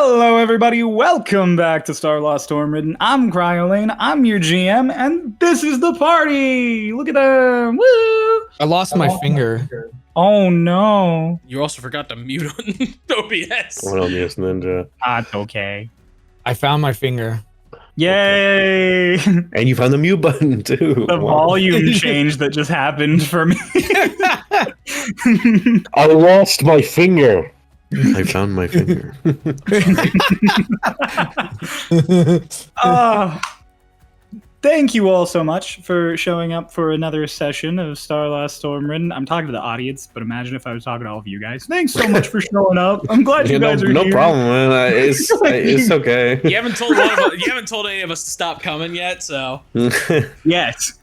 Hello, everybody. Welcome back to Starlost Stormridden. I'm Cryolane. I'm your GM, and this is the party. Look at them. Woo! I lost my finger. Oh, no. You also forgot to mute on OBS. On OBS Ninja. That's okay. I found my finger. Yay! Okay. And you found the mute button, too. The volume change that just happened for me. I lost my finger. I found my finger. Thank you all so much for showing up for another session of Starlost Stormridden. I'm talking to the audience, but imagine if I was talking to all of you guys. Thanks so much for showing up. I'm glad you guys are here. No problem, man. It's okay. You haven't told any of us to stop coming yet, so. Yes.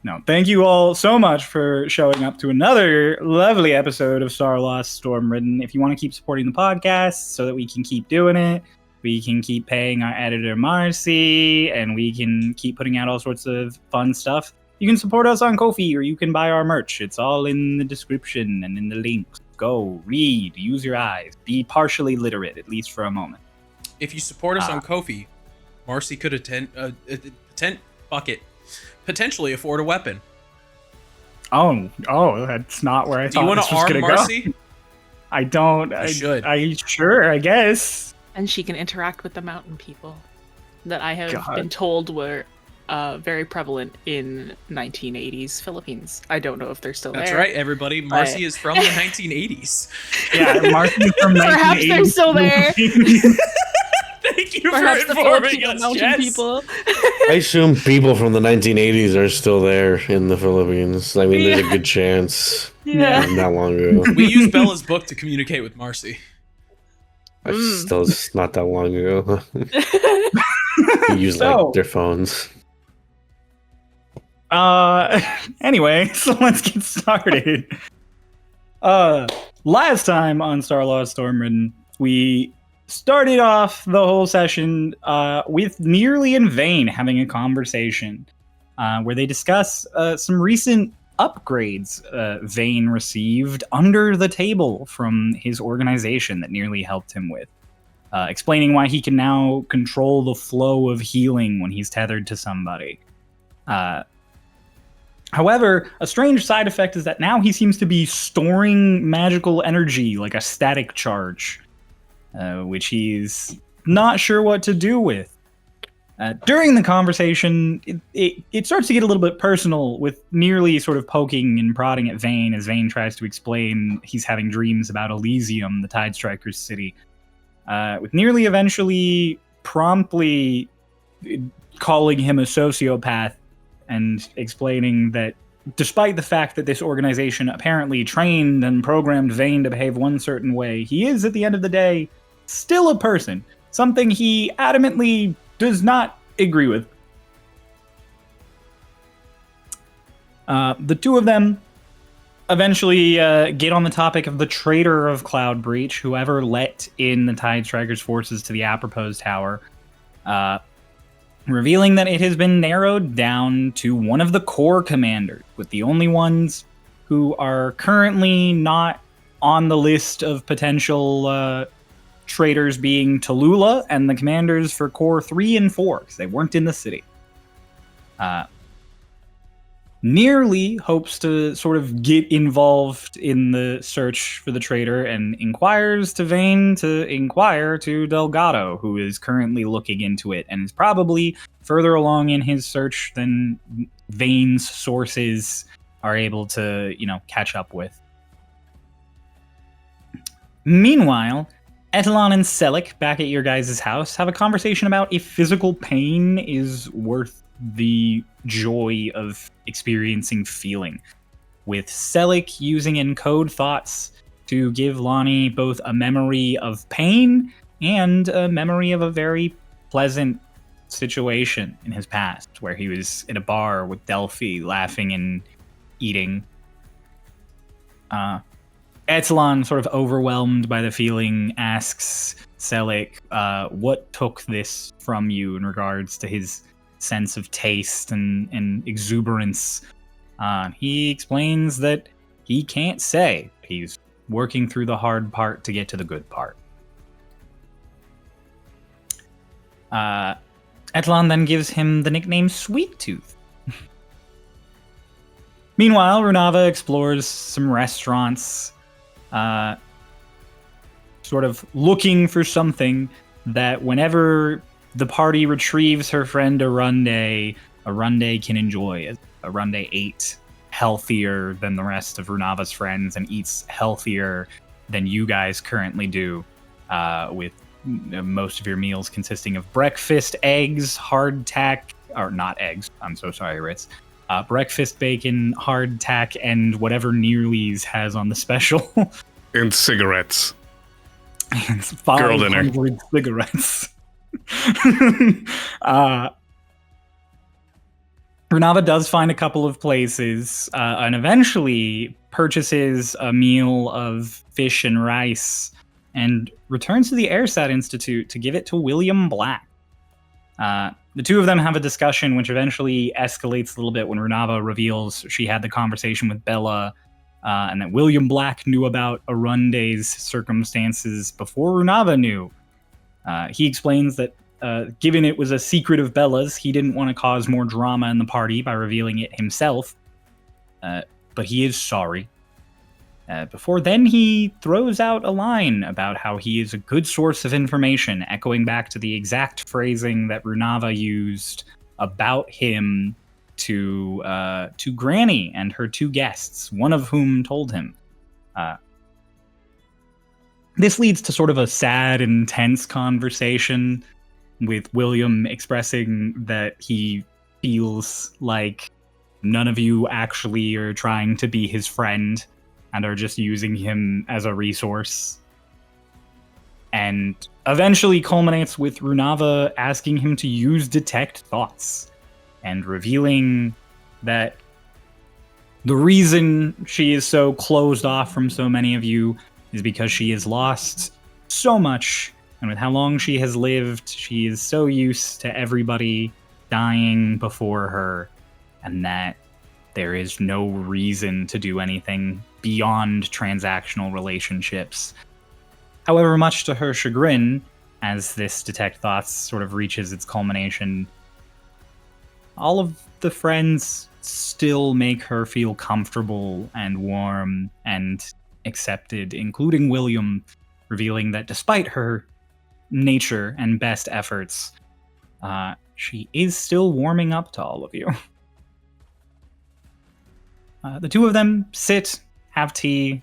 No, thank you all so much for showing up to another lovely episode of Starlost Stormridden. If you want to keep supporting the podcast so that we can keep doing it, we can keep paying our editor Marcy, and we can keep putting out all sorts of fun stuff, you can support us on Ko-fi, or you can buy our merch. It's all in the description and in the links. Go, read, use your eyes, be partially literate, at least for a moment. If you support us on Ko-fi, Marcy could potentially afford a weapon. Oh, that's not where I Do you thought want this to was arm going to Marcy? go. I don't. You should. Sure, I guess. And she can interact with the mountain people that I have God. been told were very prevalent in 1980s Philippines. I don't know if they're still That's there. right, everybody. Marcy is from the 1980s. Yeah, Marcy's from 1980. Perhaps they're still there. Thank you Perhaps for the informing Filipino us, mountain Jess. people. I assume people from the 1980s are still there in the Philippines. I mean, there's a good chance. Yeah. Not long ago. We use Bella's book to communicate with Marcy. Still, it's not that long ago. They use their phones. Anyway, so let's get started. Last time on Starlost Stormridden, we started off the whole session with Nearly in Vain having a conversation where they discuss some recent upgrades Vane received under the table from his organization that Nearly helped him with, explaining why he can now control the flow of healing when he's tethered to somebody. However, a strange side effect is that now he seems to be storing magical energy like a static charge, which he's not sure what to do with. During the conversation, it starts to get a little bit personal, with Nearly sort of poking and prodding at Vane as Vane tries to explain he's having dreams about Elysium, the Tidestrikers' city. With Nearly eventually promptly calling him a sociopath and explaining that despite the fact that this organization apparently trained and programmed Vane to behave one certain way, he is, at the end of the day, still a person, something he adamantly does not agree with. The two of them eventually get on the topic of the traitor of Cloud Breach, whoever let in the Tidestrikers' forces to the Apropos Tower, revealing that it has been narrowed down to one of the core commanders, with the only ones who are currently not on the list of potential traitors being Tallulah and the commanders for Core 3 and 4, because they weren't in the city. Nearly hopes to sort of get involved in the search for the traitor and inquires to Vane to inquire to Delgado, who is currently looking into it and is probably further along in his search than Vane's sources are able to, catch up with. Meanwhile, Etalon and Selic, back at your guys' house, have a conversation about if physical pain is worth the joy of experiencing feeling, with Selic using encode thoughts to give Lonnie both a memory of pain and a memory of a very pleasant situation in his past, where he was in a bar with Delphi laughing and eating. Etalon, sort of overwhelmed by the feeling, asks Selic what took this from you in regards to his sense of taste and exuberance. He explains that he can't say. He's working through the hard part to get to the good part. Etlon then gives him the nickname Sweet Tooth. Meanwhile, Runava explores some restaurants, sort of looking for something that whenever the party retrieves her friend Arunde can enjoy. Arunde ate healthier than the rest of Runava's friends and eats healthier than you guys currently do, with most of your meals consisting of breakfast, eggs, hardtack, or not eggs, I'm so sorry, Rittz. Breakfast bacon, hardtack, and whatever Nearly's has on the special. And cigarettes. And 500 cigarettes. Runava does find a couple of places and eventually purchases a meal of fish and rice and returns to the Airsat Institute to give it to William Black. The two of them have a discussion which eventually escalates a little bit when Runava reveals she had the conversation with Bella and that William Black knew about Arunde's circumstances before Runava knew. He explains that given it was a secret of Bella's, he didn't want to cause more drama in the party by revealing it himself. But he is sorry. Before then, he throws out a line about how he is a good source of information, echoing back to the exact phrasing that Runava used about him to Granny and her two guests, one of whom told him. This leads to sort of a sad and tense conversation, with William expressing that he feels like none of you actually are trying to be his friend and are just using him as a resource. And eventually culminates with Runava asking him to use Detect Thoughts and revealing that the reason she is so closed off from so many of you is because she has lost so much. And with how long she has lived, she is so used to everybody dying before her, and that there is no reason to do anything beyond transactional relationships. However, much to her chagrin, as this Detect Thoughts sort of reaches its culmination, all of the friends still make her feel comfortable and warm and accepted, including William, revealing that despite her nature and best efforts, she is still warming up to all of you. The two of them sit, have tea,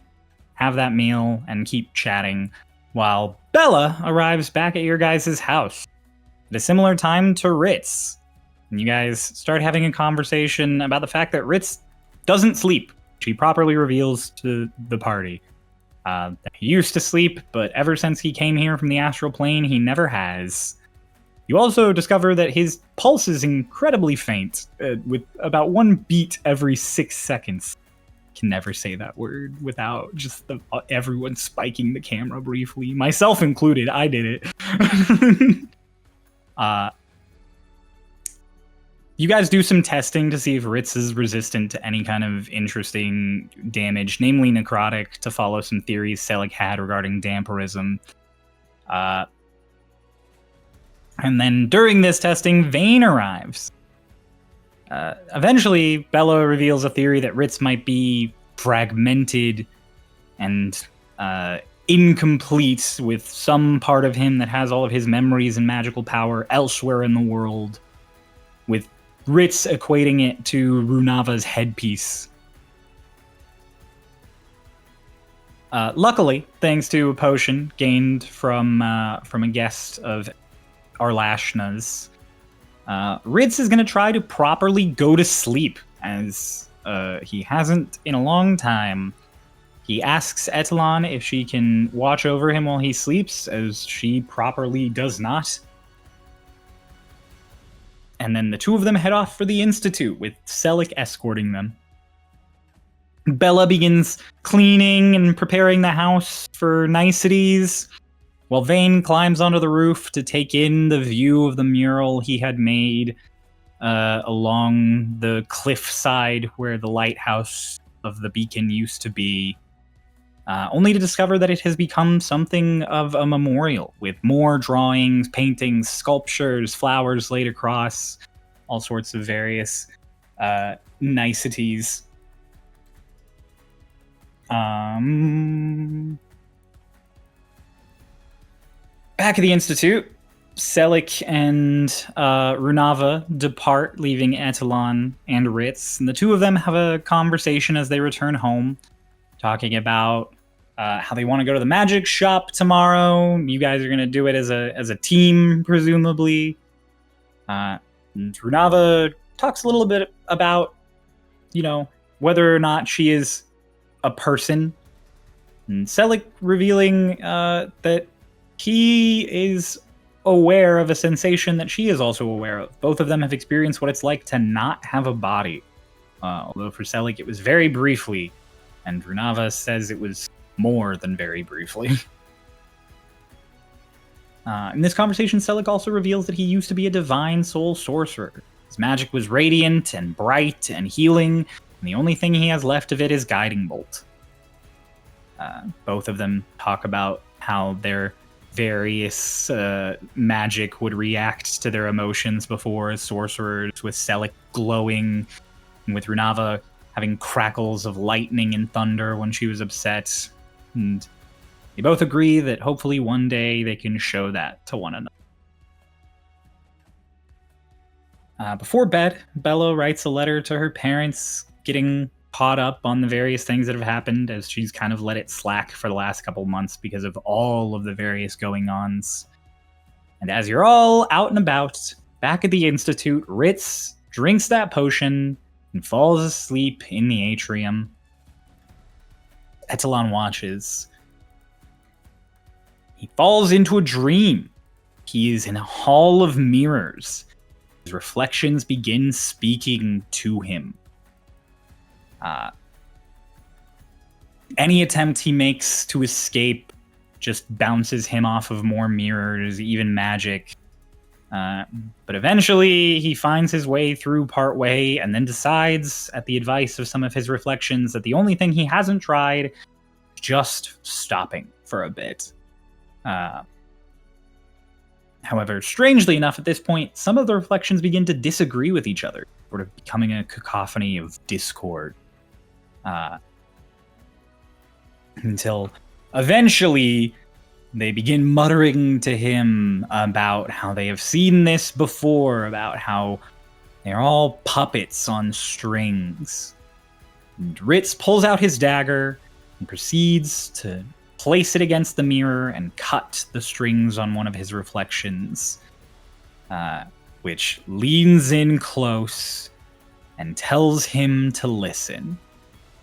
have that meal, and keep chatting, while Bella arrives back at your guys' house at a similar time to Rittz. And you guys start having a conversation about the fact that Rittz doesn't sleep. She properly reveals to the party that he used to sleep, but ever since he came here from the astral plane, he never has. You also discover that his pulse is incredibly faint, with about one beat every 6 seconds. Can never say that word without just everyone spiking the camera briefly, myself included. I did it. You guys do some testing to see if Rittz is resistant to any kind of interesting damage, namely necrotic, to follow some theories Selig had regarding damperism. And then during this testing, Vane arrives. Eventually, Bella reveals a theory that Rittz might be fragmented and incomplete, with some part of him that has all of his memories and magical power elsewhere in the world, with Rittz equating it to Runava's headpiece. Luckily, thanks to a potion gained from a guest of Arlashna's, Rittz is going to try to properly go to sleep, as he hasn't in a long time. He asks Etelon if she can watch over him while he sleeps, as she properly does not. And then the two of them head off for the Institute, with Selig escorting them. Bella begins cleaning and preparing the house for niceties, while Vane climbs onto the roof to take in the view of the mural he had made along the cliffside where the lighthouse of the beacon used to be. only to discover that it has become something of a memorial, with more drawings, paintings, sculptures, flowers laid across, all sorts of various niceties. Back at the Institute, Selik and Runava depart, leaving Etalon and Rittz, and the two of them have a conversation as they return home, talking about how they want to go to the magic shop tomorrow. You guys are going to do it as a team, presumably. And Runava talks a little bit about, whether or not she is a person. And Selik revealing that he is aware of a sensation that she is also aware of. Both of them have experienced what it's like to not have a body. Although for Selik it was very briefly, and Runava says it was more than very briefly. In this conversation, Selik also reveals that he used to be a divine soul sorcerer. His magic was radiant and bright and healing, and the only thing he has left of it is Guiding Bolt. Both of them talk about how their various magic would react to their emotions before as sorcerers, with Selik glowing, and with Runava having crackles of lightning and thunder when she was upset. And they both agree that hopefully one day they can show that to one another. Before bed, Bella writes a letter to her parents, getting caught up on the various things that have happened, as she's kind of let it slack for the last couple months because of all of the various going-ons. And as you're all out and about, back at the Institute, Rittz drinks that potion and falls asleep in the atrium. Etalon watches. He falls into a dream. He is in a hall of mirrors. His reflections begin speaking to him. Any attempt he makes to escape just bounces him off of more mirrors, even magic. But eventually he finds his way through part way and then decides, at the advice of some of his reflections, that the only thing he hasn't tried is just stopping for a bit. However, strangely enough, at this point, some of the reflections begin to disagree with each other, sort of becoming a cacophony of discord. Until eventually they begin muttering to him about how they have seen this before, about how they're all puppets on strings. And Rittz pulls out his dagger and proceeds to place it against the mirror and cut the strings on one of his reflections, which leans in close and tells him to listen.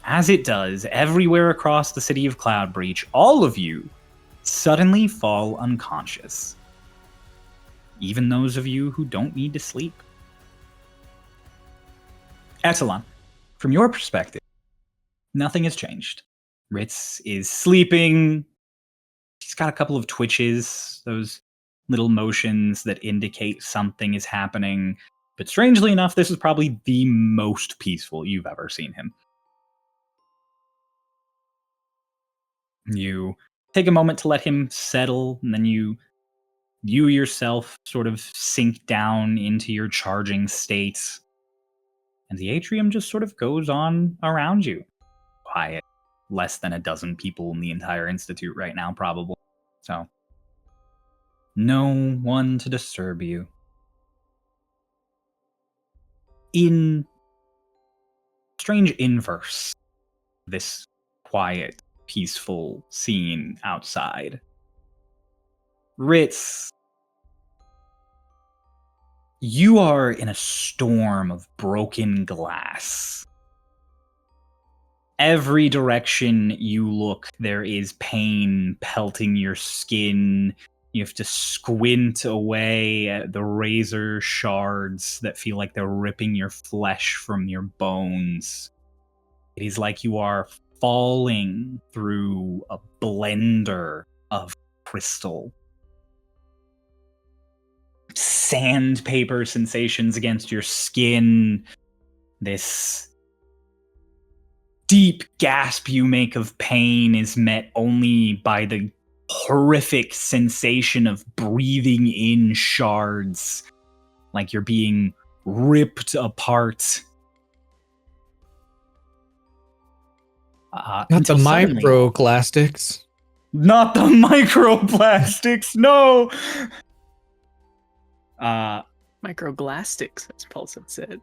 As it does, everywhere across the city of Cloudbreach, all of you suddenly fall unconscious. Even those of you who don't need to sleep. Etalon, from your perspective, nothing has changed. Rittz is sleeping. He's got a couple of twitches, those little motions that indicate something is happening. But strangely enough, this is probably the most peaceful you've ever seen him. You take a moment to let him settle, and then you yourself sort of sink down into your charging state. And the atrium just sort of goes on around you. Quiet. Less than a dozen people in the entire Institute right now, probably. So, no one to disturb you. In strange inverse, this quiet, peaceful scene outside, Rittz, you are in a storm of broken glass. Every direction you look, there is pain pelting your skin. You have to squint away at the razor shards that feel like they're ripping your flesh from your bones. It is like you are falling through a blender of crystal. Sandpaper sensations against your skin. This deep gasp you make of pain is met only by the horrific sensation of breathing in shards, like you're being ripped apart. Not the until suddenly- microplastics. Not the microplastics, no! Microglastics, as Paulson said.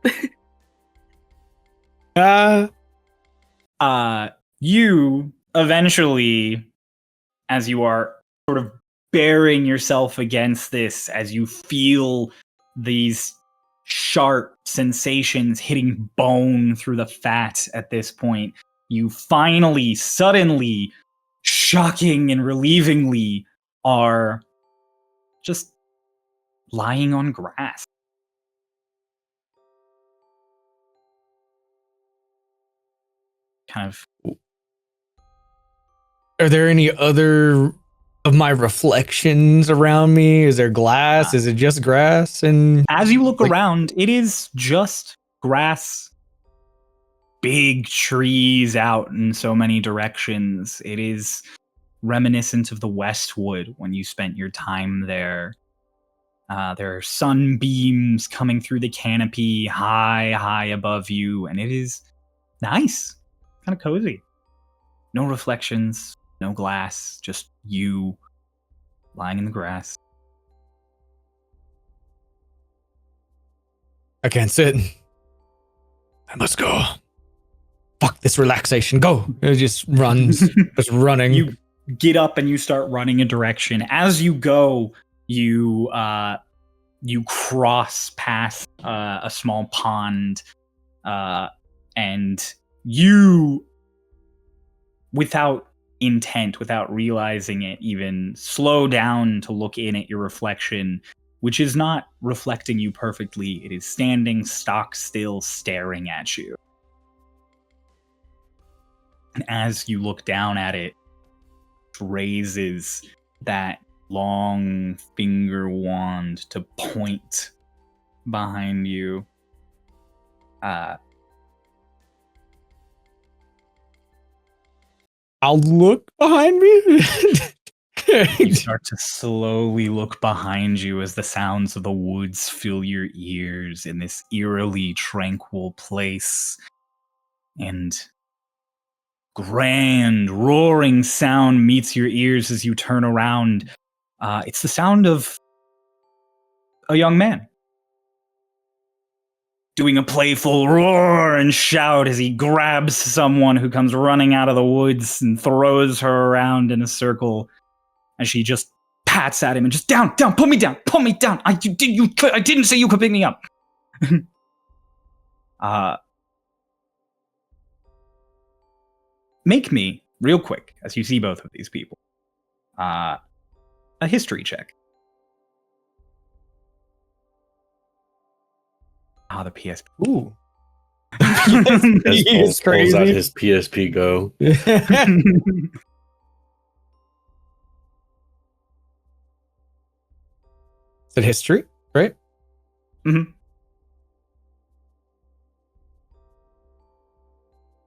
You eventually, as you are sort of bearing yourself against this, as you feel these sharp sensations hitting bone through the fat at this point, you finally, suddenly, shocking and relievingly, are just lying on grass. Kind of. Are there any other of my reflections around me? Is there glass? Is it just grass? And as you look around, it is just grass, big trees out in so many directions. It is reminiscent of the Westwood when you spent your time there. There are sunbeams coming through the canopy high above you, and it is nice, kind of cozy. No reflections, no glass, just you lying in the grass. I can't sit. I must go. Fuck this relaxation. Go. It just runs. Just running. You get up and you start running a direction. As you go, you cross past a small pond, and you, without intent, without realizing it, even slow down to look in at your reflection, which is not reflecting you perfectly. It is standing stock still, staring at you. And as you look down at it, raises that long finger wand to point behind you. I'll look behind me. You start to slowly look behind you as the sounds of the woods fill your ears in this eerily tranquil place. And grand roaring sound meets your ears as you turn around. It's the sound of a young man doing a playful roar and shout as he grabs someone who comes running out of the woods and throws her around in a circle as she just pats at him and just down, put me down. I didn't say you could pick me up. Make me, real quick, as you see both of these people, a history check. The PSP. Ooh. As Paul pulls out his PSP Go. Is it history? Right? Mm-hmm.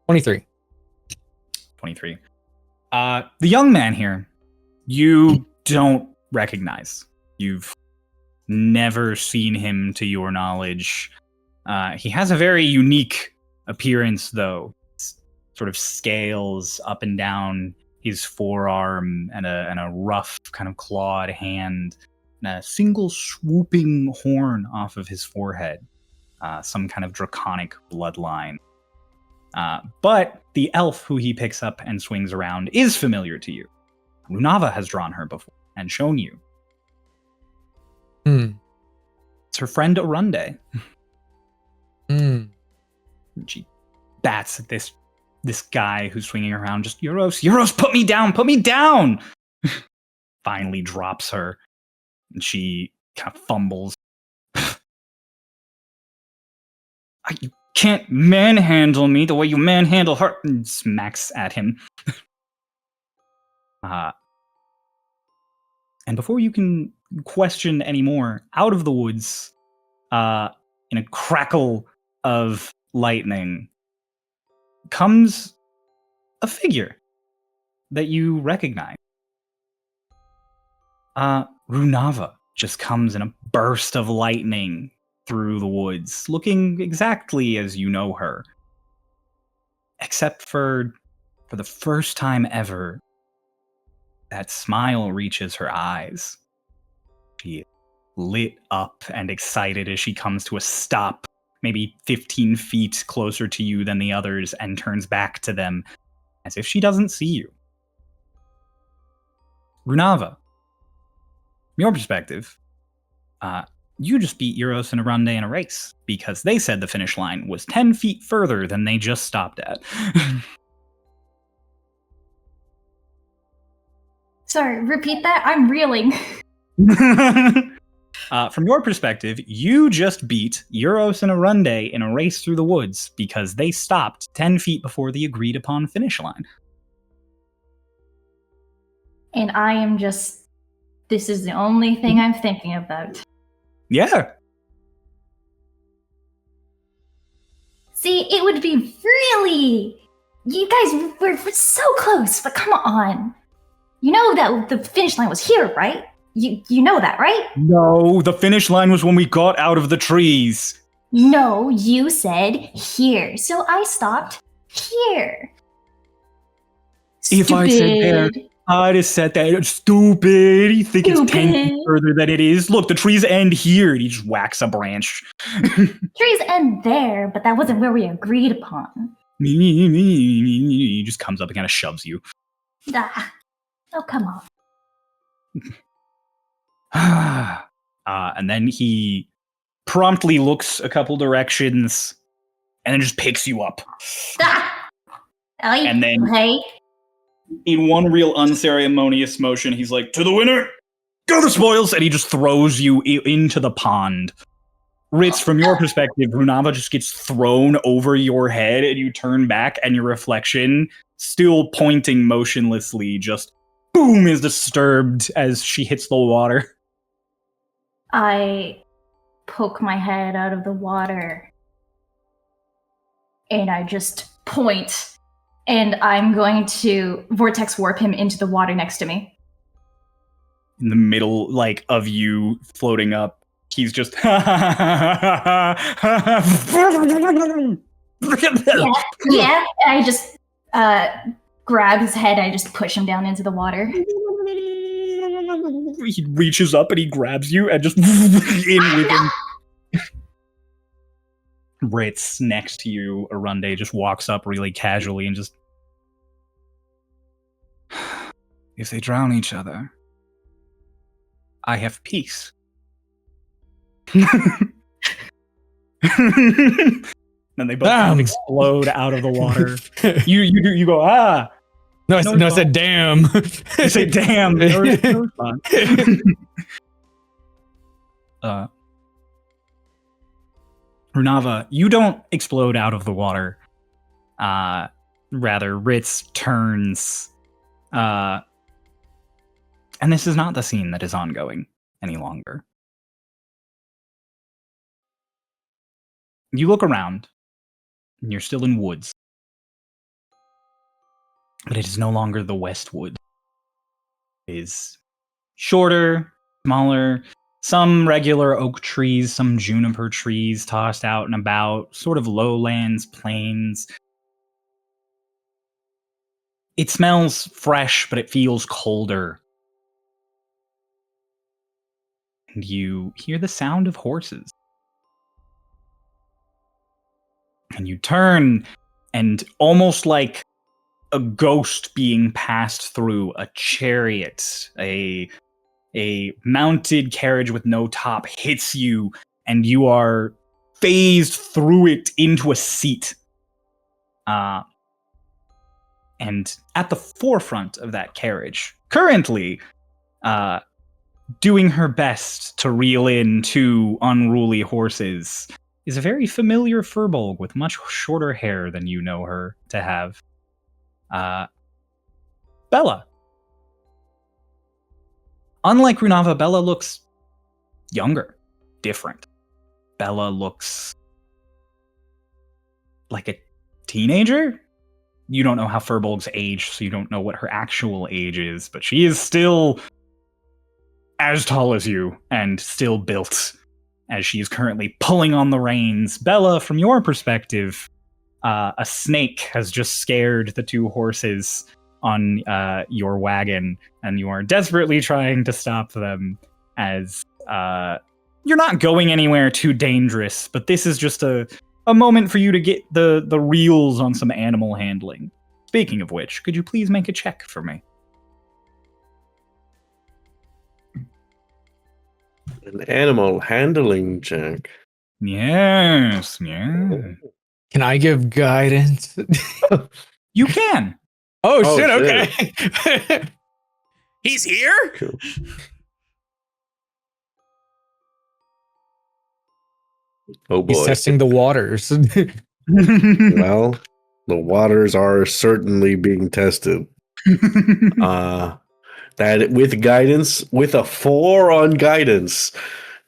23. 23. The young man here, you don't recognize. You've never seen him to your knowledge. He has a very unique appearance, though. It's sort of scales up and down his forearm and a rough kind of clawed hand and a single swooping horn off of his forehead. Some kind of draconic bloodline. But the elf who he picks up and swings around is familiar to you. Runava has drawn her before and shown you. It's her friend Arunde. She bats at this guy who's swinging around. Just, Euros, put me down! Finally drops her. And she kind of fumbles. You can't manhandle me the way you manhandle her, and smacks at him. And before you can question anymore, out of the woods, in a crackle of lightning, comes a figure that you recognize. Runava just comes in a burst of lightning through the woods, looking exactly as you know her. Except for the first time ever, that smile reaches her eyes. She is lit up and excited as she comes to a stop, maybe 15 feet closer to you than the others, and turns back to them as if she doesn't see you. Runava, from your perspective, you just beat Euros and Arunde in a race because they said the finish line was 10 feet further than they just stopped at. Sorry, repeat that? I'm reeling. From your perspective, you just beat Euros and Arunde in a race through the woods because they stopped 10 feet before the agreed upon finish line. And I am just... This is the only thing I'm thinking about. Yeah. See, it would be really... You guys were so close, but come on. You know that the finish line was here, right? You know that, right? No, the finish line was when we got out of the trees. No, you said here. So I stopped here. If I said there, I'd have said that. Stupid. You think it's 10 feet further than it is? Look, the trees end here. And he just whacks a branch. Trees end there, but that wasn't where we agreed upon. He just comes up and kind of shoves you. Ah. Oh, come on. And then he promptly looks a couple directions and then just picks you up. Ah! And then, hey. in one real unceremonious motion, he's like, "To the winner, go the spoils!" And he just throws you into the pond. Rittz, from your perspective, Runava just gets thrown over your head and you turn back and your reflection, still pointing motionlessly, just boom, is disturbed as she hits the water. I poke my head out of the water and I just point, and I'm going to vortex warp him into the water next to me. In the middle, of you floating up, he's just yeah. I just grab his head, I just push him down into the water. He reaches up and he grabs you and just in with him. Rittz next to you, Arunde, just walks up really casually and just... If they drown each other, I have peace. Then they both kind of explode out of the water. You go, ah! No, I said damn. You say damn. No response. Runava, you don't explode out of the water. Rather, Rittz turns. And this is not the scene that is ongoing any longer. You look around, and you're still in woods. But it is no longer the Westwood. It is shorter, smaller, some regular oak trees, some juniper trees tossed out and about, sort of lowlands, plains. It smells fresh, but it feels colder. And you hear the sound of horses. And you turn, and almost like a ghost being passed through, a chariot, a mounted carriage with no top hits you, and you are phased through it into a seat. And at the forefront of that carriage, currently, doing her best to reel in two unruly horses, is a very familiar furbolg with much shorter hair than you know her to have. Bella. Unlike Runava, Bella looks younger, different. Bella looks like a teenager, you don't know how Furbolg's age, so you don't know what her actual age is, but she is still as tall as you and still built, as she is currently pulling on the reins. Bella, from your perspective, a snake has just scared the two horses on your wagon, and you are desperately trying to stop them, as you're not going anywhere too dangerous, but this is just a moment for you to get the reels on some animal handling. Speaking of which, could you please make a check for me? An animal handling check. Yes, yeah. Can I give guidance? You can. Oh, Oh, shit, shit. okay. He's here? Cool. Oh boy. He's testing the waters. Well, the waters are certainly being tested. That with guidance, with a 4 on guidance,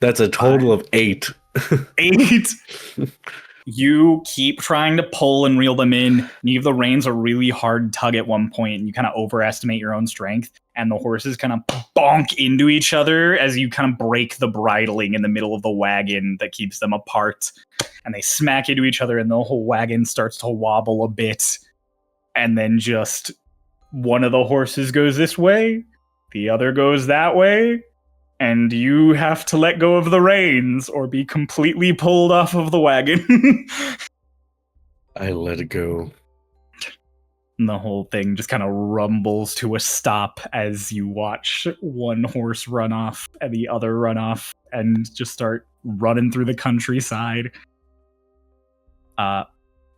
that's a total of 8. 8. You keep trying to pull and reel them in. You give the reins a really hard tug at one point, and you kind of overestimate your own strength. And the horses kind of bonk into each other as you kind of break the bridling in the middle of the wagon that keeps them apart. And they smack into each other, and the whole wagon starts to wobble a bit. And then just one of the horses goes this way, the other goes that way. And you have to let go of the reins or be completely pulled off of the wagon. I let it go. And the whole thing just kind of rumbles to a stop as you watch one horse run off and the other run off and just start running through the countryside.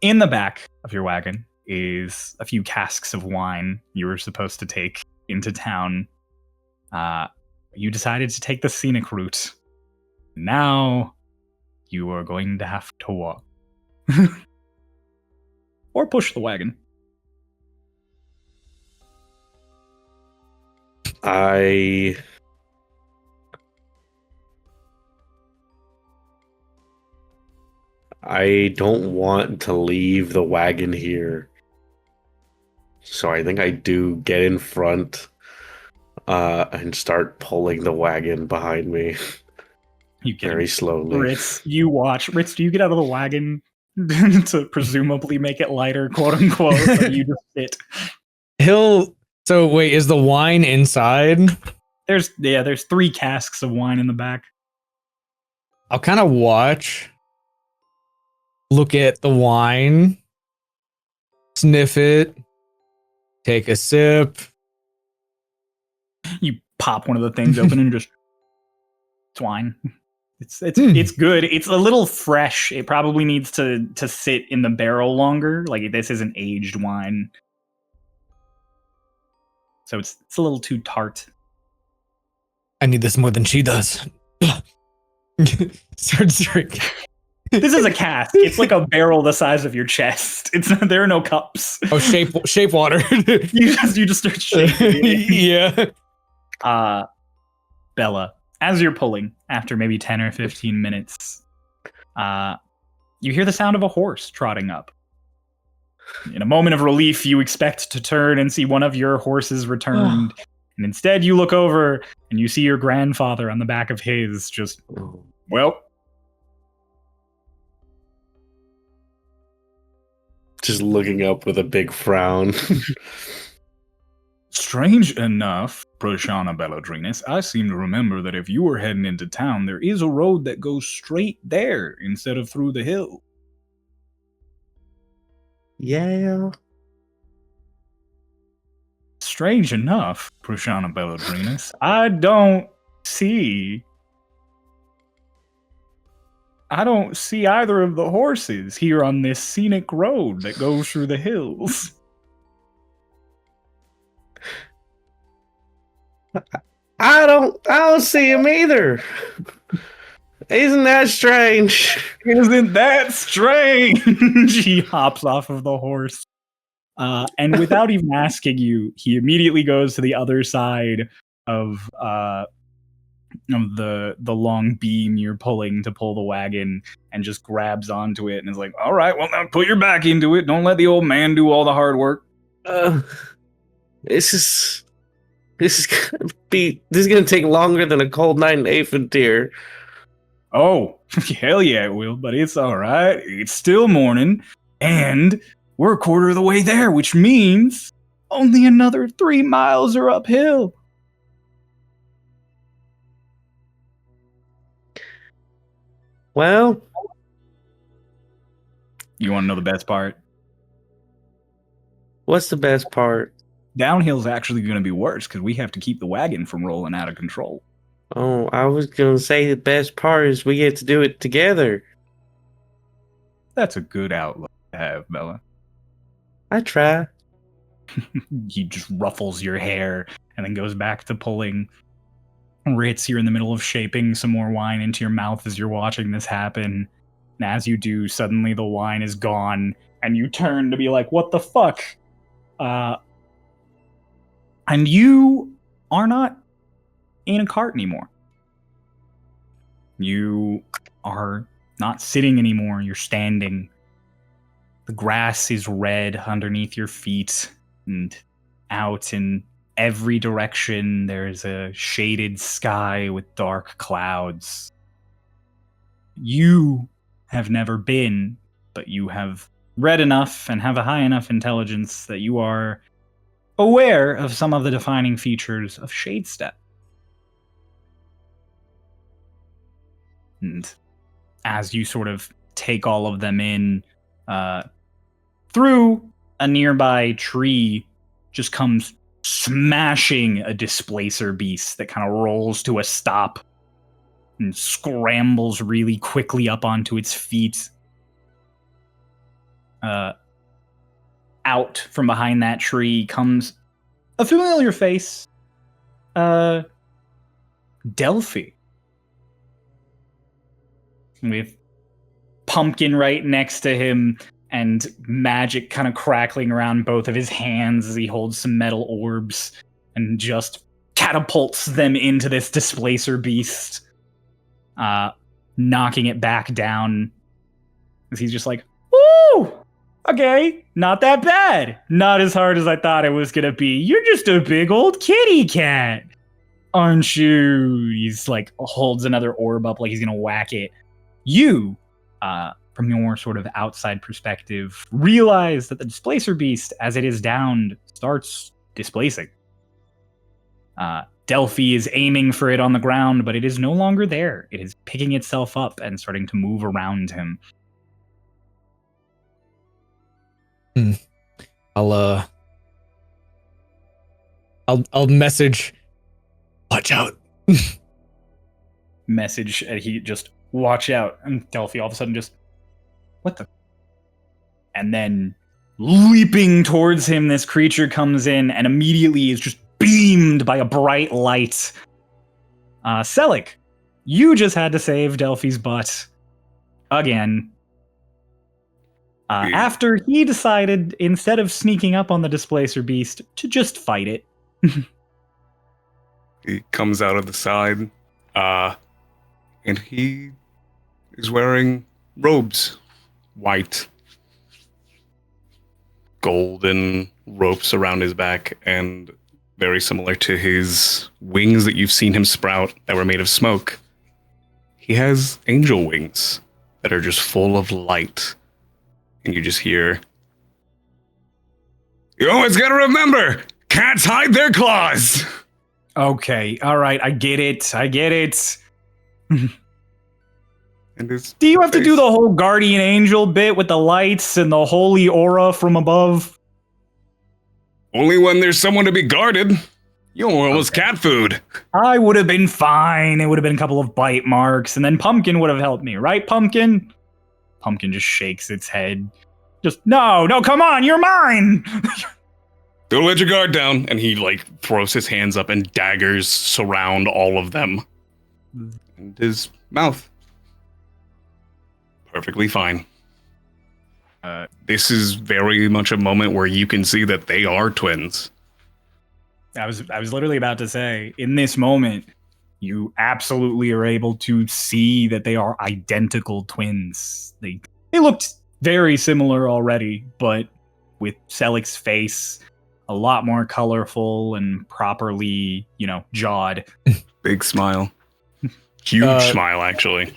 In the back of your wagon is a few casks of wine you were supposed to take into town. You decided to take the scenic route. Now, you are going to have to walk. Or push the wagon. I don't want to leave the wagon here. So I think I do get in front and start pulling the wagon behind me. You get very slowly. Rittz, you watch. Rittz, do you get out of the wagon to presumably make it lighter, quote unquote, or do you just sit? So wait, is the wine inside? There's 3 casks of wine in the back. I'll kind of watch, look at the wine, sniff it, take a sip. You pop one of the things open and just it's wine. It's good. It's a little fresh. It probably needs to sit in the barrel longer. Like this isn't aged wine. So it's a little too tart. I need this more than she does. Starts drinking. This is a cask. It's like a barrel the size of your chest. There are no cups. Oh, shape water. you just start shaking. Yeah. Bella, as you're pulling, after maybe 10 or 15 minutes, you hear the sound of a horse trotting up. In a moment of relief, you expect to turn and see one of your horses returned. And instead, you look over and you see your grandfather on the back of his just, well. Just looking up with a big frown. Strange enough, Proshana Belladrinis, I seem to remember that if you were heading into town, there is a road that goes straight there instead of through the hill. Yeah. Strange enough, Proshana Belladrinis, I don't see either of the horses here on this scenic road that goes through the hills. I don't see him either. Isn't that strange? Isn't that strange? He hops off of the horse. And without even asking you, he immediately goes to the other side of of the long beam you're pulling to pull the wagon and just grabs onto it and is like, all right, well, now put your back into it. Don't let the old man do all the hard work. This is gonna take longer than a cold night in Aventir. Oh, hell yeah, it will, but it's all right. It's still morning, and we're a quarter of the way there, which means only another 3 miles are uphill. Well, You want to know the best part? what's the best part? Downhill's actually going to be worse because we have to keep the wagon from rolling out of control. Oh, I was gonna say the best part is we get to do it together. That's a good outlook to have, Bella. I try. He just ruffles your hair and then goes back to pulling. Rittz, you're in the middle of shaping some more wine into your mouth as you're watching this happen. And as you do, suddenly the wine is gone, and you turn to be like, what the fuck? And you are not in a cart anymore. You are not sitting anymore, you're standing. The grass is red underneath your feet, and out in every direction there's a shaded sky with dark clouds. You have never been, but you have read enough and have a high enough intelligence that you are aware of some of the defining features of Shadestep. And as you sort of take all of them in, through a nearby tree just comes smashing a displacer beast that kind of rolls to a stop and scrambles really quickly up onto its feet. Out from behind that tree comes a familiar face. Delphi. With Pumpkin right next to him and magic kind of crackling around both of his hands as he holds some metal orbs and just catapults them into this displacer beast, knocking it back down as he's just like, woo! Okay, not that bad. Not as hard as I thought it was gonna be. You're just a big old kitty cat, aren't you? He's like, holds another orb up like he's gonna whack it. You, from your sort of outside perspective, realize that the displacer beast, as it is downed, starts displacing. Delphi is aiming for it on the ground, but it is no longer there. It is picking itself up and starting to move around him. I'll message. Watch out. Message, and he just watch out. And Delphi all of a sudden just, what the? And then leaping towards him, this creature comes in and immediately is just beamed by a bright light. Selic, you just had to save Delphi's butt again. After he decided, instead of sneaking up on the displacer beast, to just fight it. He comes out of the side, and he is wearing robes, white, golden ropes around his back, and very similar to his wings that you've seen him sprout that were made of smoke. He has angel wings that are just full of light. And you just hear, you always gotta remember, cats hide their claws. Okay, all right, I get it. And his Do you have to face- do the whole guardian angel bit with the lights and the holy aura from above? Only when there's someone to be guarded. You almost cat food. I would have been fine. It would have been a couple of bite marks, and then Pumpkin would have helped me, right, Pumpkin? Pumpkin just shakes its head. Just, no, come on, you're mine! Don't let your guard down. And he throws his hands up and daggers surround all of them. And his mouth. Perfectly fine. This is very much a moment where you can see that they are twins. I was literally about to say, in this moment, you absolutely are able to see that they are identical twins. They looked very similar already, but with Selik's face a lot more colorful and properly, jawed. Big smile. Huge smile, actually.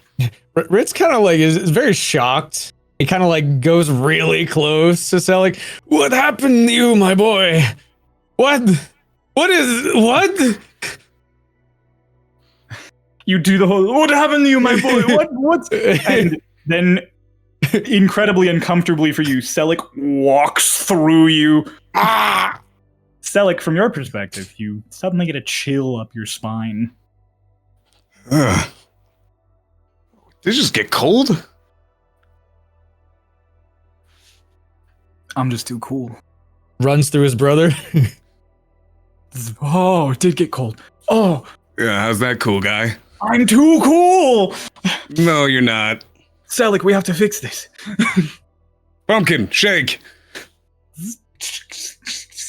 Rittz kind of like is very shocked. He kind of like goes really close to Selik. What happened to you, my boy? What? What? You do the whole, what happened to you, my boy? What? And then, incredibly uncomfortably for you, Selik walks through you. Ah! Selik, from your perspective, you suddenly get a chill up your spine. Ugh. Did it just get cold? I'm just too cool. Runs through his brother. Oh, it did get cold. Oh, Yeah, how's that cool, guy? I'm too cool. No, you're not. Selik, we have to fix this. Pumpkin, shake.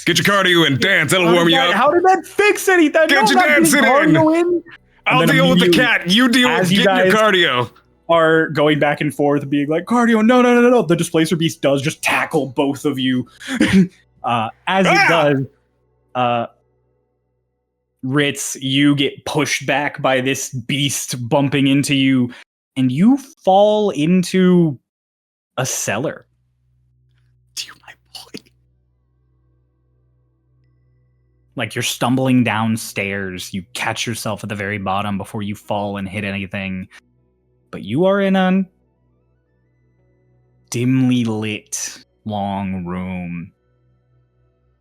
Get your cardio in, dance, that'll warm you up. How did that fix anything? Get your dancing in. I'll deal with the cat. You deal with getting your cardio. Are going back and forth, being like, cardio, no. The Displacer Beast does just tackle both of you. As it does, Rittz, you get pushed back by this beast bumping into you, and you fall into a cellar. You, my boy. Like you're stumbling downstairs, you catch yourself at the very bottom before you fall and hit anything. But you are in a dimly lit, long room.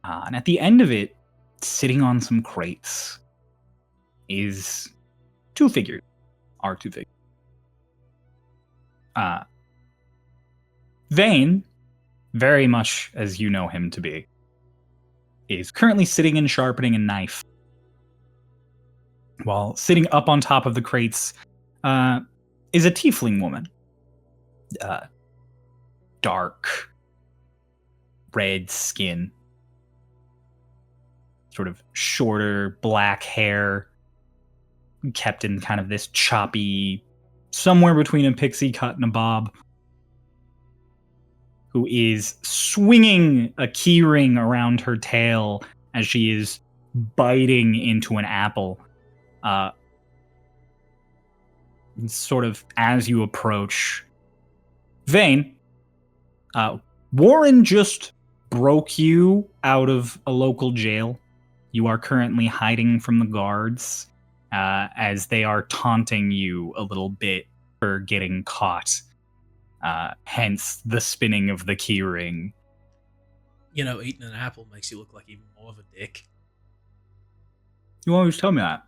And at the end of it, sitting on some crates, is two figures. Vane, very much as you know him to be, is currently sitting and sharpening a knife. While sitting up on top of the crates, is a tiefling woman. Dark, red skin. Sort of shorter, black hair. Kept in kind of this choppy, somewhere between a pixie cut and a bob. Who is swinging a keyring around her tail as she is biting into an apple. Sort of as you approach. Vane, Warren just broke you out of a local jail. You are currently hiding from the guards as they are taunting you a little bit for getting caught. Hence the spinning of the keyring. Eating an apple makes you look like even more of a dick. You always tell me that.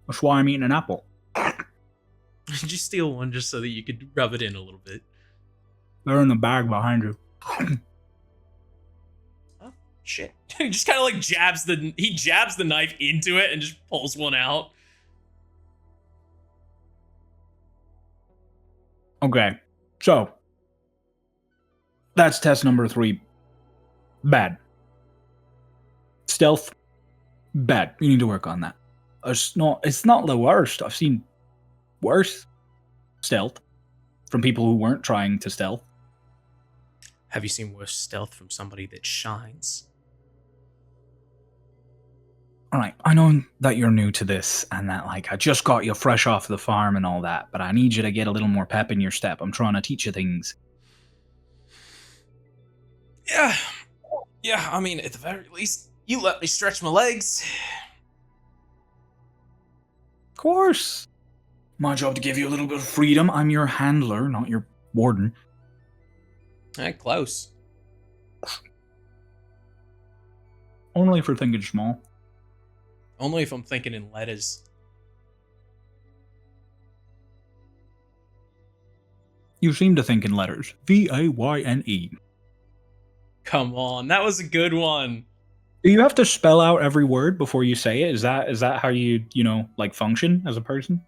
That's why I'm eating an apple. Just steal one just so that you could rub it in a little bit. They're in the bag behind you. Oh, shit. He just kind of like jabs the knife into it and just pulls one out. Okay, so that's test number 3. Bad. Stealth. Bad. You need to work on that. It's not the worst. I've seen worse stealth from people who weren't trying to stealth. Have you seen worse stealth from somebody that shines? Alright, I know that you're new to this and that I just got you fresh off the farm and all that, but I need you to get a little more pep in your step. I'm trying to teach you things. Yeah, I mean, at the very least, you let me stretch my legs. Of course. My job to give you a little bit of freedom. I'm your handler, not your warden. Close. Only if you're thinking small. Only if I'm thinking in letters. You seem to think in letters. V-A-Y-N-E. Come on, that was a good one. Do you have to spell out every word before you say it? Is that how you function as a person?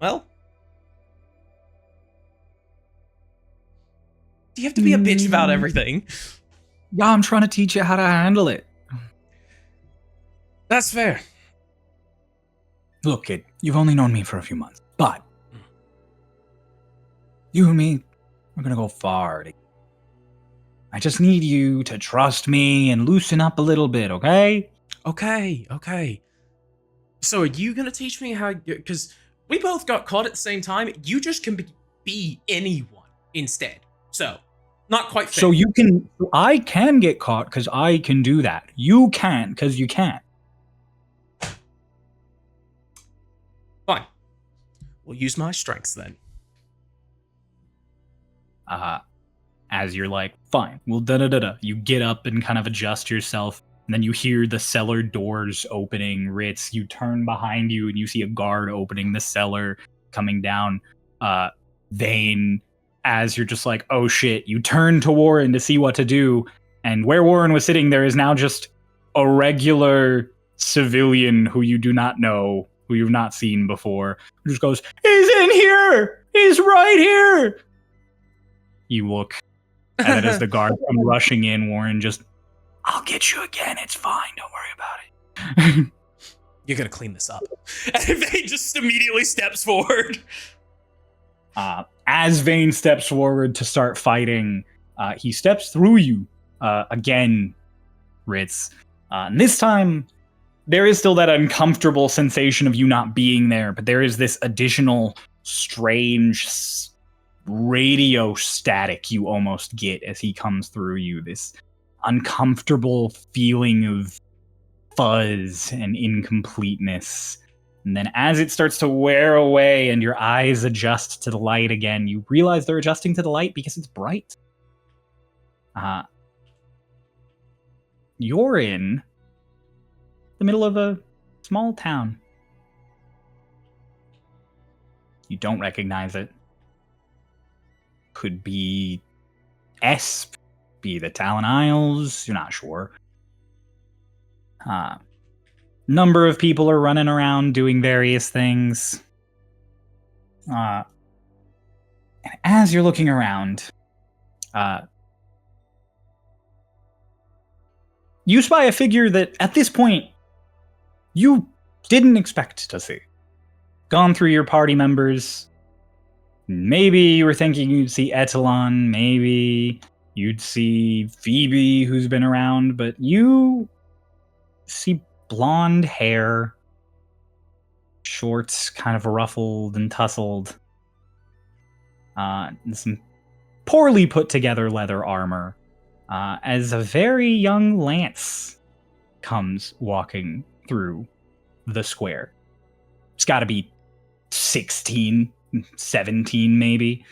Well, do you have to be a bitch about everything? Yeah, I'm trying to teach you how to handle it. That's fair. Look, kid, you've only known me for a few months, but you and me, we're gonna go far. I just need you to trust me and loosen up a little bit, okay? Okay. So are you gonna teach me how? Because we both got caught at the same time. You just can be anyone instead. So not quite fair. So I can get caught because I can do that. You can't because you can't. Fine. We'll use my strengths then. As you're like, fine, well, da-da-da-da. You get up and kind of adjust yourself, and then you hear the cellar doors opening. Rittz, you turn behind you, and you see a guard opening the cellar, coming down. Vane, as you're just like, oh shit, you turn to Warren to see what to do, and where Warren was sitting, there is now just a regular civilian who you do not know, who you've not seen before, who just goes, he's in here! He's right here! You look at it as the guard come rushing in. Warren just, I'll get you again. It's fine. Don't worry about it. You're gonna clean this up. And Vane just immediately steps forward. As Vane steps forward to start fighting, he steps through you again, Rittz. And this time, there is still that uncomfortable sensation of you not being there, but there is this additional strange radio static you almost get as he comes through you, this uncomfortable feeling of fuzz and incompleteness. And then as it starts to wear away and your eyes adjust to the light again, you realize they're adjusting to the light because it's bright. You're in the middle of a small town. You don't recognize it. Could be Esp, be the Talon Isles, you're not sure. Number of people are running around doing various things. And as you're looking around, you spy a figure that at this point you didn't expect to see. Gone through your party members. Maybe you were thinking you'd see Etalon, maybe you'd see Phoebe, who's been around, but you see blonde hair, shorts, kind of ruffled and tousled, and some poorly put together leather armor, as a very young Lance comes walking through the square. It's got to be 16, 17 maybe.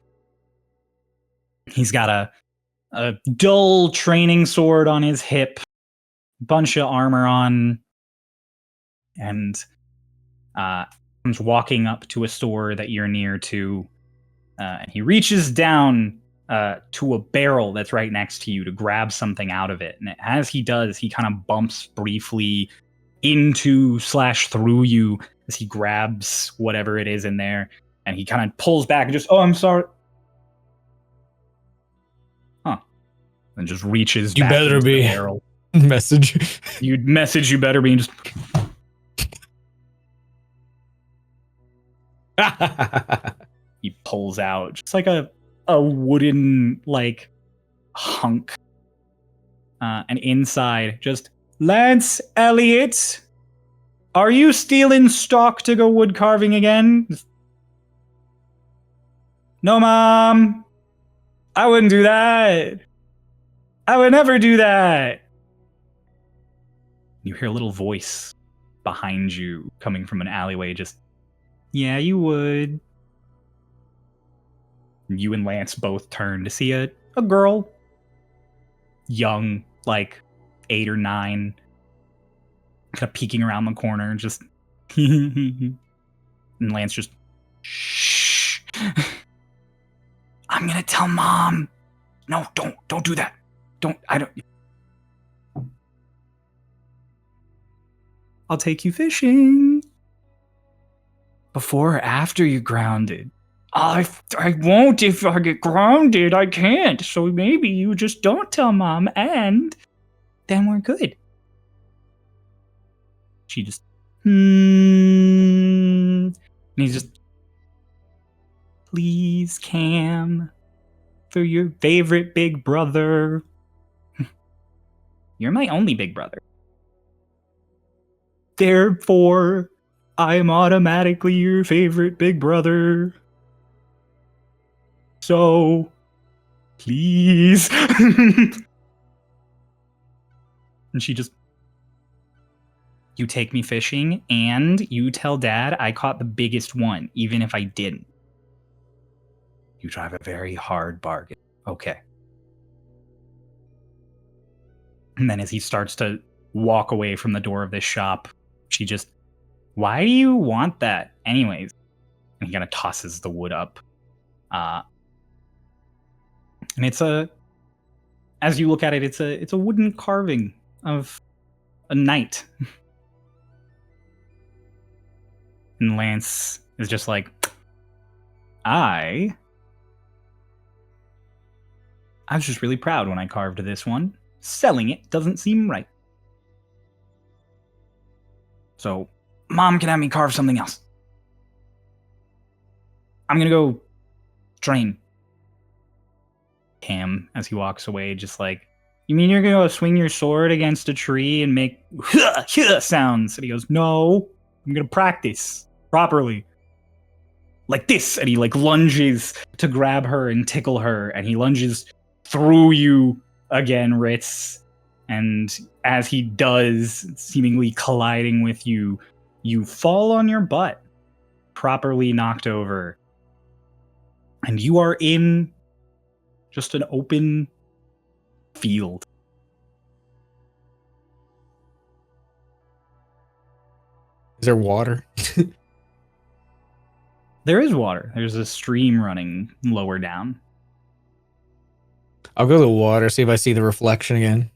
He's got a dull training sword on his hip, bunch of armor on, and comes walking up to a store that you're near to, and he reaches down to a barrel that's right next to you to grab something out of it. And as he does, he kind of bumps briefly into / through you as he grabs whatever it is in there. And he kind of pulls back and just, oh, I'm sorry. Huh. And just reaches You back better into be. the barrel. Message. You'd message you better be and just... He pulls out just like a wooden, like, hunk. And inside, just, Lance Elliott, are you stealing stock to go wood carving again? No, Mom. I wouldn't do that. I would never do that. You hear a little voice behind you coming from an alleyway, just, yeah, you would. You and Lance both turn to see a girl. Young, like 8 or 9. Kind of peeking around the corner, just... and Lance just... Shh. I'm gonna tell Mom. No, don't do that. I'll take you fishing. Before or after you're grounded? I won't if I get grounded. I can't. So maybe you just don't tell Mom, and then we're good. She just, And he's just, please, Cam, for your favorite big brother. You're my only big brother. Therefore, I am automatically your favorite big brother. So, please. And she just, you take me fishing and you tell Dad I caught the biggest one, even if I didn't. You drive a very hard bargain. Okay. And then as he starts to walk away from the door of this shop, she just, why do you want that anyways? And he kind of tosses the wood up. And it's as you look at it, it's a wooden carving of a knight. And Lance is just like, I was just really proud when I carved this one. Selling it doesn't seem right. So, Mom can have me carve something else. I'm gonna go train. Cam, as he walks away, just like, you mean you're gonna go swing your sword against a tree and make sounds? And he goes, no, I'm gonna practice properly. Like this. And he like lunges to grab her and tickle her, and he lunges through you again, Rittz. And as he does, seemingly colliding with you, you fall on your butt, properly knocked over. And you are in just an open field. Is there water? There is water. There's a stream running lower down. I'll go to the water, see if I see the reflection again.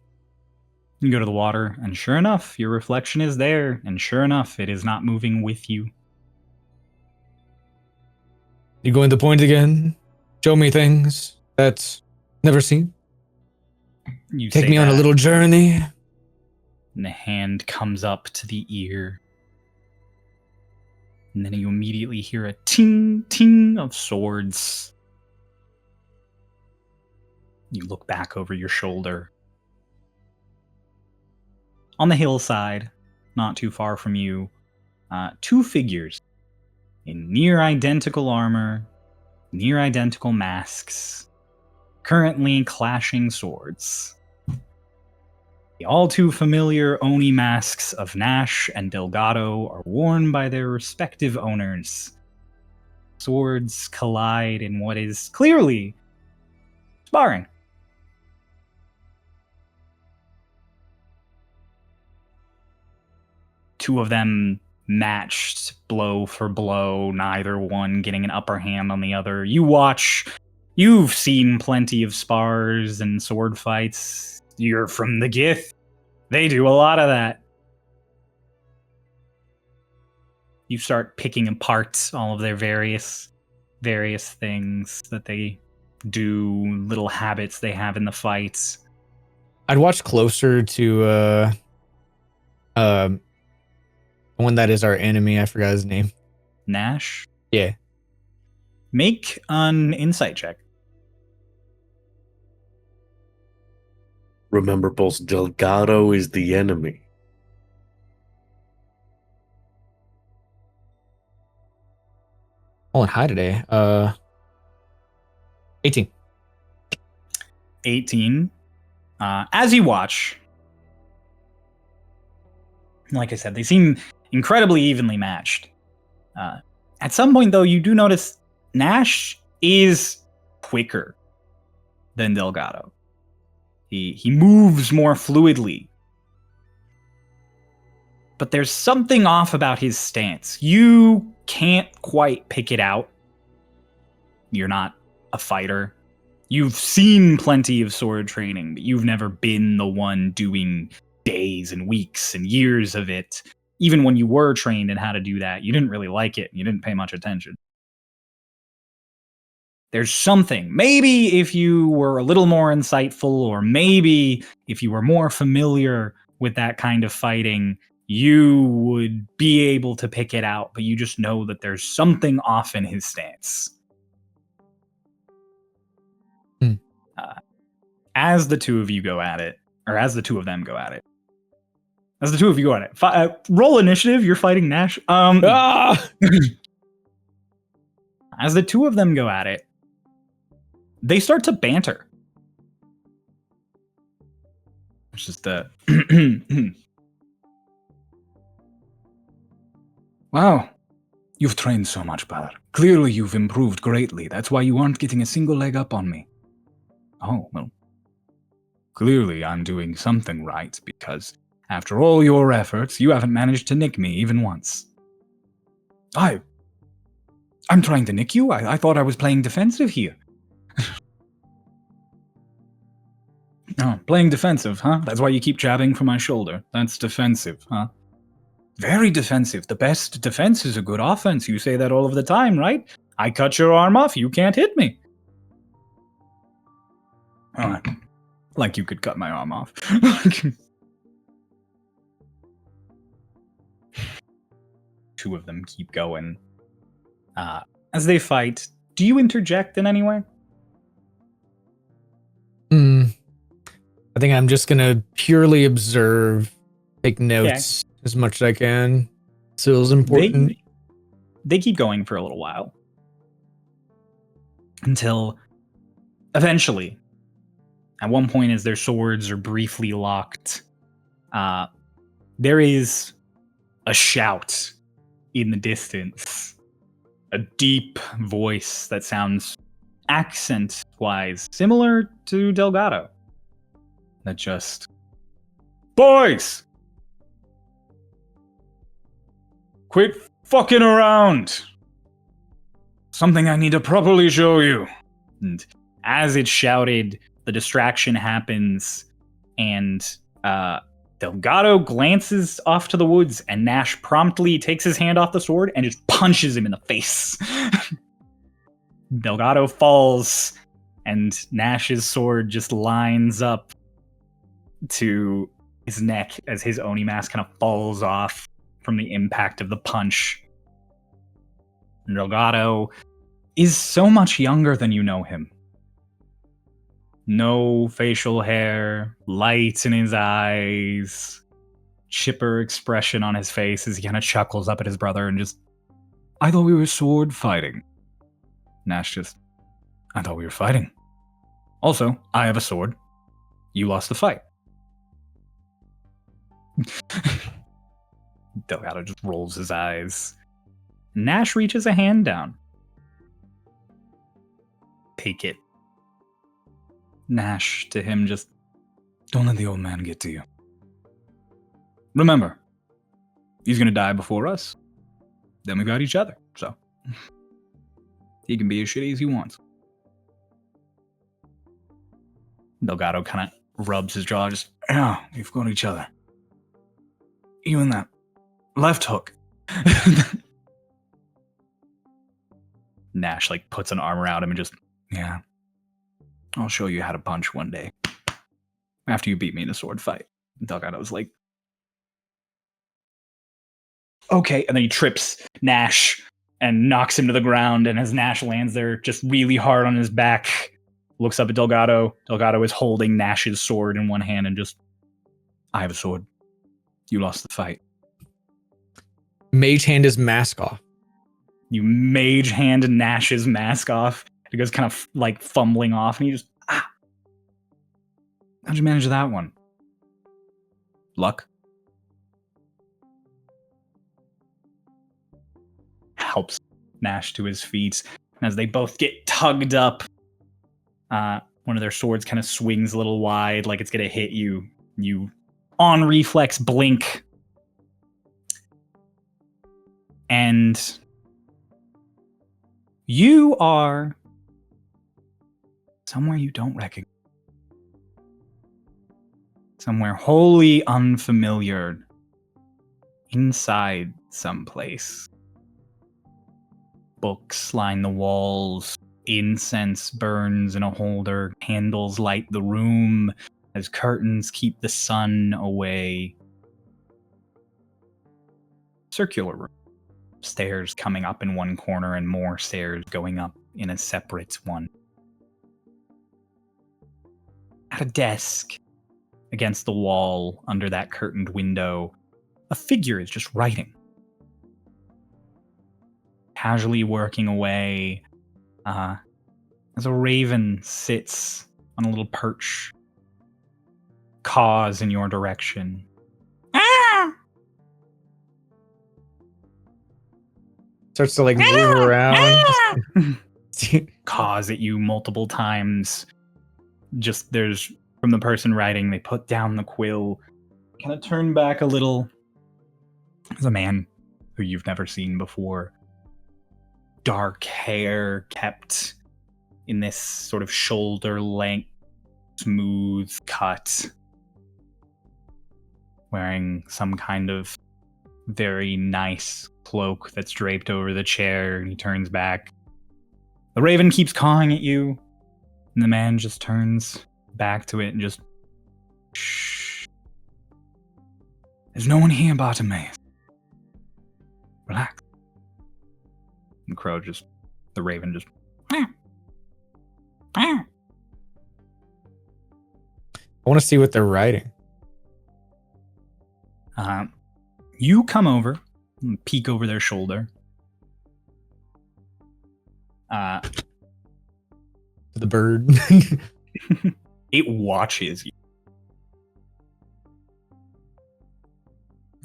You go to the water, and sure enough, your reflection is there, and sure enough, it is not moving with you. You going to the point again? Show me things that's never seen. You Take say me on a that, little journey. and the hand comes up to the ear. And then you immediately hear a ting, ting of swords. You look back over your shoulder. On the hillside, not too far from you, two figures in near identical armor, near identical masks, currently clashing swords. The all too familiar Oni masks of Nash and Delgado are worn by their respective owners. Swords collide in what is clearly sparring. Two of them matched blow for blow, neither one getting an upper hand on the other. You've seen plenty of spars and sword fights. You're from the Gith. They do a lot of that. You start picking apart all of their various things that they do, little habits they have in the fights. I'd watch closer to one that is our enemy. I forgot his name. Nash? Yeah. Make an insight check. Remember, both Delgado is the enemy. Oh, high today. 18. 18. As you watch, like I said, they seem incredibly evenly matched. At some point, though, you do notice Nash is quicker than Delgado. He moves more fluidly. But there's something off about his stance. You can't quite pick it out. You're not a fighter. You've seen plenty of sword training, but you've never been the one doing days and weeks and years of it. Even when you were trained in how to do that, you didn't really like it. You didn't pay much attention. There's something. Maybe if you were a little more insightful, or maybe if you were more familiar with that kind of fighting, you would be able to pick it out, but you just know that there's something off in his stance. As the two of you go at it, or as the two of them go at it, as the two of you go at it, roll initiative. You're fighting Nash. As the two of them go at it, they start to banter. It's just wow, you've trained so much, brother. Clearly you've improved greatly. That's why you aren't getting a single leg up on me. Oh, well, clearly I'm doing something right, because after all your efforts, you haven't managed to nick me even once. I'm trying to nick you? I thought I was playing defensive here. Oh, playing defensive, huh? That's why you keep jabbing from my shoulder. That's defensive, huh? Very defensive. The best defense is a good offense. You say that all of the time, right? I cut your arm off, you can't hit me. Like you could cut my arm off. Two of them keep going. As they fight, do you interject in any way? I think I'm just gonna purely observe, take notes as much as I can. So it's important. They keep going for a little while. Until eventually, at one point as their swords are briefly locked, there is a shout in the distance. A deep voice that sounds accent-wise similar to Delgado. That just... Boys! Quit fucking around! Something I need to properly show you. And as it's shouted, the distraction happens, and Delgado glances off to the woods, and Nash promptly takes his hand off the sword and just punches him in the face. Delgado falls, and Nash's sword just lines up to his neck as his Oni mask kind of falls off from the impact of the punch. Delgado is so much younger than you know him. No facial hair, light in his eyes, chipper expression on his face as he kind of chuckles up at his brother and just, I thought we were sword fighting. Nash just, I thought we were fighting. Also, I have a sword. You lost the fight. Delgado just rolls his eyes. Nash reaches a hand down. Take it. Nash to him just, don't let the old man get to you. Remember, he's gonna die before us. Then we got each other, so he can be as shitty as he wants. Delgado kind of rubs his jaw, just, yeah, we've got each other. You and that left hook. Nash like puts an arm around him and just, yeah, I'll show you how to punch one day. After you beat me in a sword fight. Delgado's like, okay. And then he trips Nash and knocks him to the ground. And as Nash lands there just really hard on his back, looks up at Delgado. Delgado is holding Nash's sword in one hand and just, I have a sword. You lost the fight. Mage hand his mask off. You mage hand Nash's mask off. It goes kind of like fumbling off, and you just, how'd you manage that one? Luck? Helps Nash to his feet. And as they both get tugged up, one of their swords kind of swings a little wide, like it's gonna hit you. You, on reflex, blink. And you are somewhere you don't recognize. Somewhere wholly unfamiliar. Inside someplace. Books line the walls. Incense burns in a holder. Candles light the room as curtains keep the sun away. circular room. Stairs coming up in one corner and more stairs going up in a separate one. At a desk, against the wall, under that curtained window, a figure is just writing. Casually working away, as a raven sits on a little perch, caws in your direction. Starts to like move around. Caws at you multiple times. Just there's from the person writing, they put down the quill, kind of turn back a little. There's a man who you've never seen before. Dark hair kept in this sort of shoulder length, smooth cut. Wearing some kind of very nice cloak that's draped over the chair, and he turns back. The raven keeps cawing at you, and the man just turns back to it and just, shh. There's no one here, Bartimaeus. Relax. And the raven just, I want to see what they're writing. You come over and peek over their shoulder. The bird. It watches you.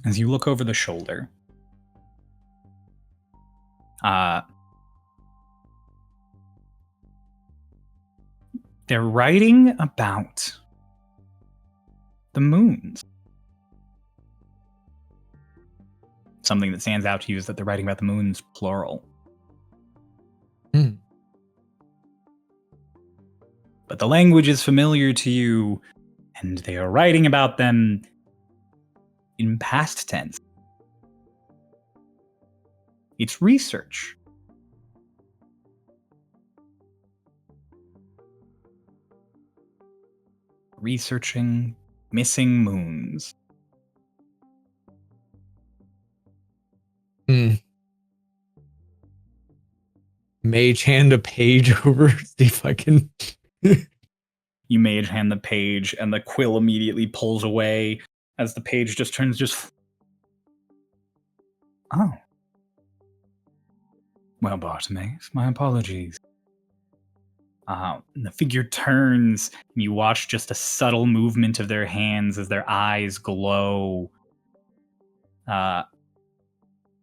As you look over the shoulder, they're writing about the moons. Something that stands out to you is that they're writing about the moons, plural. But the language is familiar to you, and they are writing about them in past tense. It's research. Researching missing moons. Mage hand a page over. See if I can. You mage hand the page, and the quill immediately pulls away as the page just turns Oh. Well, Bartimaeus, my apologies. And the figure turns, and you watch just a subtle movement of their hands as their eyes glow.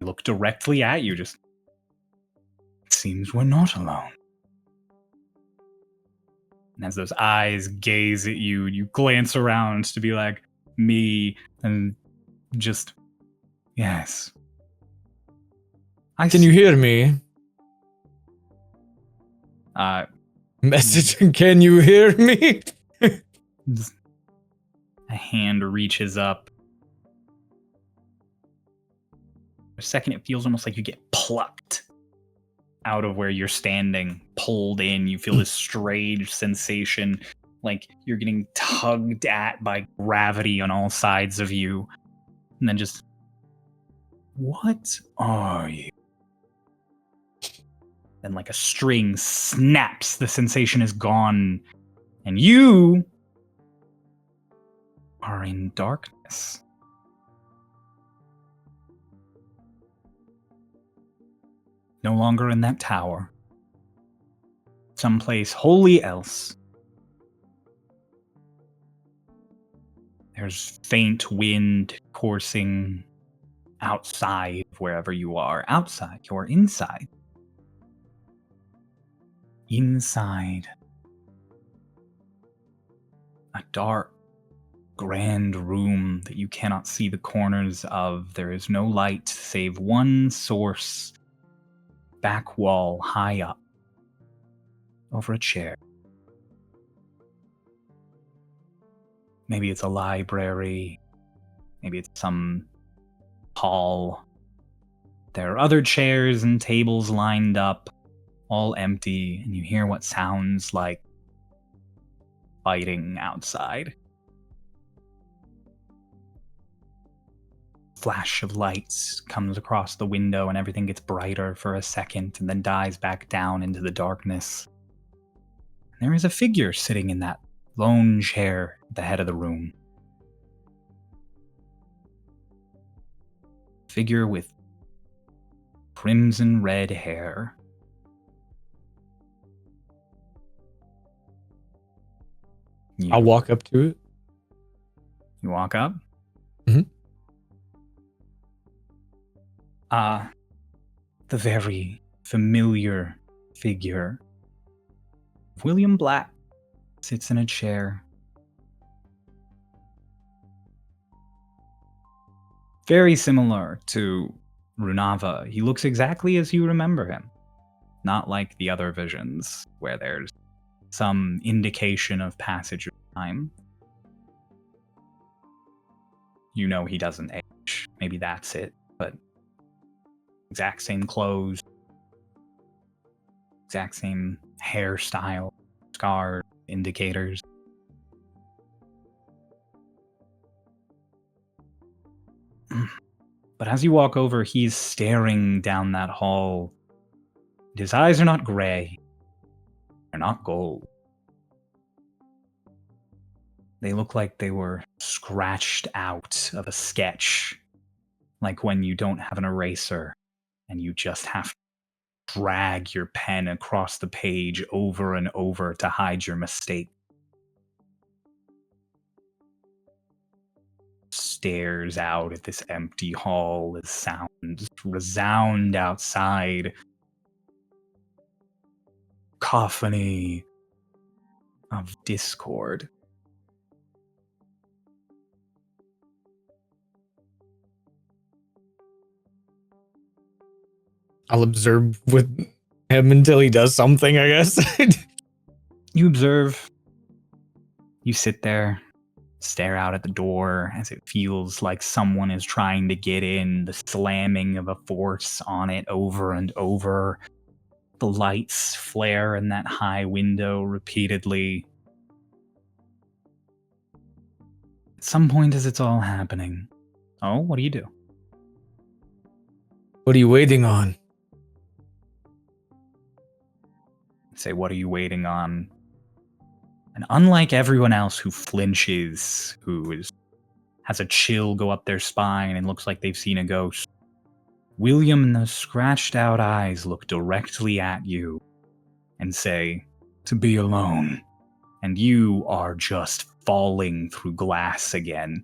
Look directly at you, just... It seems we're not alone. And as those eyes gaze at you, you glance around to be like, me, and just... Yes. Can you hear me? Message, can you hear me? Just a hand reaches up. For a second, it feels almost like you get plucked out of where you're standing, pulled in. You feel this strange sensation, like you're getting tugged at by gravity on all sides of you. And then just, what are you? Then like a string snaps, the sensation is gone, and you are in darkness. No longer in that tower. Someplace wholly else. There's faint wind coursing outside wherever you are. Outside, you're inside. Inside. A dark, grand room that you cannot see the corners of. There is no light save one source. Back wall high up over a chair. Maybe it's a library. Maybe it's some hall. There are other chairs and tables lined up, all empty, and you hear what sounds like fighting outside. flash of lights comes across the window and everything gets brighter for a second and then dies back down into the darkness. And there is a figure sitting in that lone chair at the head of the room. Figure with crimson red hair. I'll walk up to it. You walk up? Mhm. The very familiar figure of William Black sits in a chair. Very similar to Runava. He looks exactly as you remember him. Not like the other visions, where there's some indication of passage of time. You know he doesn't age. Maybe that's it, but exact same clothes, exact same hairstyle, scars, indicators. But as you walk over, he's staring down that hall. His eyes are not gray. They're not gold. They look like they were scratched out of a sketch. Like when you don't have an eraser and you just have to drag your pen across the page over and over to hide your mistake. Stares out at this empty hall as sounds resound outside. Cacophony of discord. I'll observe with him until he does something, I guess. You observe. You sit there, stare out at the door as it feels like someone is trying to get in, the slamming of a force on it over and over. The lights flare in that high window repeatedly. At some point as it's all happening, oh, what do you do? What are you waiting on? Say, what are you waiting on? And unlike everyone else who flinches, has a chill go up their spine and looks like they've seen a ghost, William and those scratched out eyes look directly at you and say, to be alone. And you are just falling through glass again.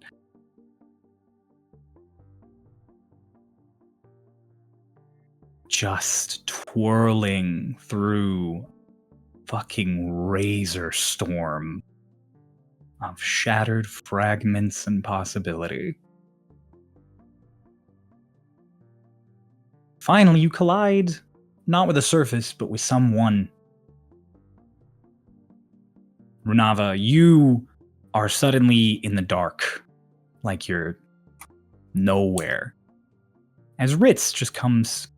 Just twirling through fucking razor storm of shattered fragments and possibility. Finally, you collide, not with a surface, but with someone. Runava, you are suddenly in the dark, like you're nowhere. As Rittz just comes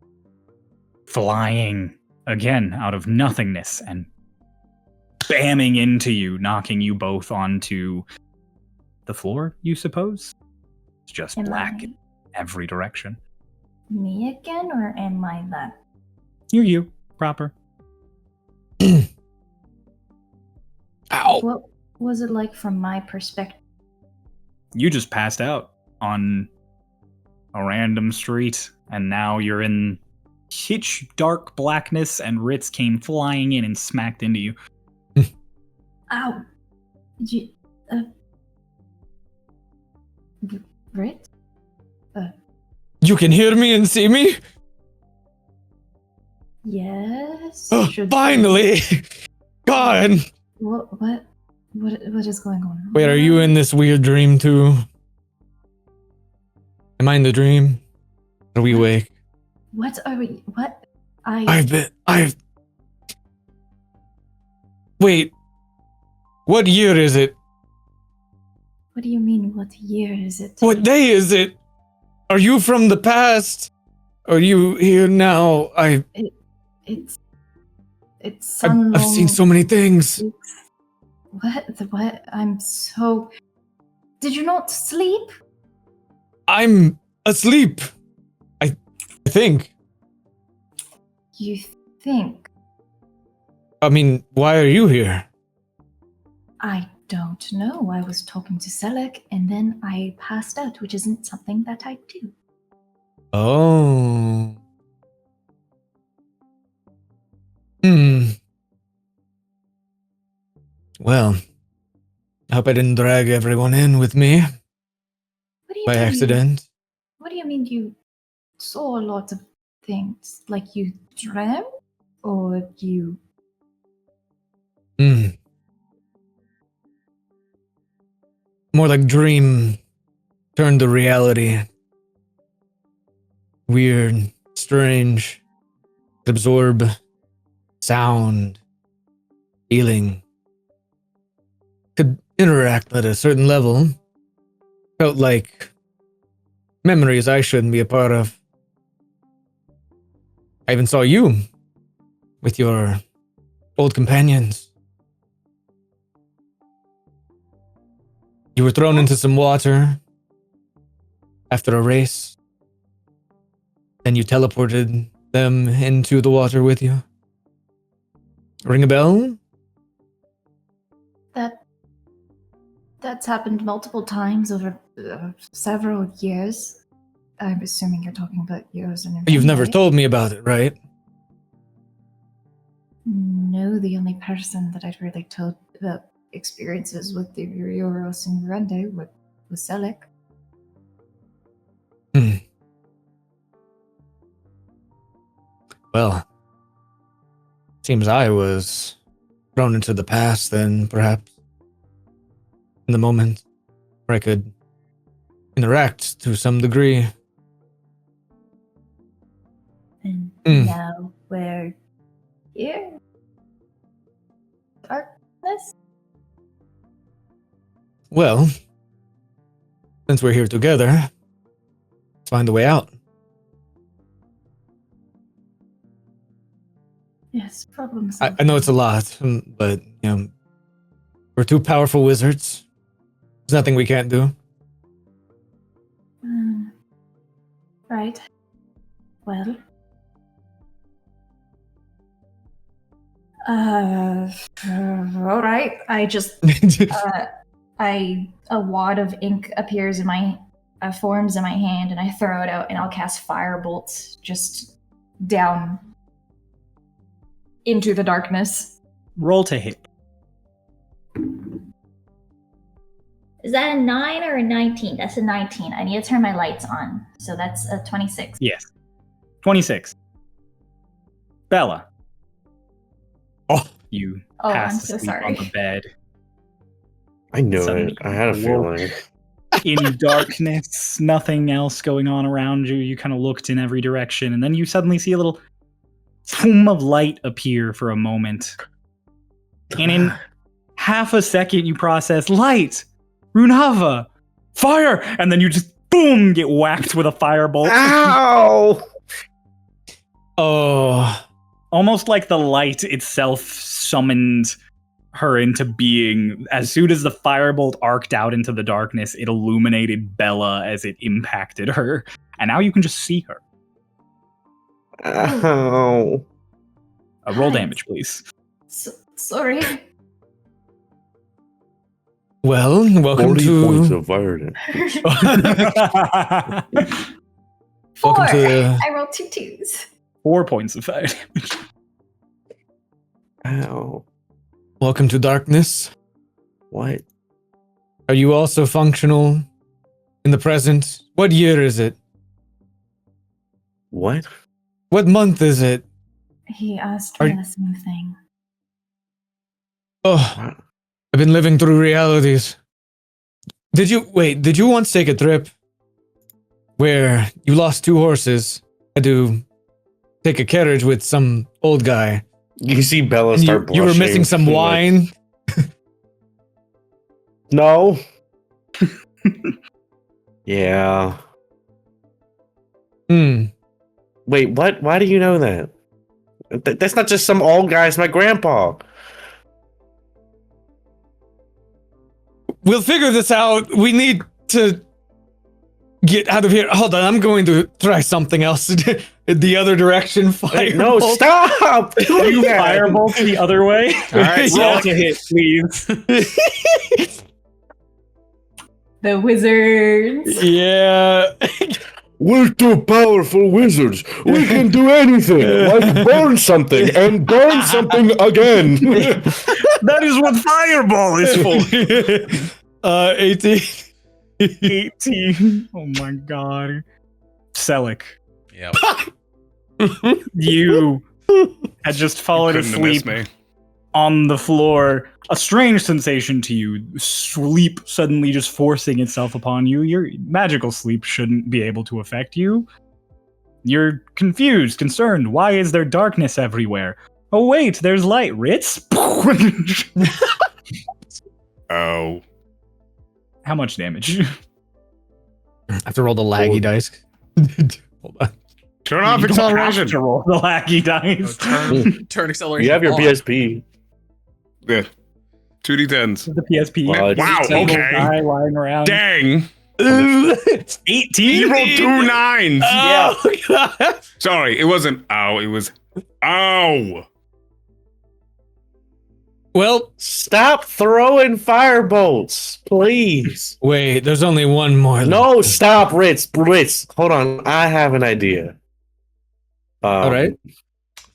flying again out of nothingness and bamming into you, knocking you both onto the floor, you suppose? It's just black in every direction. Me again, or am I that? You're you, proper. Ow! What was it like from my perspective? You just passed out on a random street, and now you're in pitch dark blackness, and Rittz came flying in and smacked into you. Ow! Rittz? You can hear me and see me? Yes. Oh, finally! God! What is going on? Wait, are you in this weird dream too? Am I in the dream? Are we awake? What are we? What? Wait. What year is it? What do you mean, what year is it? What day is it? Are you from the past? Are you here now? It's sun I've seen so many things. What? I'm so... Did you not sleep? I'm asleep. I think. You think? I mean, why are you here? I don't know. I was talking to Selek and then I passed out, which isn't something that I do. Oh. Well, I hope I didn't drag everyone in with me What do you by mean? accident. What do you mean you saw lots of things? Like you dreamt? Or you... More like dream turned to reality. Weird, strange, absorb sound, feeling. Could interact at a certain level. Felt like memories I shouldn't be a part of. I even saw you with your old companions. You were thrown into some water after a race. Then you teleported them into the water with you. Ring a bell? That's happened multiple times over several years. I'm assuming you're talking about yours and You've never told me about it, right? No, the only person that I'd really told about experiences with the Euros and Rende was Selek. Well, seems I was thrown into the past then, perhaps. In the moment where I could interact to some degree. And now we're here. Darkness? Well, since we're here together, let's find a way out. Yes, problem I solving. know it's a lot, but, you know, we're two powerful wizards. There's nothing we can't do. Right. Well. All right. I just a wad of ink appears in my forms in my hand, and I throw it out, and I'll cast firebolt just down into the darkness. Roll to hit. Is that a 9 or a 19? That's a 19. I need to turn my lights on, so that's a 26. Yes. 26. Bella. Oh. You Oh, pass I'm to so sleep on sorry. the bed. I knew Suddenly it. I had a woke. feeling. In darkness, nothing else going on around you. You kind of looked in every direction, and then you suddenly see a little boom of light appear for a moment. And in half a second, you process light, Runava, fire, and then you just boom get whacked with a firebolt. Ow! Oh. Almost like the light itself summoned her into being. As soon as the firebolt arced out into the darkness, it illuminated Bella as it impacted her. And now you can just see her. Ow. Roll Hi. damage, please. Sorry. Well, welcome 40 to... points of fire damage. 4. Welcome to... I rolled 2 2s. 4 points of fire damage. Ow. Welcome to darkness. What? Are you also functional in the present? What year is it? What? What month is it? He asked Are- me the same thing. Oh, I've been living through realities. Did you once take a trip where you lost 2 horses, had to take a carriage with some old guy, You see Bella and start you were blushing. missing some Like, wine? No. Yeah. Wait, what? Why do you know that? That's not just some old guy. It's my grandpa. We'll figure this out. We need to Get out of here. Hold on, I'm going to try something else. The other direction, fire. No, stop! You firebolt the other way. All right, Roll to hit, please. The wizards. Yeah. We're two powerful wizards. We can do anything, like burn something and burn something again. That is what fireball is for. 18. 18. Oh my god. Selic, Yep. you had just fallen Couldn't have missed asleep me. on the floor. A strange sensation to you. Sleep suddenly just forcing itself upon you. Your magical sleep shouldn't be able to affect you. You're confused, concerned. Why is there darkness everywhere? Oh wait, there's light. Rittz? Oh. How much damage? I have to roll the laggy dice. Hold on. Turn off You don't have acceleration. to roll the laggy dice. Turn acceleration. You have your on. PSP. Yeah. 2d10s. The PSP. Wow, Wow, Single okay. guy lying around. Dang. 18. You rolled 2 9s. Oh, God. Sorry, it wasn't ow, it was ow. Well, Stop throwing firebolts, please. wait, there's only one more. No, stop, Rittz. Hold on. I have an idea. All right.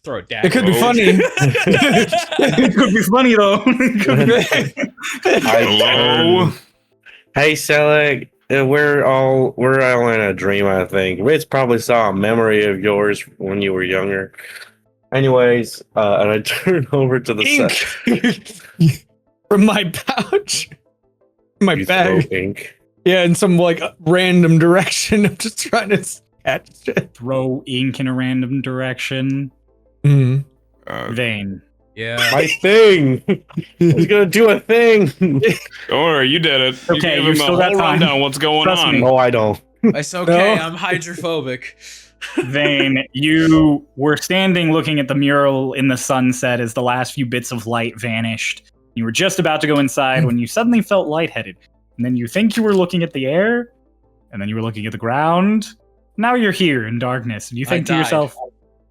Throw it down. It could be Oh. funny. It could be funny though. Hello. Hey, Selig. We're all in a dream, I think. Rittz probably saw a memory of yours when you were younger. Anyways, and I turn over to the Ink from my pouch, my You bag. throw ink. Yeah, in some like random direction. I'm just trying to catch it. Throw ink in a random direction. Mm. Vane. Yeah. My thing. I was gonna do a thing. Don't worry, you did it. You Okay, gave you him still a got whole time. rundown what's going Trust on. me. No, I don't. It's okay. No. I'm hydrophobic. Vane, you were standing looking at the mural in the sunset as the last few bits of light vanished. You were just about to go inside when you suddenly felt lightheaded. And then you think you were looking at the air, and then you were looking at the ground. Now you're here in darkness, and you think to died. yourself,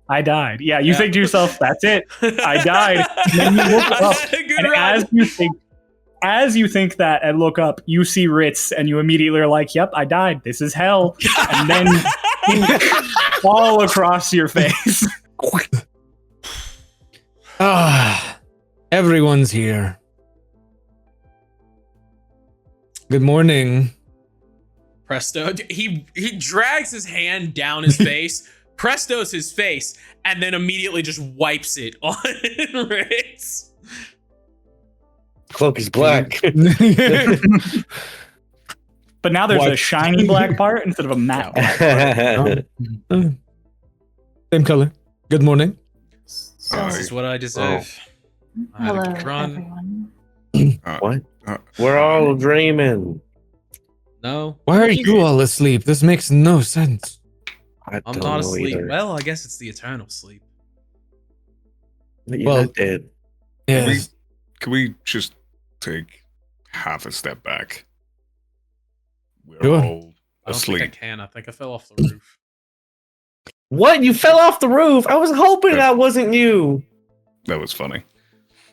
I died. Yeah, you Yeah. think to yourself, that's it. I died. And then you look up, Good and run. as you think that and look up, you see Rittz, and you immediately are like, "Yep, I died. This is hell." And then all across your face. Ah, everyone's here. Good morning. Presto. He drags his hand down his face, prestos his face, and then immediately just wipes it on Rittz. Cloak is black. But now there's What? a shiny black part instead of a matte black part. Same color. Good morning. So, This is what I deserve. I had a hello, good run. everyone. What? We're all dreaming. No, Why are you all asleep? This makes no sense. I I'm don't not know asleep. either. Well, I guess it's the eternal sleep. You're well- not dead. Yes. Can we just take half a step back? We're Sure. all I don't asleep. think I can. I think I fell off the roof. What? You fell off the roof? I was hoping that wasn't you. That was funny.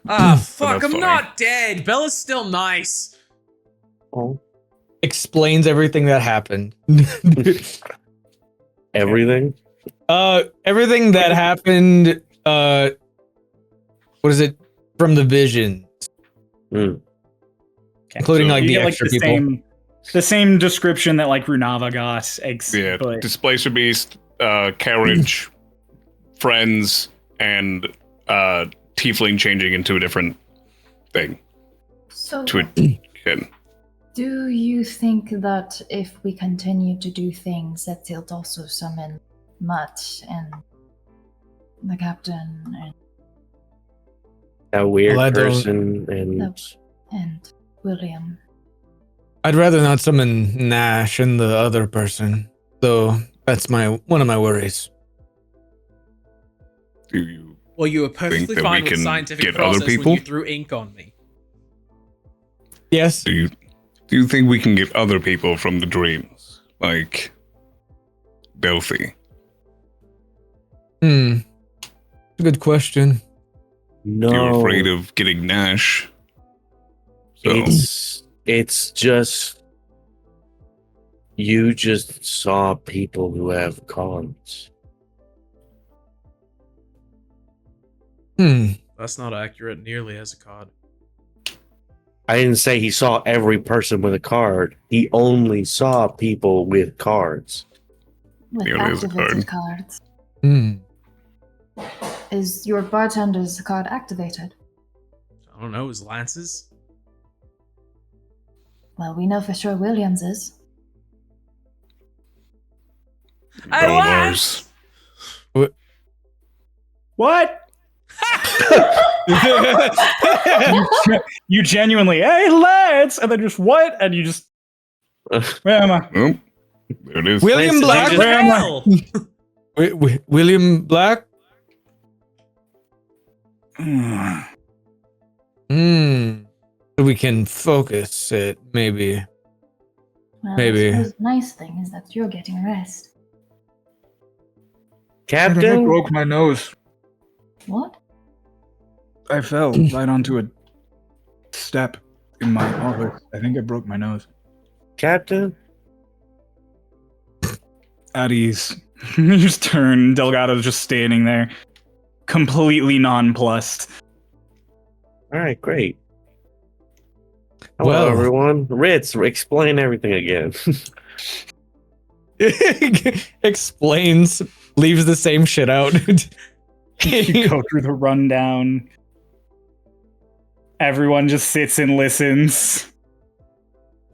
Ah, fuck! That's I'm funny. not dead. Bella's still nice. Oh, Explains everything that happened. everything? Everything that happened. What is it? From the vision, Hmm. including like You the get, extra the people. the same description that like Runava got. Yeah, But Displacer Beast, carriage, friends, and Tiefling changing into a different thing. So, To a kid. do you think that if we continue to do things, that they'll also summon Mutt and the captain That weird Well, I don't- person and and William? I'd rather not summon Nash and the other person, though. That's one of my worries. Do you? Well, you were perfectly that fine we with can scientific get other process when people? you threw ink on me. Yes. Do you think we can get other people from the dreams? like Delphi? A good question. No, You're afraid of getting Nash. So it's just you just saw people who have cards. That's not accurate nearly as a card. I didn't say he saw every person with a card. He only saw people with cards. With Nearly as a activated card. cards. Is your bartender's card activated? I don't know, is Lance's? Well, we know for sure Williams is. Hey, all of Lance! ours. What? You genuinely, hey, lads, and then just what? And you just, where am I? Oh, there it is. William Black. Just- Where am I? Hell! William Black. So we can focus it, maybe. Well, Maybe. I suppose the nice thing is that you're getting rest. I think I Captain? broke my nose. What? I fell right onto a step in my office. I think I broke my nose. Captain? At ease. You just turn. Delgado's just standing there, completely nonplussed. All right, great. Hello, Well- everyone. Rittz, explain everything again. Explains, leaves the same shit out. You go through the rundown. Everyone just sits and listens.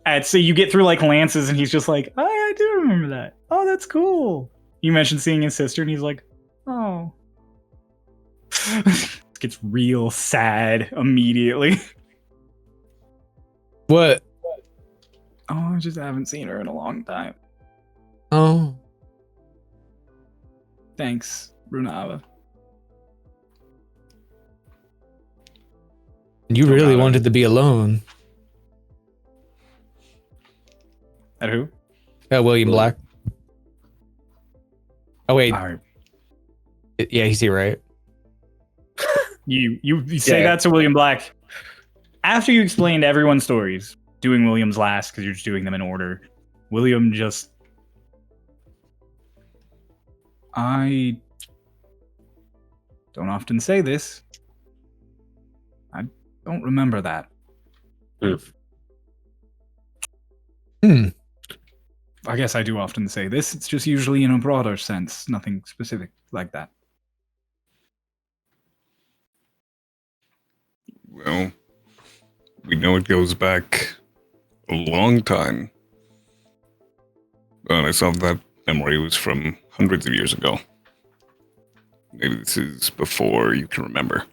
And so you get through like Lance's, and he's just like, oh, I do remember that. Oh, that's cool. You mentioned seeing his sister, and he's like, oh. Gets real sad immediately. What? Oh, I just haven't seen her in a long time. Oh. Thanks, Runava. You really God. wanted to be alone. At who? William Black. Oh, wait. Alright. Yeah, he's here, right? You say Yeah. that to William Black. After you explained everyone's stories, doing William's last because you're just doing them in order, William just... I don't often say this. I don't remember that. I guess I do often say this. It's just usually in a broader sense, nothing specific like that. Well, we know it goes back a long time. But I saw that memory was from hundreds of years ago. Maybe this is before you can remember.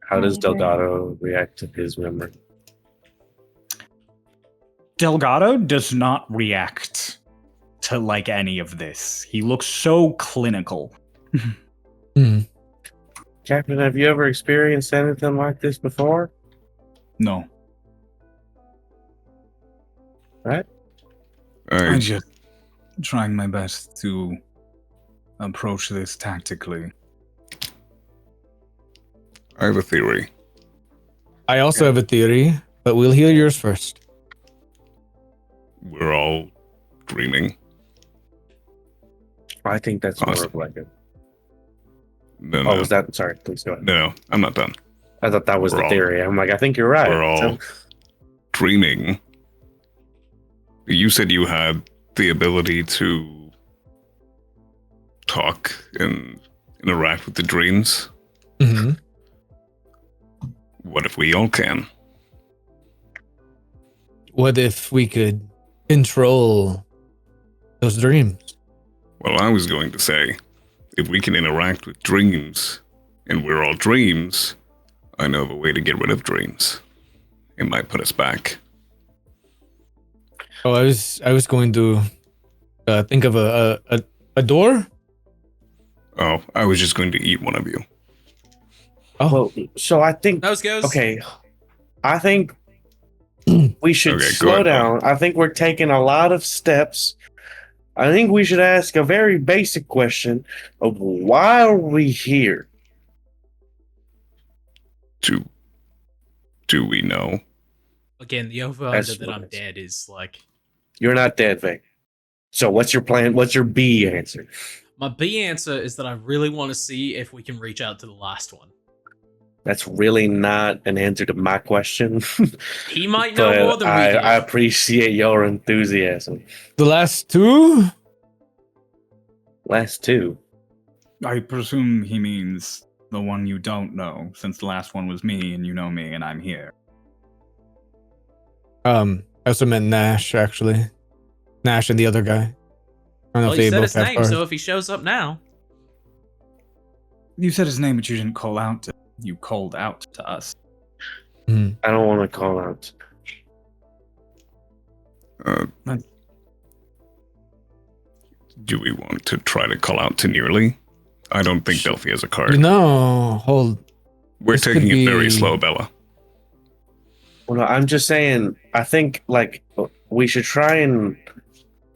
How does Delgado react to his memory? Delgado does not react to like any of this. He looks so clinical. Captain, have you ever experienced anything like this before? No, Right? I'm just trying my best to approach this tactically. I have a theory. I also have a theory, but we'll hear yours first. We're all dreaming. I think that's more Awesome. of like a... No, Oh, was that... Sorry, please go ahead. No, I'm not done. I thought that was We're the all- theory. I'm like, I think you're right. We're all So- dreaming. You said you had the ability to talk and interact with the dreams. Mm-hmm. What if we all can? What if we could control those dreams? Well, I was going to say, if we can interact with dreams, and we're all dreams, I know of a way to get rid of dreams. It might put us back. Oh, I was going to think of a door. Oh, I was just going to eat one of you. Oh, Well, so I think... Nose goes. Okay. I think We should Okay, go slow ahead, down. I think we're taking a lot of steps. I think we should ask a very basic question of why are we here? Do we know? Again, the over-under That's that I'm what it is. dead is like... You're not dead, Vic. So what's your plan? What's your B answer? My B answer is that I really want to see if we can reach out to the last one. That's really not an answer to my question. He might know but more than we do. I appreciate your enthusiasm. The last two? Last two. I presume he means the one you don't know, since the last one was me and you know me and I'm here. I also meant Nash, actually. Nash and the other guy. I don't know Well, if he they said both his have name, cards. so if he shows up now... You said his name, but you didn't call out to. You called out to us. Mhm. I don't want to call out. Do we want to try to call out to Nearly? I don't think Delphi has a card. No, hold. We're this could taking it very be- slow, Bella. Well, no, I'm just saying. I think like we should try and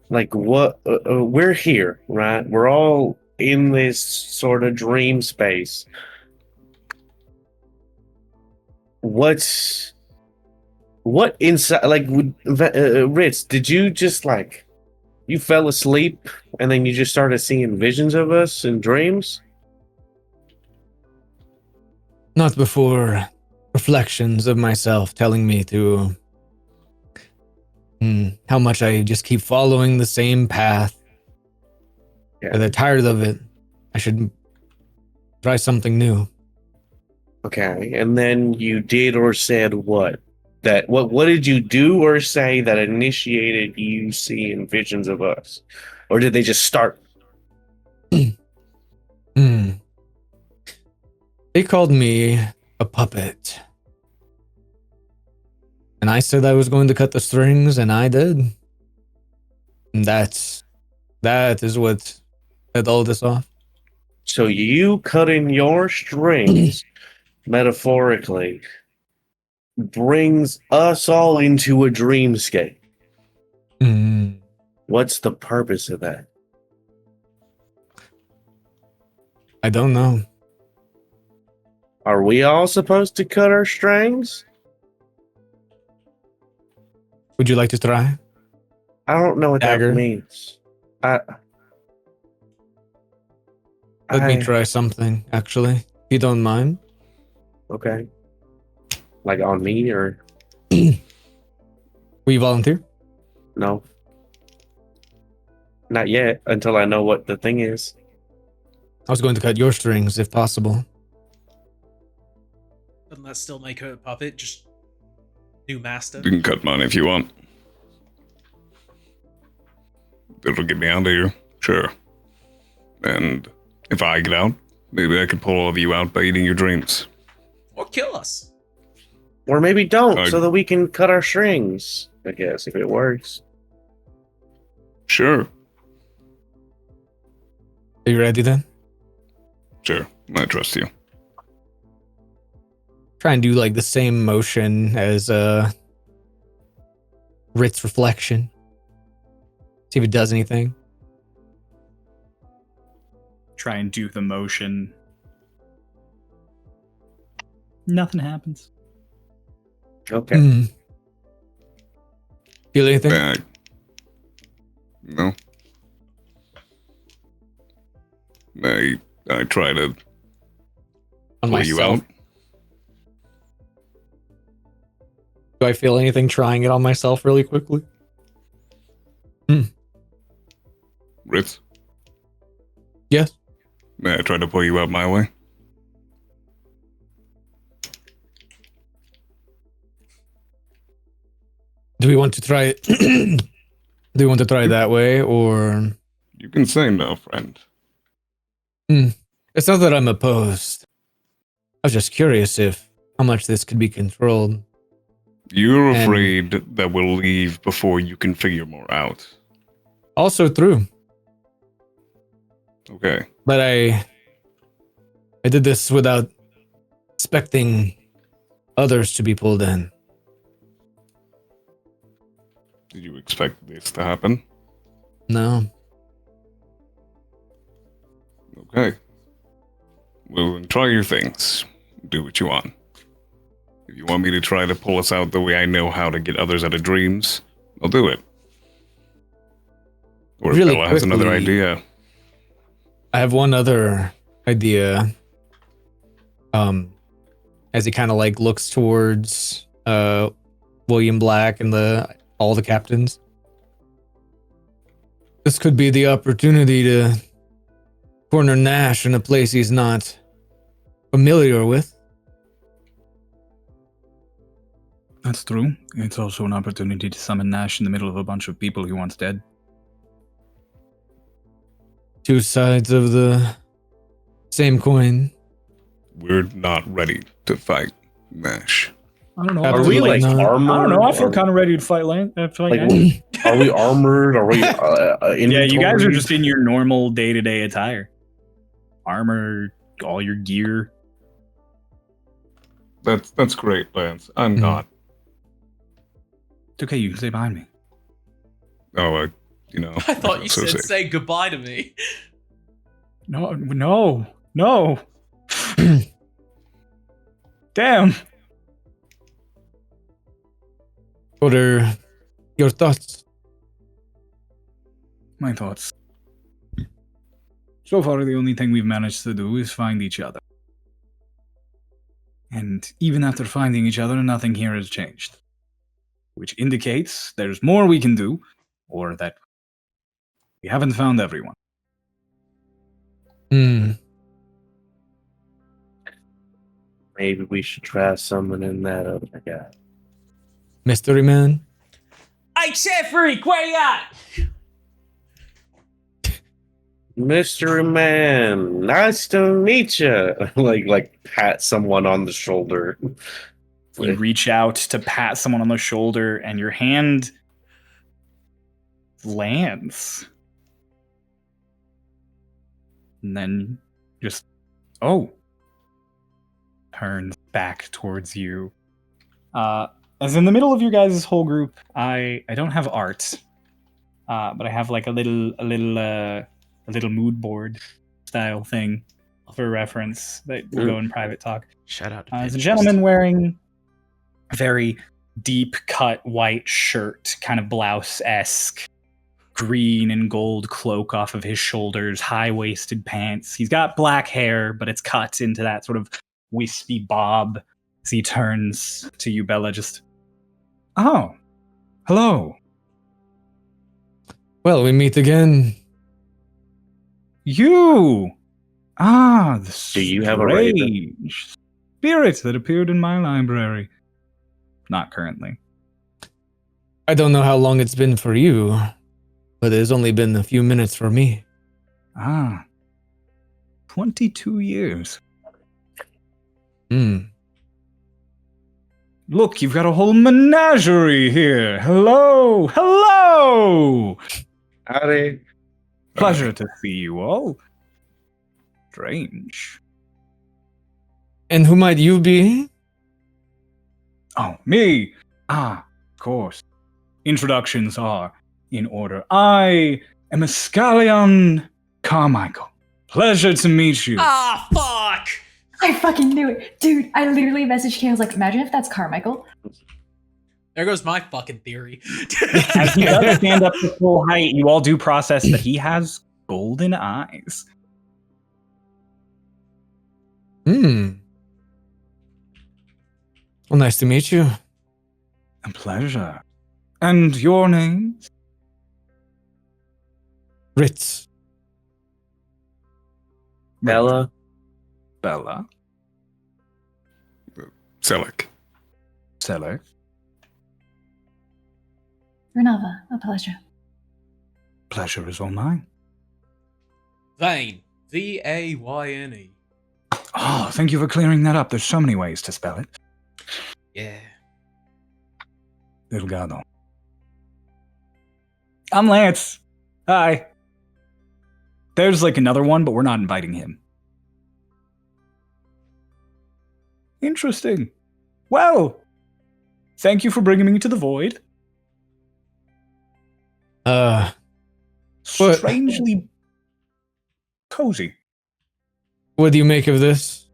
like what we're here, right? We're all in this sort of dream space. What inside? Like, Rittz, did you just like you fell asleep and then you just started seeing visions of us in dreams? Not before reflections of myself telling me to how much I just keep following the same path. Yeah. And I'm tired of it. I should try something new. Okay, and then you did or said what? That what did you do or say that initiated you seeing visions of us? Or did they just start? Hmm. They called me a puppet. And I said I was going to cut the strings, and I did. And that is what set all this off. So you cutting your strings, metaphorically, brings us all into a dreamscape. Mm. What's the purpose of that? I don't know. Are we all supposed to cut our strings? Would you like to try? I don't know what Dagger. that means. Let me try something, actually. If you don't mind. Okay. Like on me or Will you volunteer? no? Not yet, until I know what the thing is. I was going to cut your strings, if possible. Doesn't that still make her a puppet? Just new master? You can cut mine if you want. It'll get me out of here. Sure. And if I get out, maybe I can pull all of you out by eating your dreams. Or kill us? Or maybe don't, I- so that we can cut our strings, I guess, if it works. Sure. Are you ready then? Sure. I trust you. Try and do like the same motion as Ritt's reflection. See if it does anything. Try and do the motion. Nothing happens. Okay. Hmm. Feel anything? No. I try to On pull you out. Do I feel anything trying it on myself really quickly? Rittz. Yes. I try to pull you out my way. Do we want to try it? Do we want to try it that way, or You can say no, friend. it's not that I'm opposed. I was just curious if how much this could be controlled. You're And- afraid that we'll leave before you can figure more out. Also true, Okay. but I did this without expecting others to be pulled in. Did you expect this to happen? No. Okay. Well, then try your things. Do what you want. If you want me to try to pull us out the way I know how to get others out of dreams, I'll do it. Or if Really Bella has another quickly- idea. I have one other idea. As he kind of like looks towards William Black and all the captains. This could be the opportunity to corner Nash in a place he's not familiar with. That's true. It's also an opportunity to summon Nash in the middle of a bunch of people he wants dead. Two sides of the same coin. We're not ready to fight Nash. I don't know. Are we Absolutely like not. armored? I don't know. I feel Or- kind of ready to fight Nash. like, are we armored? Are we Yeah, you guys are inventoried? just in your normal day-to-day attire. Armor, all your gear. That's great, Lance. I'm Mhm. not. It's okay, you can stay behind me. Oh, I thought you so said sick. say goodbye to me. No. Damn. What are your thoughts? My thoughts. So far, the only thing we've managed to do is find each other. And even after finding each other, nothing here has changed. Which indicates there's more we can do, or that we haven't found everyone. Hmm. Maybe we should try summoning that other guy. Mystery Man? Hey, Chef Freak, where you at? Mystery Man, nice to meet you. like pat someone on the shoulder. You reach out to pat someone on the shoulder, and your hand lands. And then just, turns back towards you. As in the middle of your guys' whole group, I don't have art, but I have like a little mood board style thing for reference that will go in private talk. Shout out to There's a Pinterest. gentleman wearing a very deep cut white shirt, kind of blouse-esque, green and gold cloak off of his shoulders, high-waisted pants. He's got black hair, but it's cut into that sort of wispy bob as he turns to you, Bella, just, oh, hello. Well, we meet again. You! Ah, the Do you have a raven? strange spirit that appeared in my library. Not currently. I don't know how long it's been for you, but it has only been a few minutes for me. Ah. 22 years. Hmm. Look, you've got a whole menagerie here. Hello! Hello! Howdy. Pleasure to see you all. Strange. And who might you be? Oh, me! Ah, of course. Introductions are in order. I am Escalion Carmichael. Pleasure to meet you. Ah, fuck! I fucking knew it. Dude, I literally messaged Kay. I was like, imagine if that's Carmichael. There goes my fucking theory. As he does stand up to full height, you all do process that he has golden eyes. Hmm. Well, nice to meet you. A pleasure. And your name? Rittz. Bella. Bella. Selleck. Selleck. Renava, a pleasure. Pleasure is all mine. Vayne. V-A-Y-N-E. Oh, thank you for clearing that up. There's so many ways to spell it. Yeah. Delgado. I'm Lance. Hi. There's like another one, but we're not inviting him. Interesting. Well, thank you for bringing me to the void. What? Strangely cozy. What do you make of this?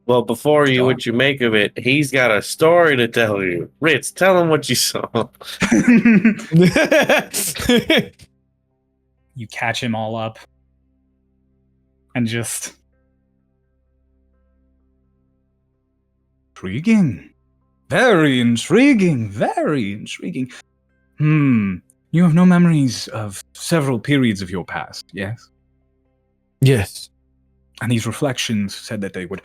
Well, before what you make of it, he's got a story to tell you. Rittz, tell him what you saw. You catch him all up and just intriguing. Very intriguing. Very intriguing. You have no memories of several periods of your past, yes? Yes. And these reflections said that they would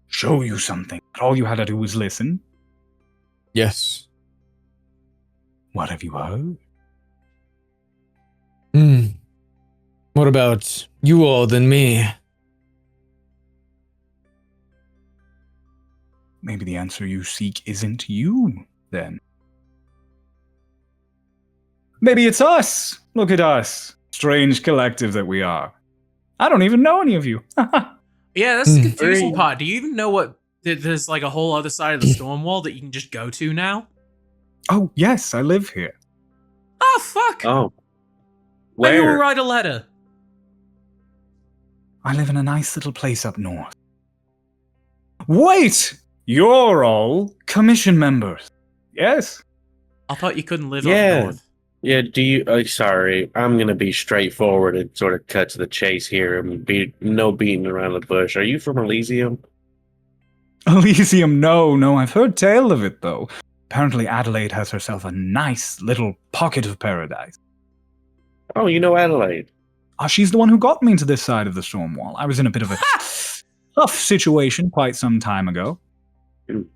show you something. All you had to do was listen. Yes. What have you heard? What about you all than me? Maybe the answer you seek isn't you, then. Maybe it's us! Look at us. Strange collective that we are. I don't even know any of you. Yeah, that's the confusing part. Do you even know what... There's like a whole other side of the storm wall that you can just go to now? Oh, yes, I live here. Oh, fuck! Oh. Maybe we'll Where? write a letter. I live in a nice little place up north. Wait! You're all commission members. Yes? I thought you couldn't live Yeah. up north. Yeah, do you... sorry, I'm going to be straightforward and sort of cut to the chase here and be no beating around the bush. Are you from Elysium? Elysium, no, I've heard tale of it, though. Apparently Adelaide has herself a nice little pocket of paradise. Oh, you know Adelaide. She's the one who got me to this side of the storm wall. I was in a bit of a tough situation quite some time ago. Mm.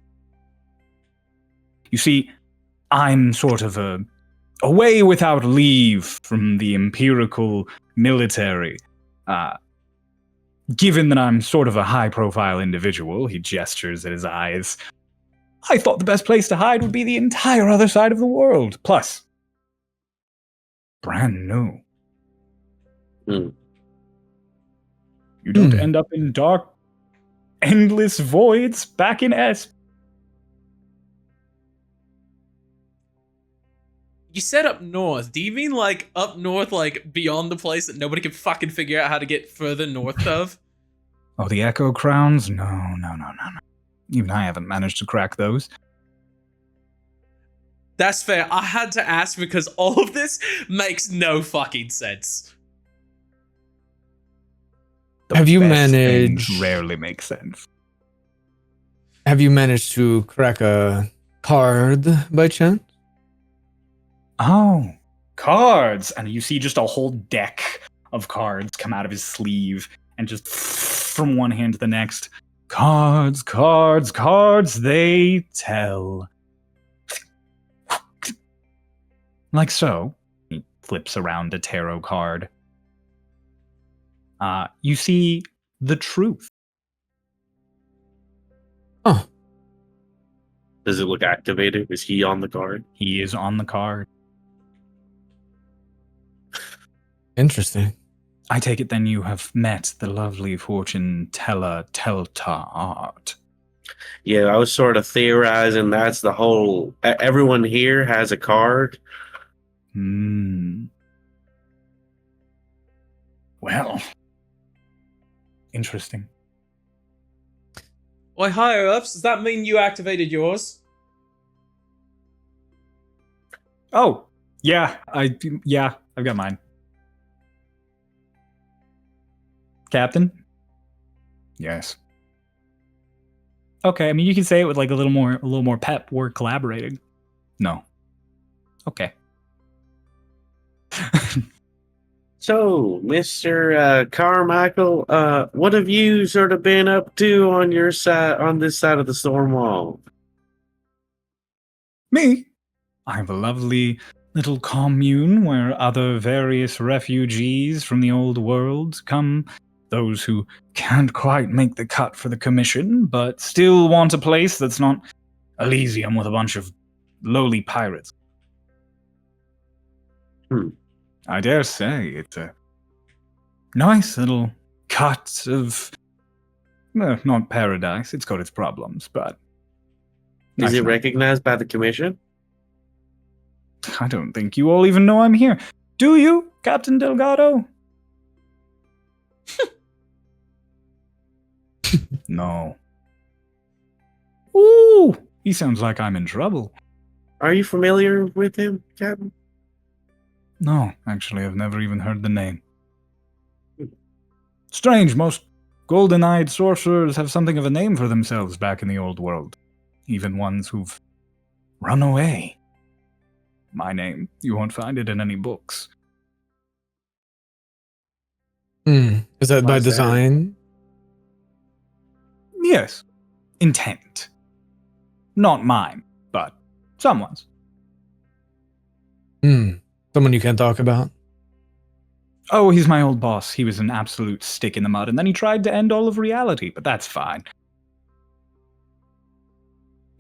You see, I'm sort of away without leave from the Imperial military. Given that I'm sort of a high-profile individual, he gestures at his eyes, I thought the best place to hide would be the entire other side of the world. Plus, brand new. Mm. You don't end up in dark, endless voids back in Esp. You said up north. Do you mean like up north, like beyond the place that nobody can fucking figure out how to get further north of? Oh, the Echo Crowns? No. Even I haven't managed to crack those. That's fair. I had to ask because all of this makes no fucking sense. The Have you best managed- things rarely make sense. Have you managed to crack a card by chance? Oh, cards! And you see just a whole deck of cards come out of his sleeve and just from one hand to the next. Cards, they tell. Like so. He flips around a tarot card. You see the truth. Oh, Does it look activated? Is he on the card? He is on the card. interesting. I take it then you have met the lovely fortune teller Telta Art. Yeah, I was sort of theorizing that's the whole... Everyone here has a card. Well, interesting. Why, higher ups, does that mean you activated yours? Oh, yeah, I've got mine. Captain? Yes. Okay, I mean you can say it with like a little more pep. We're collaborating. No. Okay. So, Mr. Carmichael, what have you sort of been up to on your side, on this side of the storm wall? Me? I have a lovely little commune where other various refugees from the old world come. Those who can't quite make the cut for the commission, but still want a place that's not Elysium with a bunch of lowly pirates. I dare say it's a nice little cut of... not paradise. It's got its problems, but... Is nice it enough. recognized by the commission? I don't think you all even know I'm here. Do you, Captain Delgado? No. Ooh, he sounds like I'm in trouble. Are you familiar with him, Captain? No, actually, I've never even heard the name. Strange, most golden-eyed sorcerers have something of a name for themselves back in the old world. Even ones who've run away. My name, you won't find it in any books. Is that by Why's that? design? Yes, intent. Not mine, but someone's. Someone you can't talk about? Oh, he's my old boss. He was an absolute stick in the mud, and then he tried to end all of reality, but that's fine.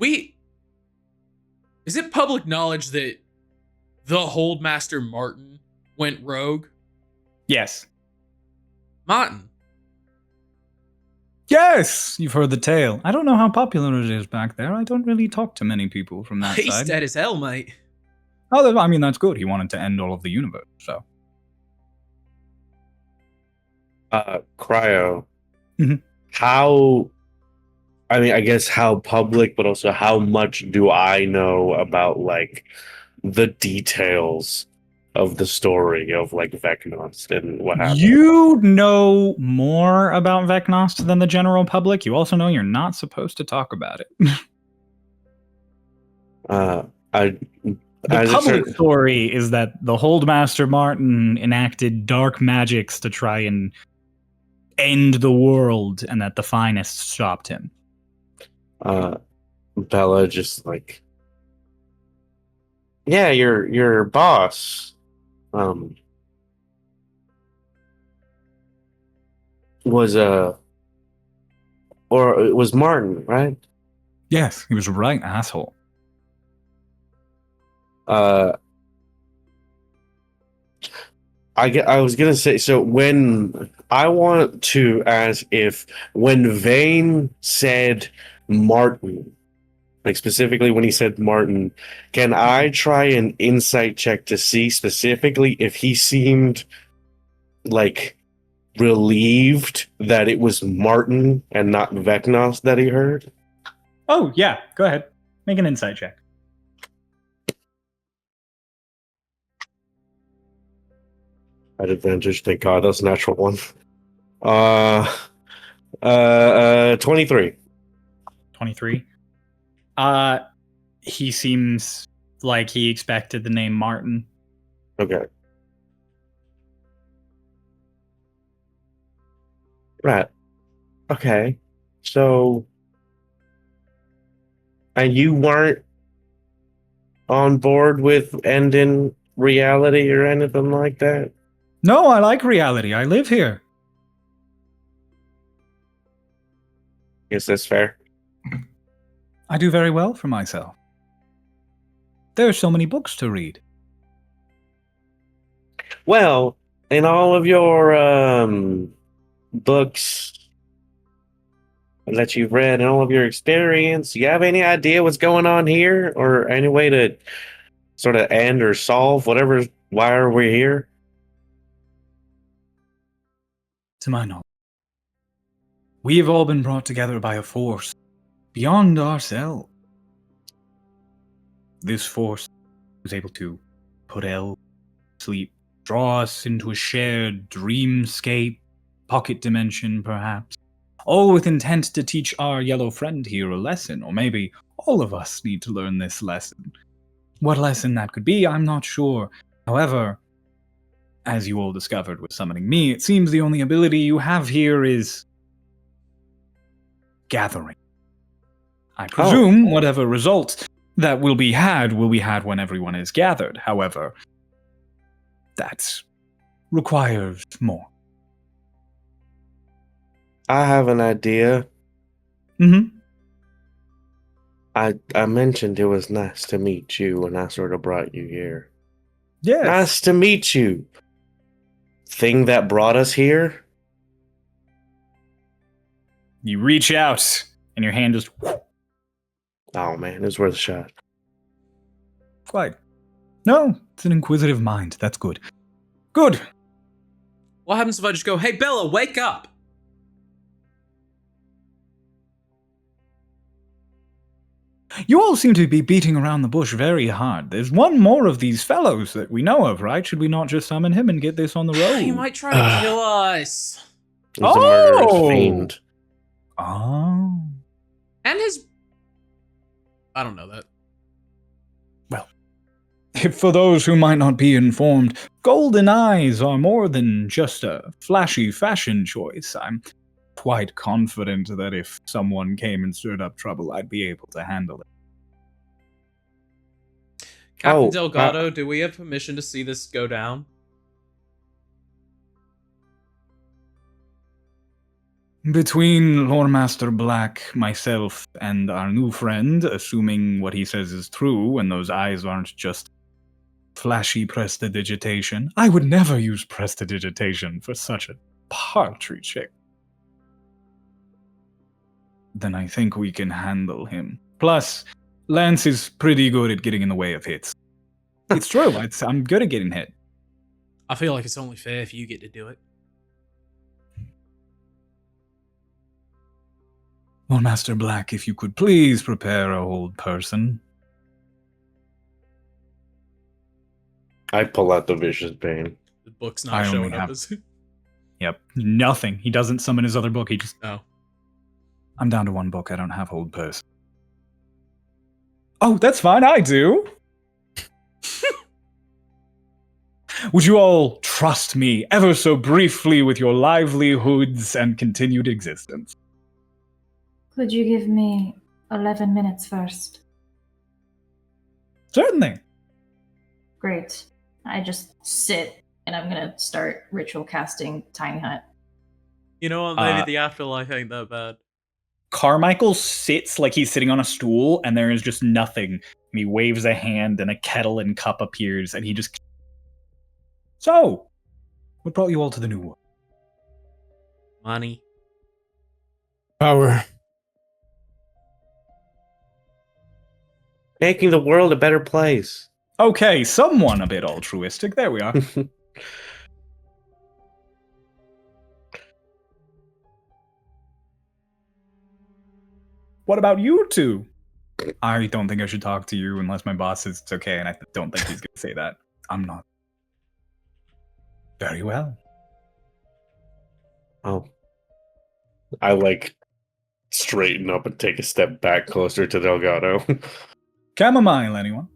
Is it public knowledge that the Holdmaster Martin went rogue? Yes. Martin. Yes! You've heard the tale. I don't know how popular it is back there. I don't really talk to many people from that He's side. dead as hell, mate. Oh, I mean, that's good. He wanted to end all of the universe, so. Cryo. Mhm. How? I mean, I guess how public, but also how much do I know about like the details of the story of like Vecnost and what happened? You know more about Vecnost than the general public. You also know you're not supposed to talk about it. The public story is that the Holdmaster Martin enacted dark magics to try and end the world, and that the Finest stopped him. Bella just like, yeah, your boss, was or it was Martin, right? Yes, he was a right asshole. I was gonna say, so when I want to ask if when Vane said Martin, like specifically when he said Martin, can I try an insight check to see specifically if he seemed like relieved that it was Martin and not Vecnos that he heard? Oh, yeah, go ahead. Make an insight check. At advantage, thank God, that's a natural one. 23. 23. He seems like he expected the name Martin. Okay. Right. Okay. So, and you weren't on board with ending reality or anything like that? No, I like reality. I live here. Guess that's fair. I do very well for myself. There are so many books to read. Well, in all of your books that you've read and all of your experience, do you have any idea what's going on here or any way to sort of end or solve whatever, why are we here? To my knowledge, we have all been brought together by a force beyond ourselves. This force was able to put El to sleep, draw us into a shared dreamscape, pocket dimension perhaps, all with intent to teach our yellow friend here a lesson, or maybe all of us need to learn this lesson. What lesson that could be, I'm not sure. However, as you all discovered with summoning me, it seems the only ability you have here is gathering. I presume whatever results that will be had when everyone is gathered. However, that requires more. I have an idea. Mm-hmm. I mentioned it was nice to meet you and I sort of brought you here. Yes. Nice to meet you. Thing that brought us here? You reach out, and your hand just... Oh man, it's worth a shot. Quite. No, it's an inquisitive mind. That's good. Good. What happens if I just go, hey, Bella, wake up? You all seem to be beating around the bush very hard. There's one more of these fellows that we know of, right? Should we not just summon him and get this on the road? He might try to kill us. He's a murderous fiend. Oh. And his... I don't know that. For those who might not be informed, golden eyes are more than just a flashy fashion choice. I'm quite confident that if someone came and stirred up trouble, I'd be able to handle it. Captain Oh, Delgado, do we have permission to see this go down? Between Loremaster Black, myself, and our new friend, assuming what he says is true and those eyes aren't just flashy prestidigitation, I would never use prestidigitation for such a paltry trick. Then I think we can handle him. Plus, Lance is pretty good at getting in the way of hits. It's true, I'm good at getting hit. I feel like it's only fair if you get to do it. Loremaster Black, if you could please prepare a hold person. I pull out the Vicious Bane. The book's not I only showing up have- as... Yep, nothing. He doesn't summon his other book, he just... Oh. I'm down to one book, I don't have hold person. Oh, that's fine, I do! Would you all trust me ever so briefly with your livelihoods and continued existence? Could you give me 11 minutes first? Certainly. Great. I just sit and I'm gonna start ritual casting Tiny Hut. You know what? Maybe Uh, the afterlife ain't that bad. Carmichael sits like he's sitting on a stool, and there is just nothing. And he waves a hand, and a kettle and cup appears, and he just... So, what brought you all to the New World? Money. Power. Making the world a better place. Okay, someone a bit altruistic. There we are. What about you two? I don't think I should talk to you unless my boss says it's okay, and I don't think he's going to say that. I'm not. Very well. Oh. I straighten up and take a step back closer to Delgado. Chamomile, anyone?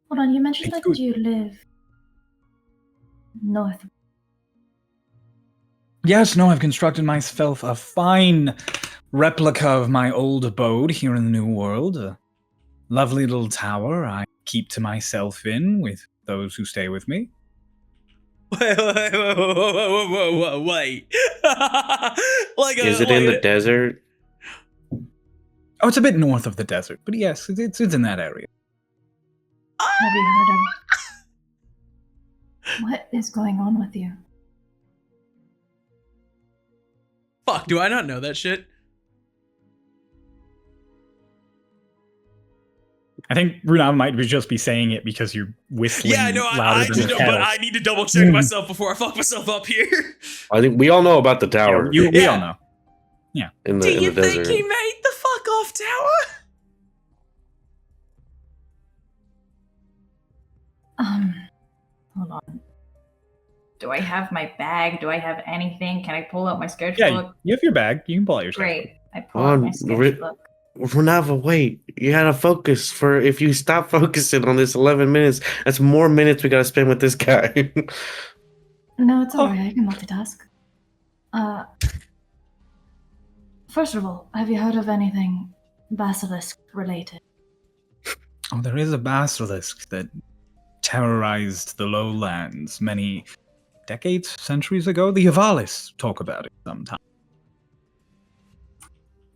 Hold on, you mentioned It's that good. you live north. Yes, no, I've constructed myself a fine replica of my old abode here in the New World. A lovely little tower I keep to myself in with those who stay with me. Wait. Like Is it in the desert? Oh, it's a bit north of the desert, but yes, it's in that area. Have you heard of... What is going on with you? Fuck, do I not know that shit? I think Runa might just be saying it because you're whistling Yeah, I know. louder I than do the know, kettle. but I need to double check myself before I fuck myself up here. I think we all know about the tower We Yeah. all know. in Do you the think desert. he made the fuck off tower? Hold on. Do I have my bag? Do I have anything? Can I pull out my Yeah, sketchbook? you have your bag. You can pull out your stuff. Great. I pull Come out on, my sketchbook. Renava, wait. You gotta focus. If you stop focusing on this 11 minutes, that's more minutes we gotta spend with this guy. No, it's alright. I can multitask. First of all, have you heard of anything basilisk related? Oh, there is a basilisk that terrorized the lowlands many decades, centuries ago. The Yavalis talk about it sometimes.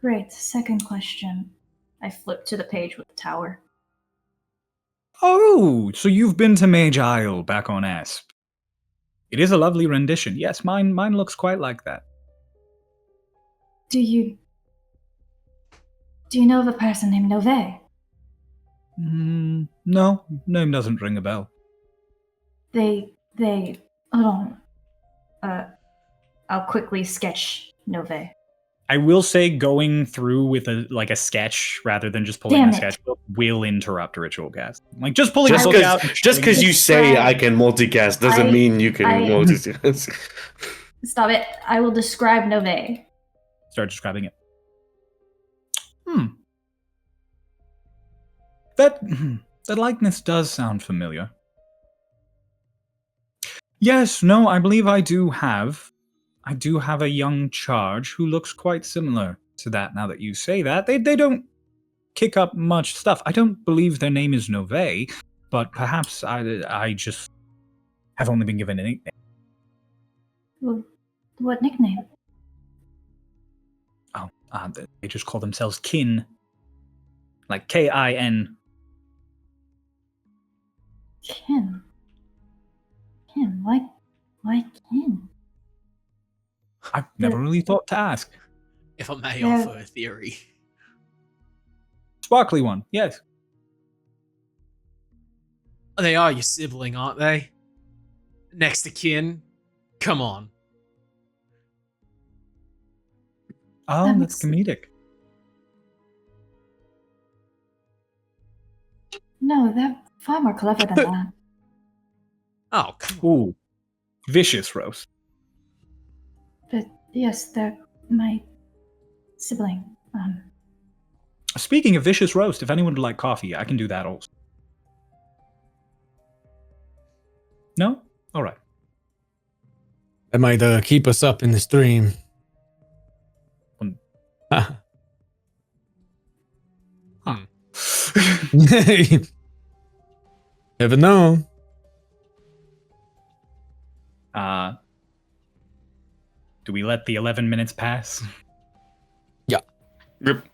Great. Second question. I flip to the page with the tower. Oh, so you've been to Mage Isle back on Asp. It is a lovely rendition. Yes, mine looks quite like that. Do you Do you know of a person named Nove? No, name doesn't ring a bell. They, hold on. I'll quickly sketch Nove. I will say going through with a sketch rather than just pulling Damn a it. sketch book will interrupt a ritual cast. Like just pulling Just a book out. because you say I can multicast doesn't mean you can I- multicast. Stop it. I will describe Nove. Start describing it. That likeness does sound familiar. Yes, no, I believe I do have a young charge who looks quite similar to that now that you say that. They don't kick up much stuff. I don't believe their name is Nove, but perhaps I just have only been given a nickname. Well, what nickname? Oh, they just call themselves Kin. Like Kin. Kin. Kin. Why Kin? I've never really thought to ask. If I may Yeah. offer a theory. Sparkly one, yes. They are your sibling, aren't they? Next to kin. Come on. Oh, That that's makes- comedic. No, they're far more clever than that. Oh, come on. Ooh, vicious roast. But yes, they're my sibling. Speaking of vicious roast, if anyone would like coffee, I can do that also. No? All right. That might keep us up in the stream. Um, Never know. Do we let the 11 minutes pass? Yep.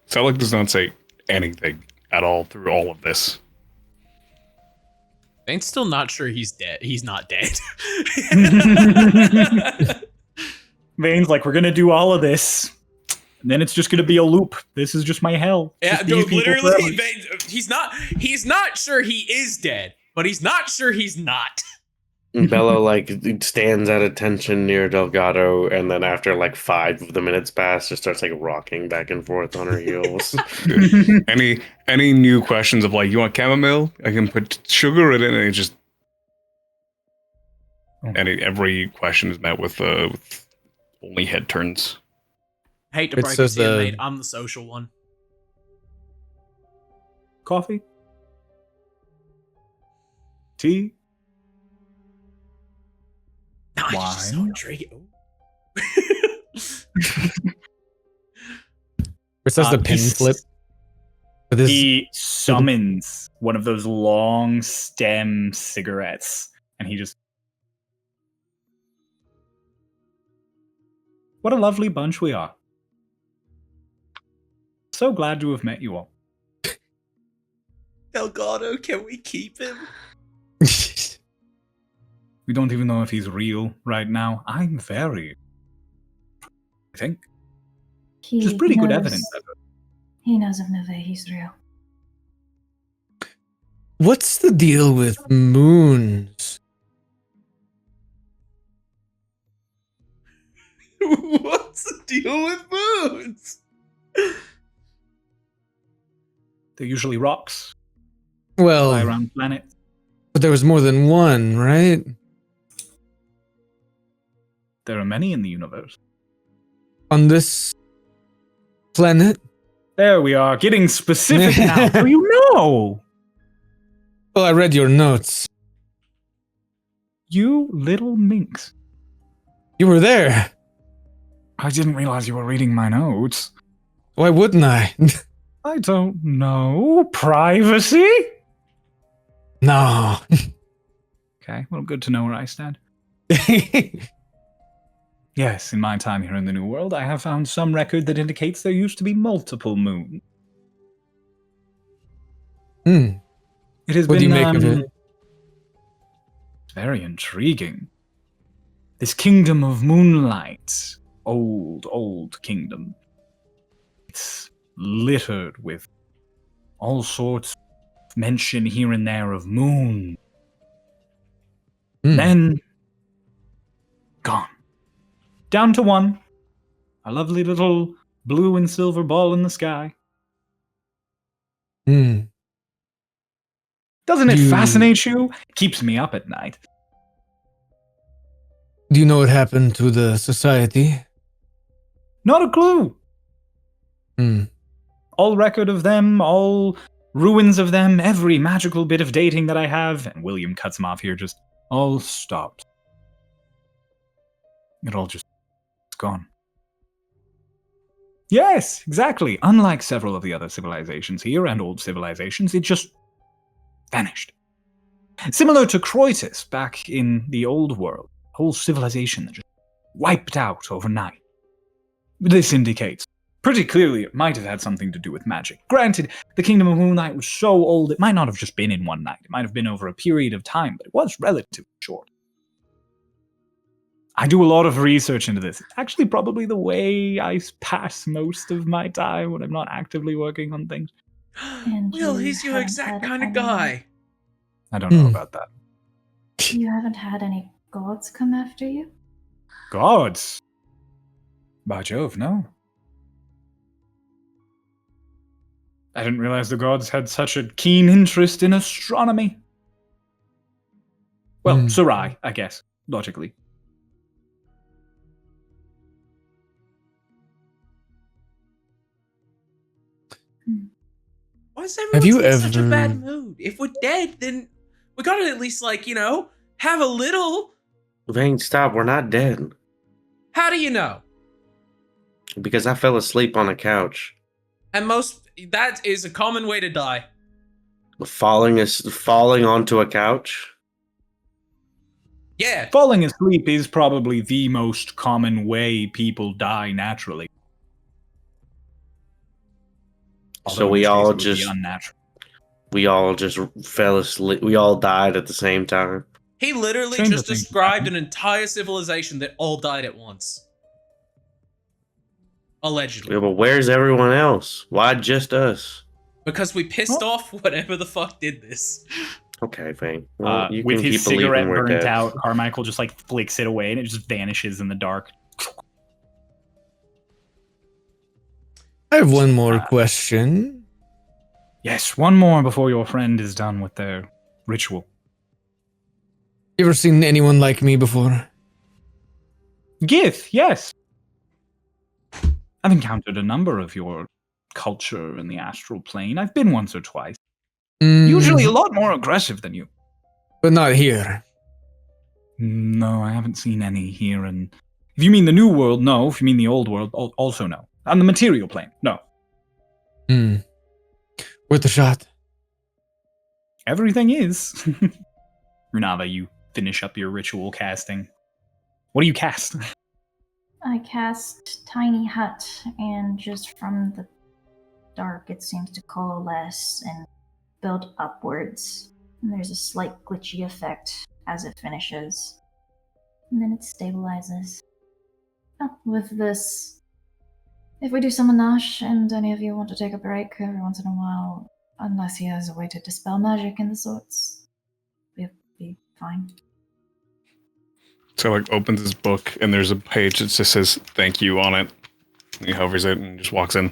Selleck does not say anything at all through all of this. Bane's still not sure he's dead. He's not dead. Vane's like, we're gonna do all of this, and then it's just gonna be a loop. This is just my hell. Yeah, Just no, these people literally, forever. he's not sure he is dead, but he's not sure he's not. Bella like stands at attention near Delgado, and then after like 5 of the minutes pass, just starts like rocking back and forth on her heels. Any new questions of like, you want chamomile? I can put sugar in it, and it just every question is met with only head turns. Hate to It break it says to you, the- mate. I'm the social one. Coffee? Tea? No, you're just so Wine? intriguing. Chris has the pin flip. With his, He summons one of those long stem cigarettes, and he just. What a lovely bunch we are. So glad to have met you all. Delgado, can we keep him? We don't even know if he's real right now. I'm very. I think. He Which is pretty good knows- evidence. He knows of Nove. He's real. What's the deal with moons? What's the deal with moons? They're usually rocks, Well, fly around planets. but there was more than one, right? There are many in the universe. On this planet? There we are, getting specific now. So you know! Well, I read your notes. You little minx. You were there. I didn't realize you were reading my notes. Why wouldn't I? I don't know. Privacy? No. Okay, well, good to know where I stand. Yes, in my time here in the New World, I have found some record that indicates there used to be multiple moons. Hmm. It has What do been, you make of it? very intriguing. This kingdom of moonlight. Old kingdom. It's littered with all sorts of mention here and there of moon. Then, gone. Down to one. A lovely little blue and silver ball in the sky. Doesn't it fascinate you? Keeps me up at night. Do you know what happened to the society? Not a clue. Hmm. All record of them, all ruins of them, every magical bit of dating that I have, and William cuts him off here, just all stopped. It all just gone. Yes, exactly. Unlike several of the other civilizations here and old civilizations, it just vanished. Similar to Croesus back in the old world, whole civilization that just wiped out overnight. This indicates pretty clearly it might have had something to do with magic. Granted, the Kingdom of Moonlight was so old it might not have just been in one night. It might have been over a period of time, but it was relatively short. I do a lot of research into this. It's actually probably the way I pass most of my time when I'm not actively working on things. And Will, you he's your haven't exact had kind of any- guy. I don't know about that. You haven't had any gods come after you? Gods? By Jove, no. I didn't realize the gods had such a keen interest in astronomy. Well, Sarai, I guess, logically. Why is Have you everyone in such a ever- bad mood? If we're dead, then we gotta at least, have a little. Vane, stop. We're not dead. How do you know? Because I fell asleep on a couch. And that is a common way to die. Falling onto a couch? Yeah. Falling asleep is probably the most common way people die naturally. So Although in we this all case it would be just- unnatural. We all just fell asleep. We all died at the same time. He literally Stranger just things described happen. an entire civilization that all died at once. Allegedly. Yeah, but where's everyone else? Why just us? Because we pissed off whatever the fuck did this. Okay, Vane. Well, you With can his keep believing cigarette we're burnt dead. out, Carmichael just flicks it away and it just vanishes in the dark. I have one more question. Yes, one more before your friend is done with their ritual. You ever seen anyone like me before? Gith, yes. I've encountered a number of your culture in the astral plane. I've been once or twice. Usually a lot more aggressive than you. But not here. No, I haven't seen any here. And if you mean the new world, no. If you mean the old world, also no. On the material plane, no. Worth a shot. Everything is. Runava, you finish up your ritual casting. What do you cast? I cast Tiny Hut, and just from the dark, it seems to coalesce and build upwards. And there's a slight glitchy effect as it finishes. And then it stabilizes. Oh, with this, if we do summon Nash, and any of you want to take a break every once in a while, unless he has a way to dispel magic and the sorts, we'll be fine. So opens his book and there's a page that just says thank you on it. He hovers it and just walks in.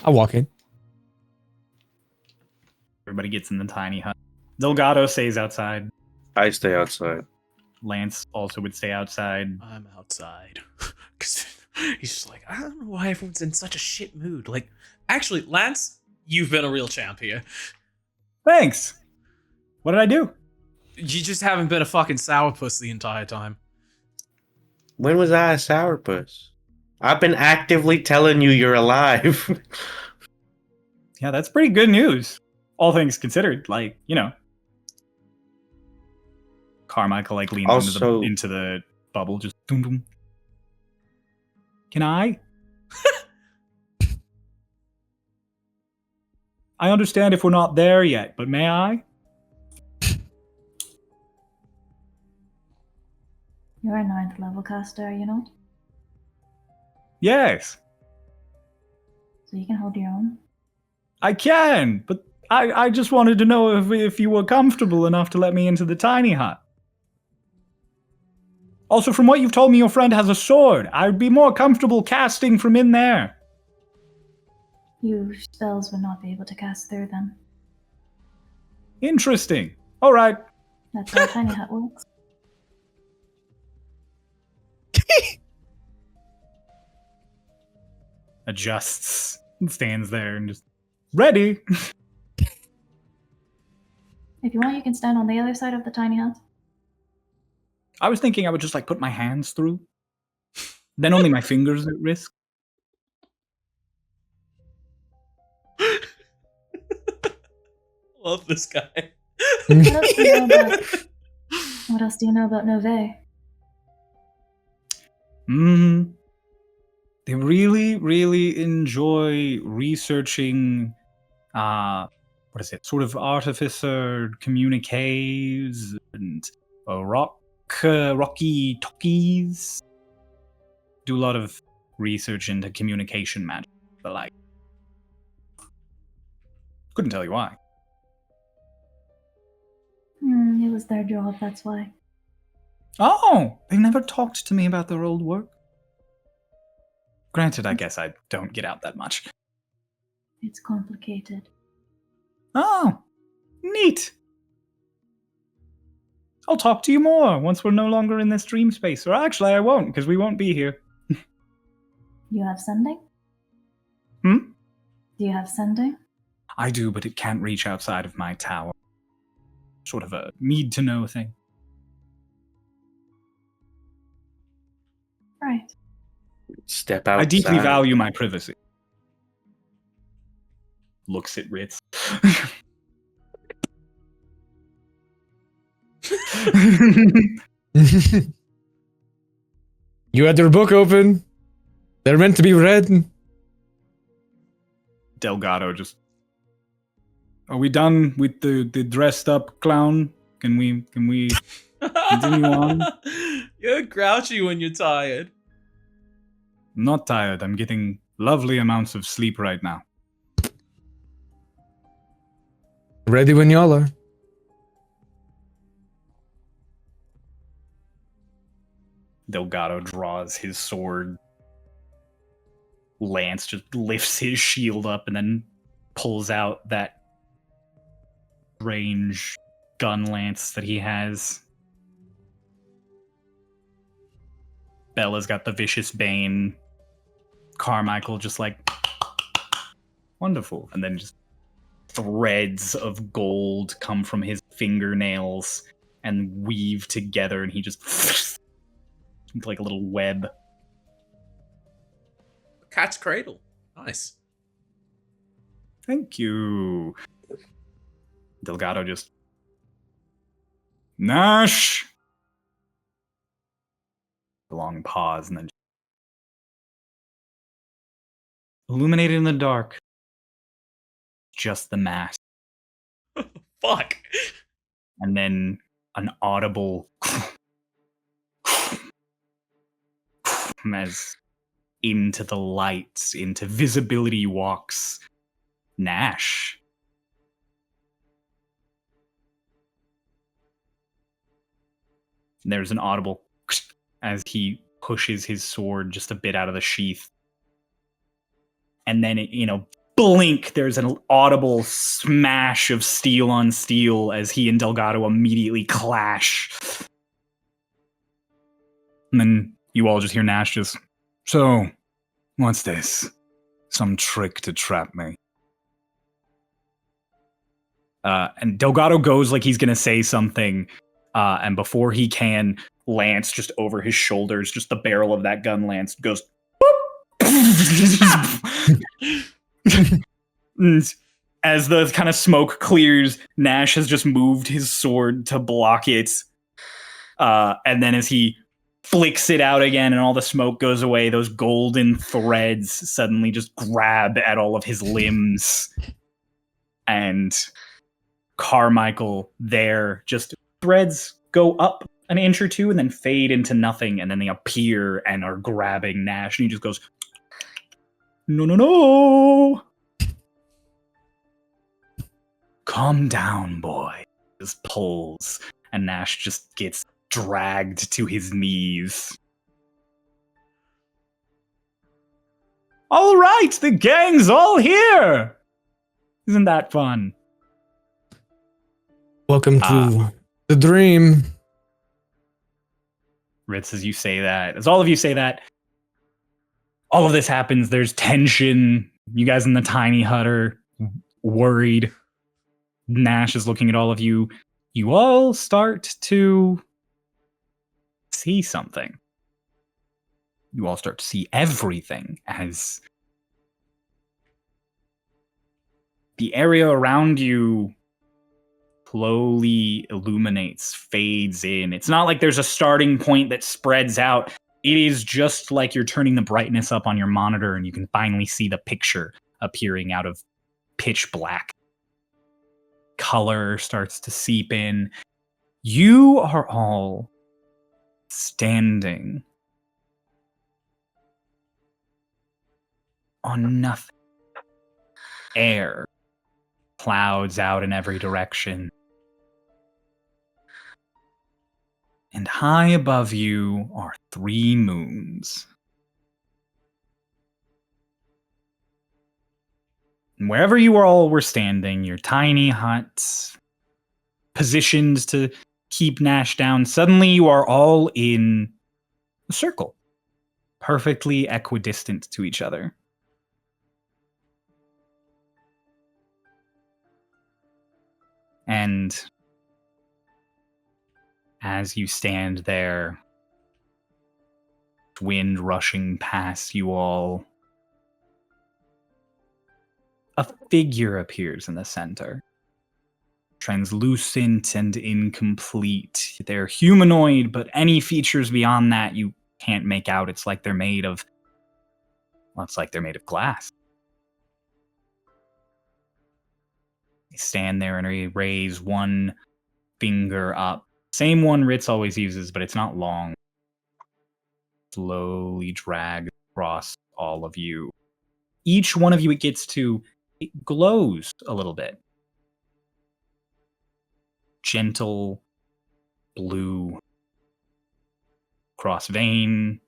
I walk in. Everybody gets in the tiny hut. Delgado stays outside. I stay outside. Lance also would stay outside. I'm outside. Because he's just like, I don't know why everyone's in such a shit mood. Actually, Lance, you've been a real champ here. Thanks. What did I do? You just haven't been a fucking sourpuss the entire time. When was I a sourpuss? I've been actively telling you you're alive. Yeah, that's pretty good news. All things considered, Carmichael leans Also- into the bubble, just boom boom. Can I? I understand if we're not there yet, but may I? You're a 9th level caster, are you not? Yes, So you can hold your own. I can, but I just wanted to know if you were comfortable enough to let me into the tiny hut. Also, from what you've told me, your friend has a sword. I would be more comfortable casting from in there. Your spells would not be able to cast through them. Interesting. All right. That's how a tiny hut works. Adjusts and stands there and just ready. If you want, you can stand on the other side of the tiny hut. I was thinking I would just like put my hands through. Then only my fingers at risk. Love this guy. What else do you know about? What else do you know about Nove? They really, really enjoy researching, what is it? Sort of artificer communiques and rocky talkies. Do a lot of research into communication magic, but like, couldn't tell you why. It was their job, that's why. Oh, they never talked to me about their old work. Granted, I guess I don't get out that much. It's complicated. Oh, neat. I'll talk to you more once we're no longer in this dream space. Or actually, I won't, because we won't be here. You have sending? Hmm? Do you have sending? I do, but it can't reach outside of my tower. Sort of a need-to-know thing. Right. Step outside. I deeply value my privacy. Looks at Rittz. You had your book open. They're meant to be read. Delgado just... Are we done with the dressed up clown? Can we continue on? You're grouchy when you're tired. I'm not tired. I'm getting lovely amounts of sleep right now. Ready when y'all are. Delgado draws his sword. Lance just lifts his shield up and then pulls out that range gun lance that he has. Bella's got the vicious bane. Carmichael just like, wonderful. And then just threads of gold come from his fingernails and weave together, and he just like a little web. Cat's cradle. Nice. Thank you. Delgado just... Nash! A long pause, and then... Illuminated in the dark. Just the mask. Fuck. And then an audible... as into the lights, into visibility walks Nash. There's an audible as he pushes his sword just a bit out of the sheath. And then, blink, there's an audible smash of steel on steel as he and Delgado immediately clash. And then you all just hear Nash just, so, what's this? Some trick to trap me. And Delgado goes like he's gonna say something, and before he can, Lance just over his shoulders, just the barrel of that gun lance goes as the kind of smoke clears. Nash has just moved his sword to block it, and then as he flicks it out again and all the smoke goes away, those golden threads suddenly just grab at all of his limbs, and Carmichael there, just threads go up an inch or two and then fade into nothing, and then they appear and are grabbing Nash, and he just goes No, no, no! Calm down, boy. Just pulls, and Nash just gets dragged to his knees. All right, the gang's all here! Isn't that fun? Welcome to the dream. Rittz, as you say that, as all of you say that, all of this happens. There's tension. You guys in the tiny hut are worried. Nash is looking at all of you. You all start to see something. You all start to see everything as the area around you slowly illuminates, fades in. It's not like there's a starting point that spreads out. It is just like you're turning the brightness up on your monitor and you can finally see the picture appearing out of pitch black. Color starts to seep in. You are all standing on nothing. Air, clouds out in every direction. And high above you are 3 moons. And wherever you all were standing, your tiny hut, positioned to keep Nash down, suddenly you are all in a circle, perfectly equidistant to each other. And as you stand there, wind rushing past you all, a figure appears in the center. Translucent and incomplete. They're humanoid, but any features beyond that you can't make out. It's like they're made of... well, it's like they're made of glass. They stand there and they raise one finger up. Same one Rittz always uses, but it's not long. Slowly drags across all of you. Each one of you it gets to, it glows a little bit. Gentle blue across vein,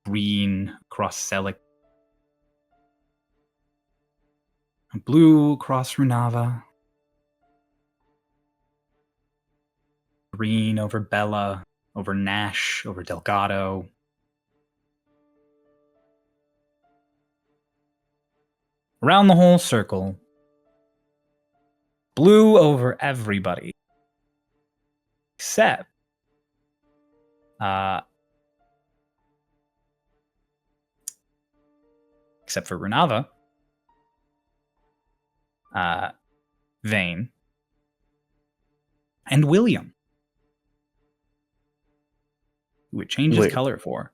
green across celic, blue across Runava, green over Bella, over Nash, over Delgado. Around the whole circle, blue over everybody, except for Runava, Vane, and William, who it changes Wait. color for.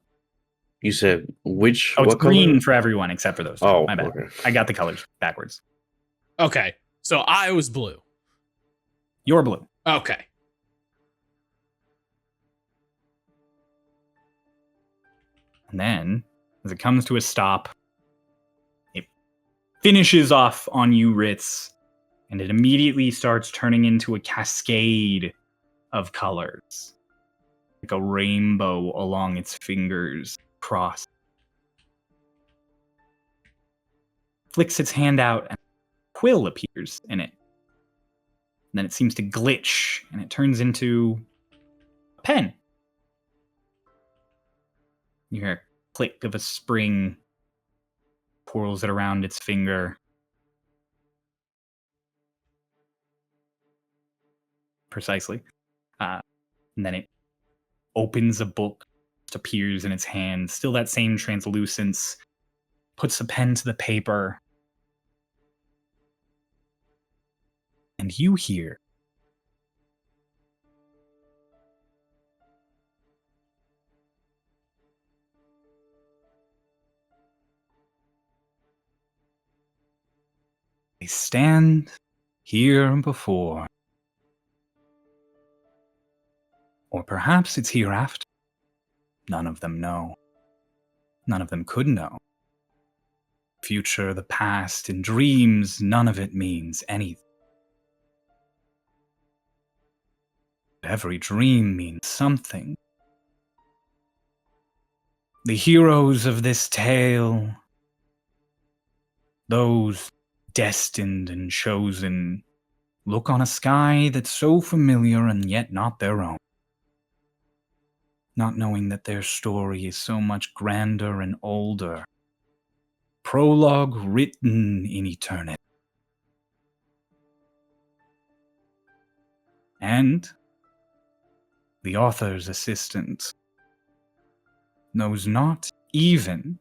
You said which? Oh, it's what color? green for everyone except for those two. Oh, My bad. okay. I got the colors backwards. Okay, so I was blue. You're blue. Okay. And then, as it comes to a stop, it finishes off on you, Rittz, and it immediately starts turning into a cascade of colors. Like a rainbow along its fingers, crossed. Flicks its hand out, and a quill appears in it. And then it seems to glitch, and it turns into a pen. You hear a click of a spring, twirls it around its finger. Precisely. And then it opens a book, just appears in its hand, still that same translucence, puts a pen to the paper, and you hear they stand here before. Or perhaps it's hereafter. None of them know. None of them could know. future, the past, in dreams, none of it means anything. Every dream means something. The heroes of this tale, those destined and chosen, look on a sky that's so familiar and yet not their own. Not knowing that their story is so much grander and older. Prologue written in eternity. And the author's assistant knows not even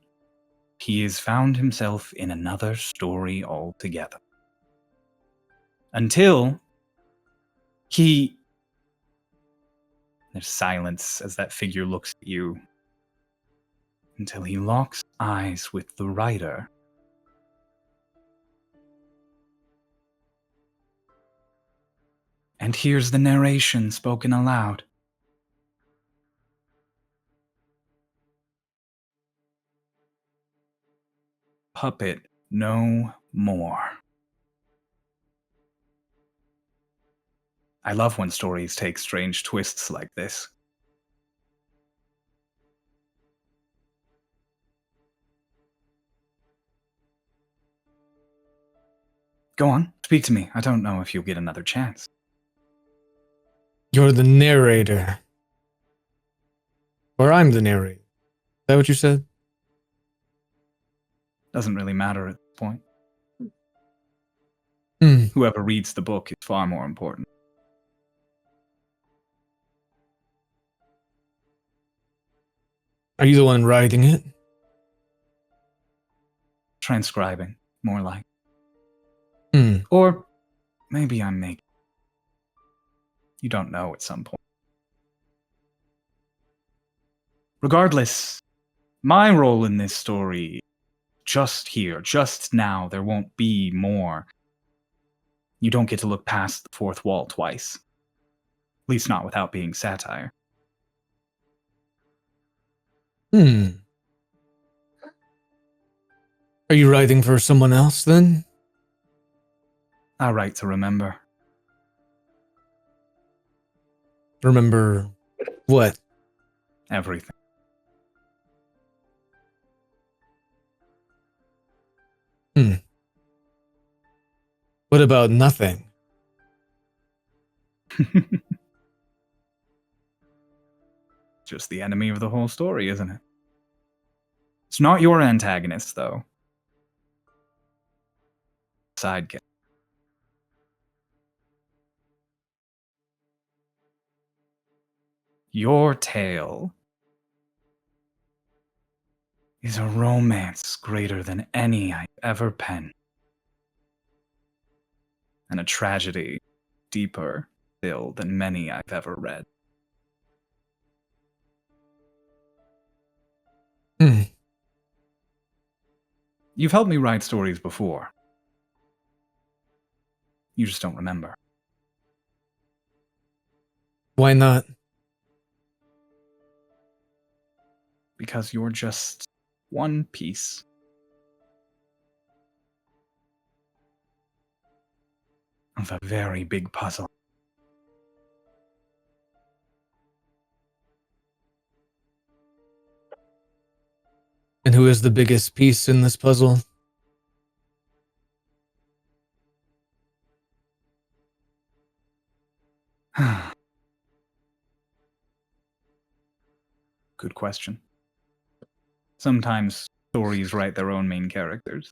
he has found himself in another story altogether. Until he... There's silence as that figure looks at you. Until he locks eyes with the writer. And hears the narration spoken aloud. Puppet no more. I love when stories take strange twists like this. Go on, speak to me. I don't know if you'll get another chance. You're the narrator. Or I'm the narrator. Is that what you said? Doesn't really matter at this point. Hmm. Whoever reads the book is far more important. Are you the one writing it? Transcribing, more like. Hmm. Or maybe I'm making. You don't know at some point. Regardless, my role in this story, just here, just now, there won't be more. You don't get to look past the fourth wall twice. At least not without being satire. Hmm. Are you writing for someone else then? I write to remember. Remember what? Everything. Hmm. What about nothing? Just the enemy of the whole story, isn't it? It's not your antagonist, though. Sidekick. Your tale is a romance greater than any I've ever penned. And a tragedy deeper still than many I've ever read. Hmm. You've helped me write stories before. You just don't remember. Why not? Because you're just one piece. Of a very big puzzle. And who is the biggest piece in this puzzle? Good question. Sometimes stories write their own main characters.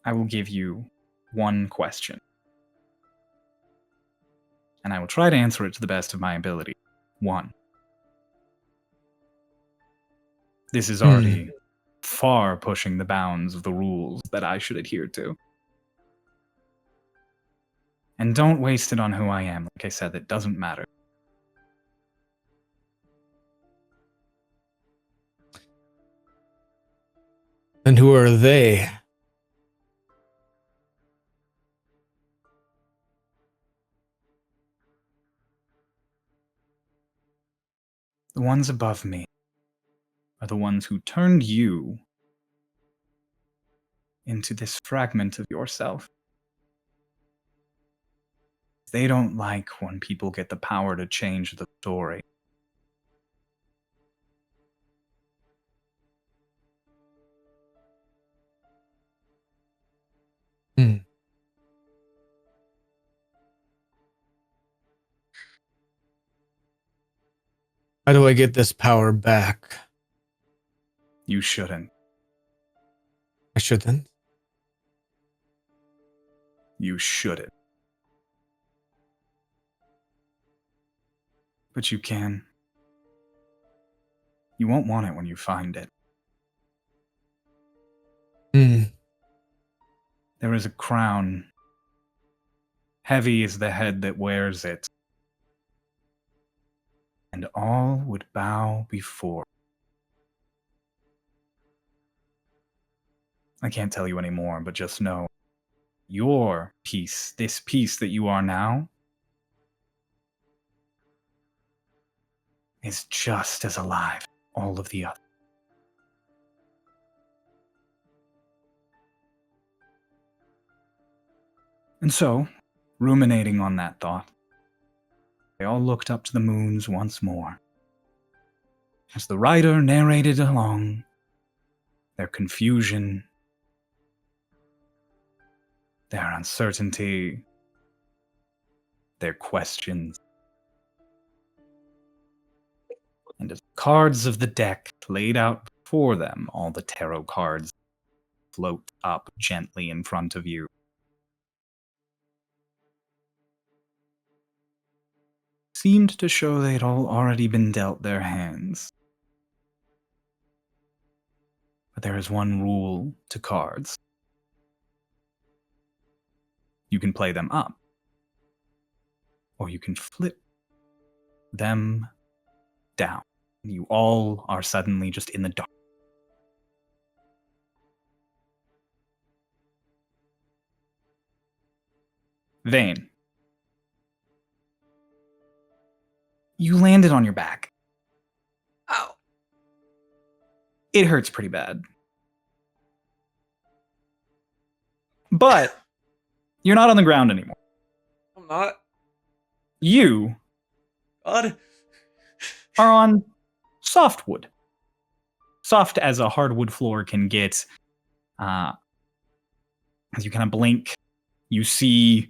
I will give you one question. And I will try to answer it to the best of my ability. 1. This is already far pushing the bounds of the rules that I should adhere to. And don't waste it on who I am. Like I said, that doesn't matter. And who are they? The ones above me are the ones who turned you into this fragment of yourself. They don't like when people get the power to change the story. Hmm. How do I get this power back? You shouldn't. I shouldn't. You shouldn't. But you can. You won't want it when you find it. Hmm. There is a crown. Heavy is the head that wears it. And all would bow before. I can't tell you any more, but just know your piece, this piece that you are now, is just as alive as all of the others. And so, ruminating on that thought, they all looked up to the moons once more. As the writer narrated along, their confusion, their uncertainty, their questions. And as the cards of the deck laid out before them, all the tarot cards float up gently in front of you. Seemed to show they'd all already been dealt their hands. But there is one rule to cards. You can play them up, or you can flip them down. You all are suddenly just in the dark. Vane. You landed on your back. Ow. It hurts pretty bad. But you're not on the ground anymore. I'm not. You God. are on softwood. Soft as a hardwood floor can get. As you kind of blink, you see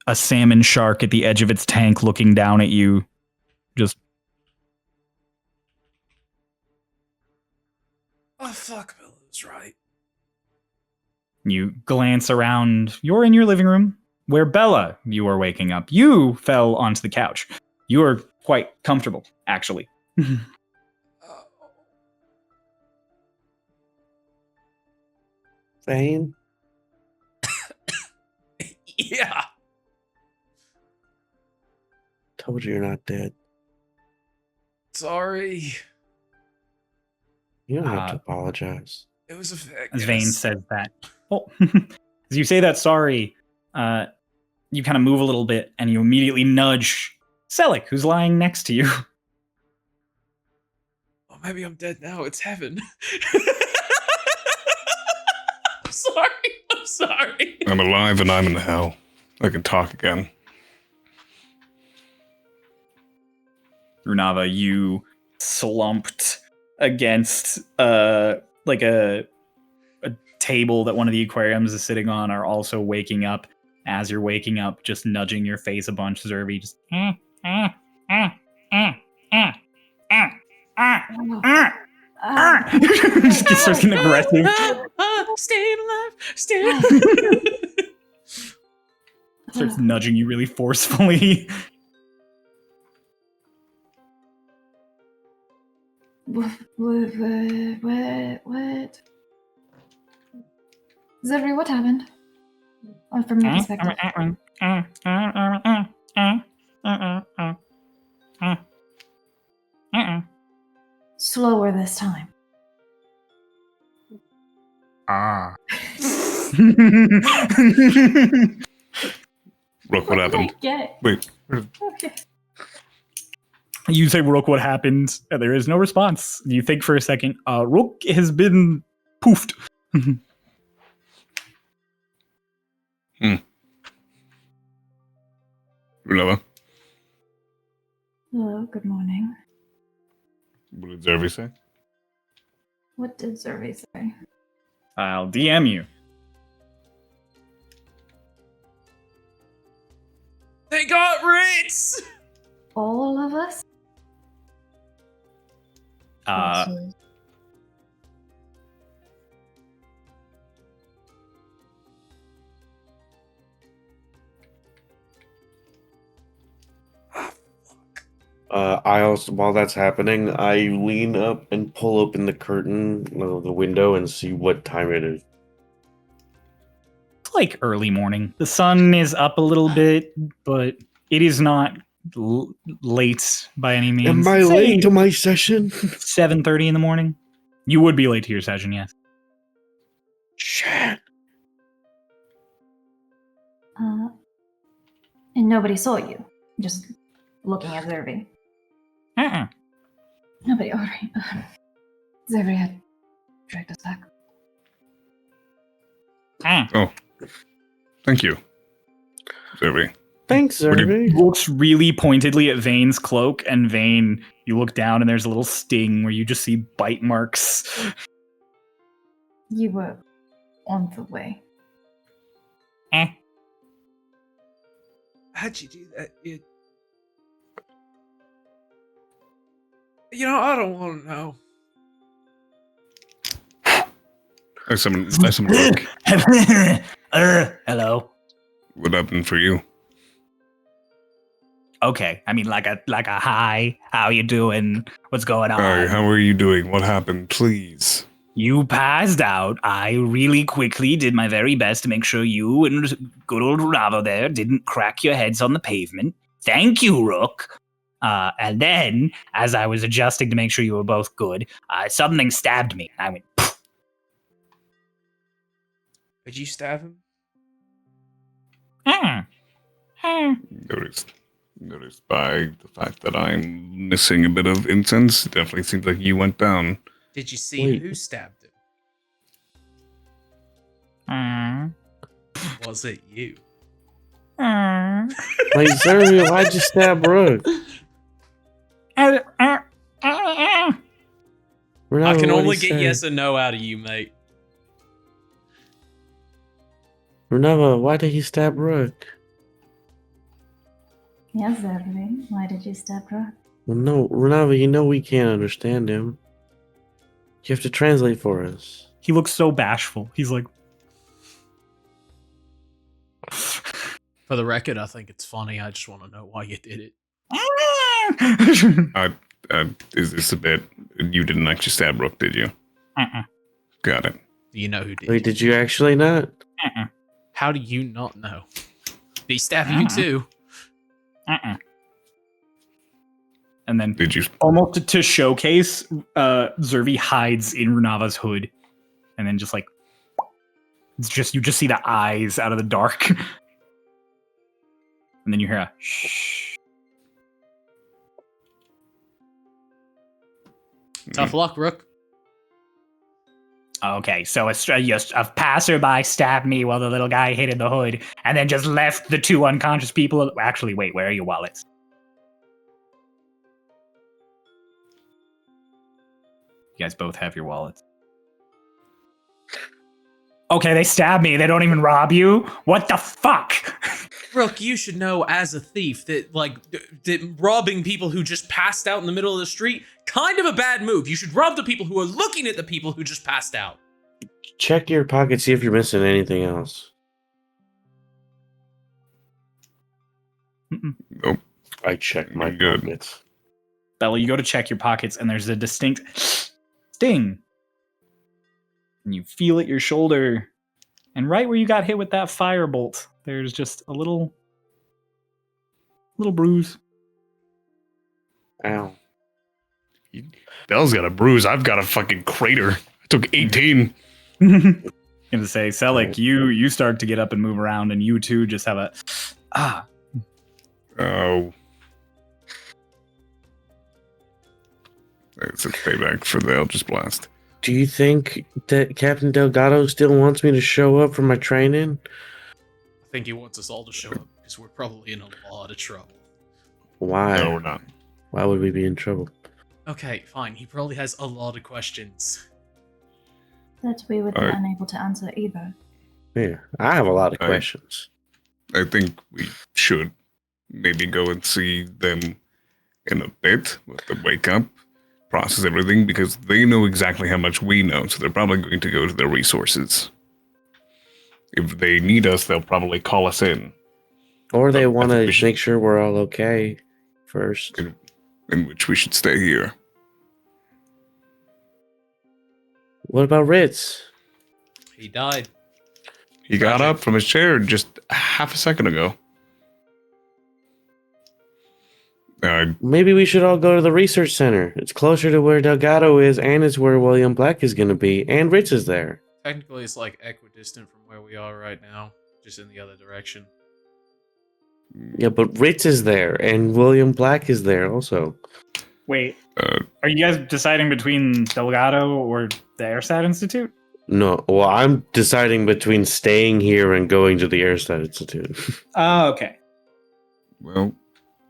a salmon shark at the edge of its tank looking down at you. Just Oh, fuck, Bill was right. you glance around. You're in your living room where Bella, you are waking up. You fell onto the couch. You are quite comfortable, actually. Zane? Yeah. Told you you're not dead. Sorry. You don't have to apologize. It was a fact. As Vane says that. Oh, as you say that sorry, you kind of move a little bit and you immediately nudge Selik, who's lying next to you. Oh, maybe I'm dead now. It's heaven. I'm sorry. I'm sorry. I'm alive and I'm in hell. I can talk again. Runava, you slumped against like a table that one of the aquariums is sitting on, are also waking up. As you're waking up, just nudging your face a bunch, Zervi just just starts getting aggressive. Staying alive. Staying Starts nudging you really forcefully. What? Zedri, what happened? Oh, from your perspective. Slower this time. Rook, what happened? Get. Wait. Okay. You say, Rook, what happened? And there is no response. You think for a second. Rook has been poofed. Rulava, Hello, good morning. what did Zervi say? What did Zervi say? I'll DM you. They got Rittz! All of us? Crises. I also, while that's happening, I lean up and pull open the curtain of the window and see what time it is. It's like early morning. The sun is up a little bit, but it is not late by any means. Am I Say late to my session? 7:30 in the morning. You would be late to your session, yes. Shit. And nobody saw you. Just looking at Zervi. Uh-uh. Nobody, alright. Zervi had dragged us back. Ah. Thank you, Zervi. Thanks, Zervi. Looks really pointedly at Vane's cloak, and Vane, you look down and there's a little sting where you just see bite marks. You were on the way. How'd you do that? You know, I don't want to know. I summon Rook. Hello. What happened for you? Okay, I mean like a hi. How you doing? What's going on? Hi, how are you doing? What happened? Please. You passed out. I really quickly did my very best to make sure you and good old Ravo there didn't crack your heads on the pavement. Thank you, Rook. And then, as I was adjusting to make sure you were both good, something stabbed me. I went, pfft. Did you stab him? Noticed by the fact that I'm missing a bit of incense, it definitely seems like you went down. Did you see Wait. who stabbed him? Was it you? Wait, Zervi, why'd you stab Rook? I can only get yes or no out of you, mate. Renava, why did he stab Rook? Yes, Zervi. Why did you stab her? Well, no, Renava, you know we can't understand him. You have to translate for us. He looks so bashful. He's like, For the record, I think it's funny. I just want to know why you did it. Is this a bit? You didn't actually stab Rook, did you? Got it. Do you know who did? Wait, did you actually not? How do you not know? Did he stab you too? And then Did you? almost to showcase, Zervi hides in Renava's hood, and then just like it's just you just see the eyes out of the dark, and then you hear a shh. Tough luck, Rook. Okay, so a passerby stabbed me while the little guy hid in the hood, and then just left the two unconscious people. Actually, wait, where are your wallets? You guys both have your wallets. Okay, they stabbed me. They don't even rob you. What the fuck? Rook, you should know as a thief that that robbing people who just passed out in the middle of the street, kind of a bad move. You should rob the people who are looking at the people who just passed out. Check your pocket, see if you're missing anything else. Nope. I checked my Good. pockets. Bella, you go to check your pockets, and there's a distinct sting. And you feel at your shoulder, and right where you got hit with that firebolt, there's just a little bruise. Ow. Bell's got a bruise. I've got a fucking crater. I took 18. Gonna say, Selleck, you start to get up and move around, and you too just have a Oh. It's a payback for the Eldritch Blast. Do you think that Captain Delgado still wants me to show up for my training? I think he wants us all to show up because we're probably in a lot of trouble. Why? No, we're not. Why would we be in trouble? Okay, fine. He probably has a lot of questions. That we would be Alright. unable to answer either. Yeah, I have a lot of Right. questions. I think we should maybe go and see them in a bit. Let them wake up, process everything, because they know exactly how much we know, so they're probably going to go to their resources. If they need us, they'll probably call us in, Or they I want think to we should- make sure we're all okay first. in which we should stay here. What about Rittz? He died. He got Tragic. up from his chair just half a second ago. Maybe we should all go to the research center. It's closer to where Delgado is, and it's where William Black is going to be, and Rittz is there. Technically, it's like equidistant from where we are right now, just in the other direction. Yeah, but Rittz is there, and William Black is there also. Wait, uh, are you guys deciding between Delgado or the Airstat Institute? No, well, I'm deciding between staying here and going to the Airstat Institute. Oh, okay. well,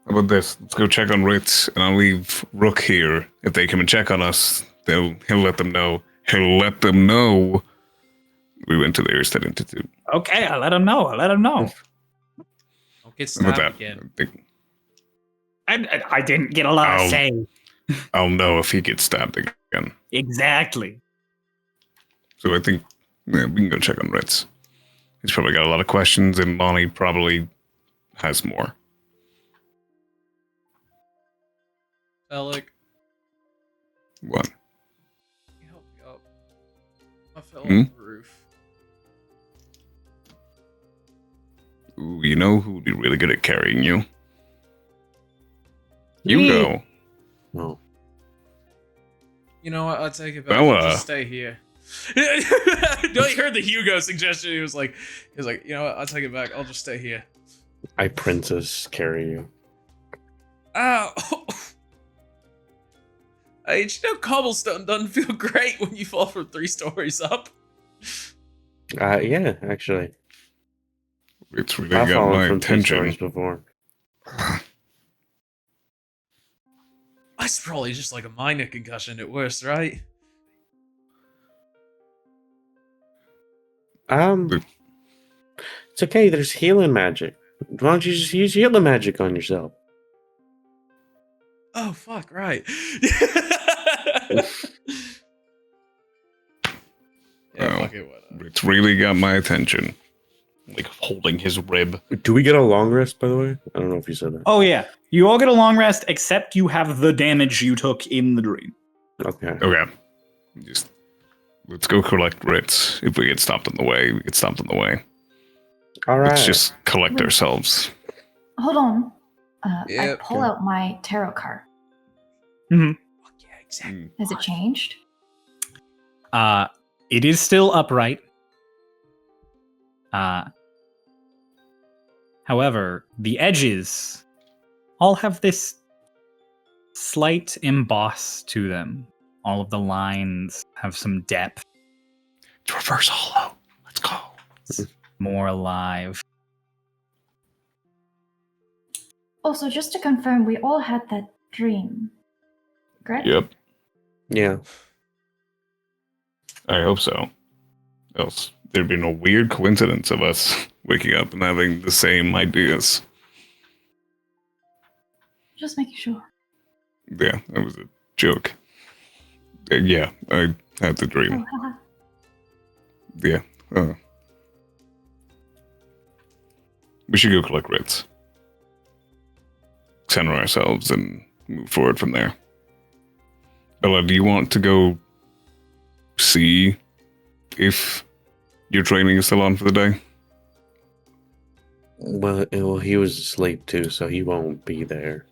how about this? Let's go check on Rittz, and I'll leave Rook here. If they come and check on us, he'll let them know. He'll let them know we went to the Airstat Institute. Okay, I'll let him know. I'll let him know. Don't get How about stabbed that? again. I think I didn't get a lot Ow. of say. I'll know if he gets stabbed again. Exactly. So I think we can go check on Rittz. He's probably got a lot of questions, and Lonnie probably has more. Alec, What? can you help me up? I fell Hmm? off the roof. Ooh, you know who would be really good at carrying you? Me. Hugo. No. You know what? I'll take it back. Bella. I'll just stay here. No, you heard the Hugo suggestion. He was like, you know what? I'll take it back. I'll just stay here. I princess carry you. Ow! Hey, did you know cobblestone doesn't feel great when you fall from 3 stories up? Yeah, actually. It's really I've got fallen my from 3 attention. stories before. That's probably just like a minor concussion at worst, right? It's okay. There's healing magic. Why don't you just use healing magic on yourself? Oh, fuck, right. Yeah, Oh. fuck it, whatever. It's really got my attention. Like holding his rib. Do we get a long rest, by the way? I don't know if you said that. Oh, yeah. You all get a long rest, except you have the damage you took in the dream. Okay. Okay. Just let's go collect Rittz. If we get stopped on the way, we get stopped on the way. All right. Let's just collect Wait. ourselves. Hold on. Yep. I pull out my tarot card. Fuck yeah, exactly. Has it changed? It is still upright. However, the edges all have this slight emboss to them. All of the lines have some depth, It's reverse hollow. Let's go. more alive. Also, just to confirm, we all had that dream. Correct? Yep. Yeah. I hope so. Else there'd be no weird coincidence of us waking up and having the same ideas. Just making sure. Yeah, that was a joke. Yeah, I had the dream. Oh, haha. Yeah. We should go collect Rittz. Center ourselves and move forward from there. Bella, do you want to go see if your training is still on for the day? Well, he was asleep too, so he won't be there.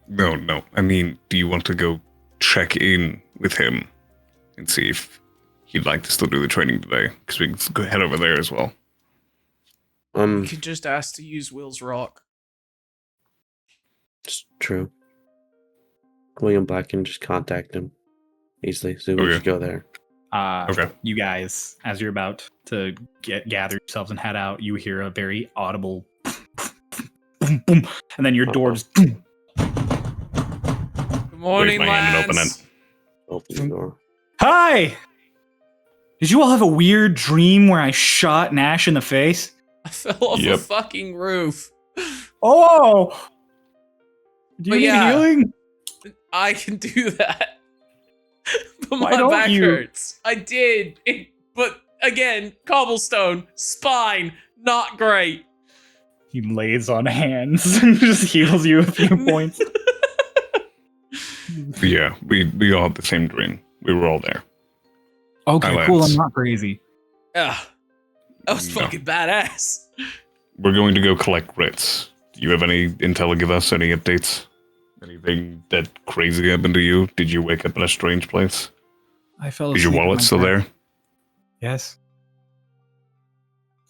No. I mean, do you want to go check in with him and see if he'd like to still do the training today? Because we can go head over there as well. You could just ask to use Will's rock. It's true. William Black can just contact him. easily. So we Okay. should go there. Okay. You guys, as you're about to gather yourselves and head out, you hear a very audible boom, boom, and then your door just boom. Good morning, my hand and open Lance. Open the door. Hi! Did you all have a weird dream where I shot Nash in the face? I fell off a Yep. fucking roof. Oh! Do you But need yeah. healing? I can do that. But Why my don't back you? hurts. I did. But again, cobblestone, spine, not great. He lays on hands and just heals you a few points. Yeah, we all had the same dream. We were all there. Okay, Hi, cool. Lance. I'm not crazy. Ugh. That was No. fucking badass. We're going to go collect Rittz. Do you have any intel to give us? Any updates? Anything that crazy happened to you? Did you wake up in a strange place? I fell Is asleep. your at wallet my still desk. there? Yes.